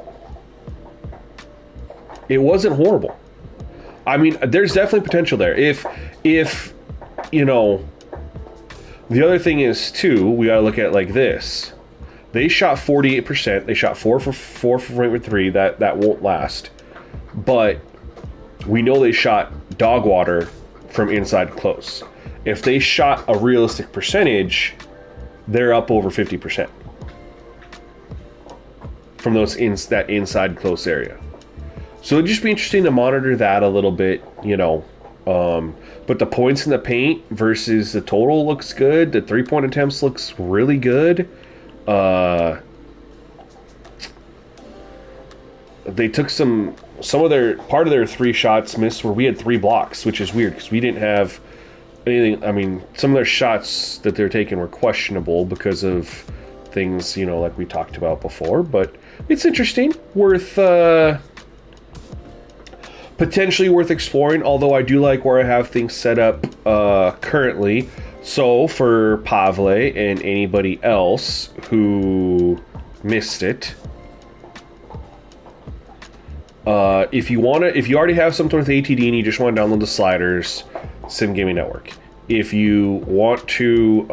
it wasn't horrible. There's definitely potential there. If the other thing is too, we gotta look at it like this. They shot 48%. They shot 4 for 3. That won't last. But we know they shot dog water from inside close. If they shot a realistic percentage, they're up over 50% from that inside close area. So it'd just be interesting to monitor that a little bit, but the points in the paint versus the total looks good. The 3-point attempts looks really good. They took some of their part of their 3 shots missed where we had 3 blocks, which is weird because we didn't have anything. I mean, some of their shots that they're taking were questionable because of things, you know, like we talked about before. But it's interesting, worth potentially worth exploring. Although I do like where I have things set up currently. So for Pavle and anybody else who missed it, if you already have something with ATD and you just want to download the sliders, Simgamingnetwork. If you want to,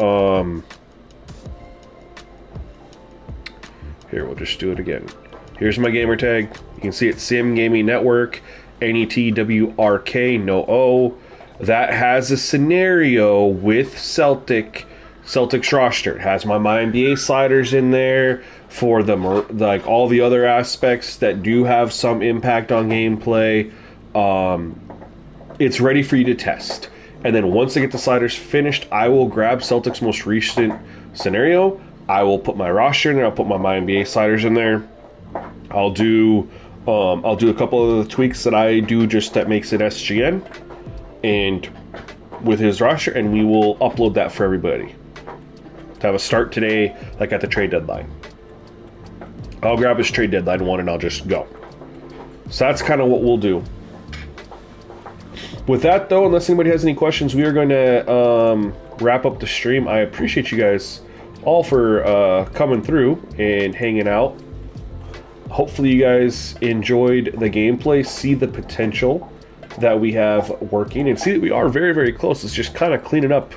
here, we'll just do it again. Here's my gamer tag. You can see it, Simgamingnetwork, NETWRK, no O. That has a scenario with Celtic's roster. It has my NBA sliders in there for like all the other aspects that do have some impact on gameplay. It's ready for you to test. And then once I get the sliders finished, I will grab Celtic's most recent scenario. I will put my roster in there. I'll put my NBA sliders in there. I'll do a couple of the tweaks that I do just that makes it SGN. And with his roster, and we will upload that for everybody to have a start today, like at the trade deadline. I'll grab his trade deadline one and I'll just go. So that's kind of what we'll do. With that though, unless anybody has any questions, we are going to wrap up the stream. I appreciate you guys all for coming through and hanging out. Hopefully you guys enjoyed the gameplay, see the potential that we have working, and see that we are very, very close. It's just kind of cleaning up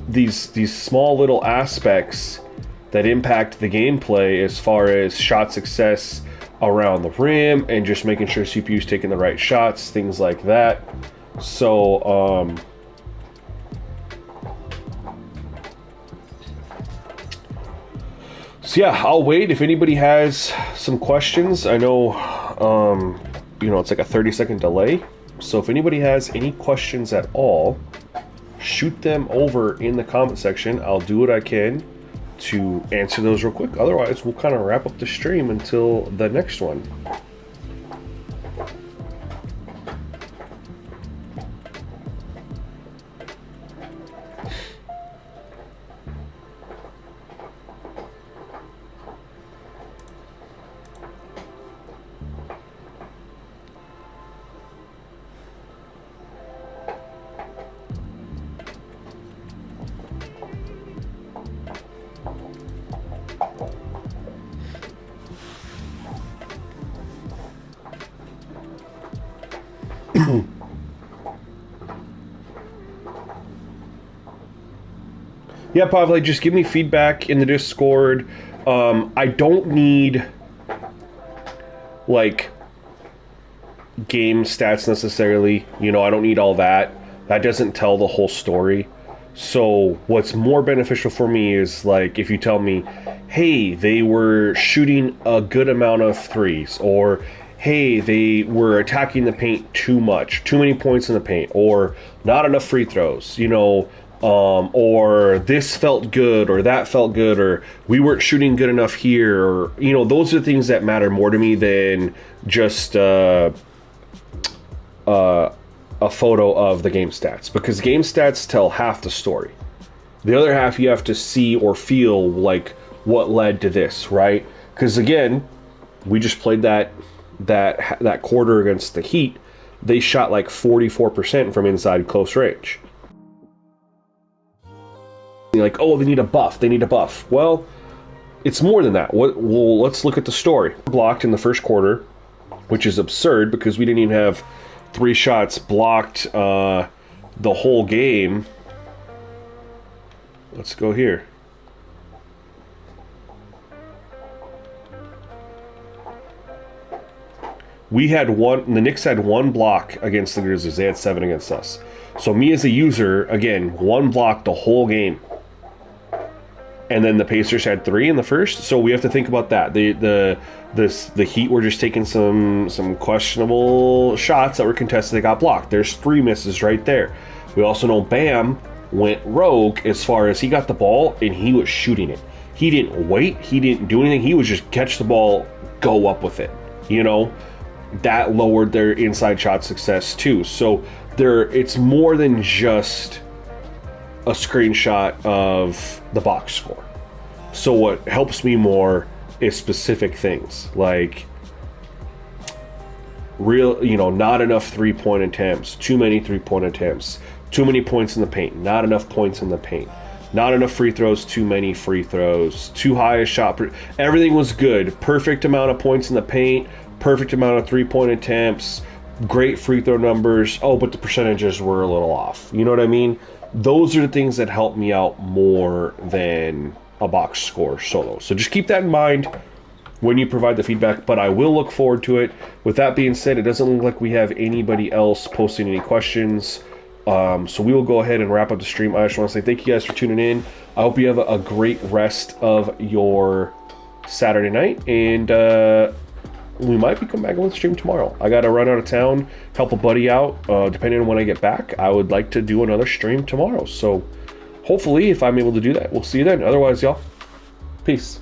these small little aspects that impact the gameplay as far as shot success around the rim and just making sure CPU's taking the right shots, things like that. So yeah, I'll wait if anybody has some questions. I know you know, it's like a 30-second delay. So if anybody has any questions at all, shoot them over in the comment section. I'll do what I can to answer those real quick. Otherwise, we'll kind of wrap up the stream until the next one. Yeah, Pavle, just give me feedback in the Discord. I don't need like game stats necessarily. You know, I don't need all that. That doesn't tell the whole story. So what's more beneficial for me is like if you tell me, hey, they were shooting a good amount of threes, or hey, they were attacking the paint too much, too many points in the paint, or not enough free throws, you know, or this felt good, or that felt good, or we weren't shooting good enough here, or, you know, those are the things that matter more to me than just a photo of the game stats, because game stats tell half the story. The other half you have to see or feel like what led to this, right? Because again, we just played that quarter against the Heat. They shot like 44% from inside close range. Like, oh, they need a buff. Well, it's more than that. Well, let's look at the story. Blocked in the first quarter, which is absurd because we didn't even have 3 shots blocked the whole game. Let's go here. We had one, the Knicks had 1 block against the Grizzlies. They had 7 against us. So me as a user, again, 1 block the whole game. And then the Pacers had 3 in the first. So we have to think about that. The Heat were just taking some questionable shots that were contested. They got blocked. There's 3 misses right there. We also know Bam went rogue as far as he got the ball and he was shooting it. He didn't wait. He didn't do anything. He was just catch the ball, go up with it. You know, that lowered their inside shot success too. So it's more than just a screenshot of the box score. So what helps me more is specific things like not enough 3-point attempts, too many 3-point attempts, too many points in the paint, not enough points in the paint, not enough free throws, too many free throws, too high a shot. Everything was good. Perfect amount of points in the paint, perfect amount of 3-point attempts, great free throw numbers. Oh, but the percentages were a little off. You know what I mean? Those are the things that help me out more than a box score solo. So just keep that in mind when you provide the feedback, but I will look forward to it. With that being said, it doesn't look like we have anybody else posting any questions. So we will go ahead and wrap up the stream. I just want to say thank you guys for tuning in. I hope you have a great rest of your Saturday night, and we might be coming back on the stream tomorrow. I got to run out of town, help a buddy out. Depending on when I get back, I would like to do another stream tomorrow. So hopefully, if I'm able to do that, we'll see you then. Otherwise, y'all, peace.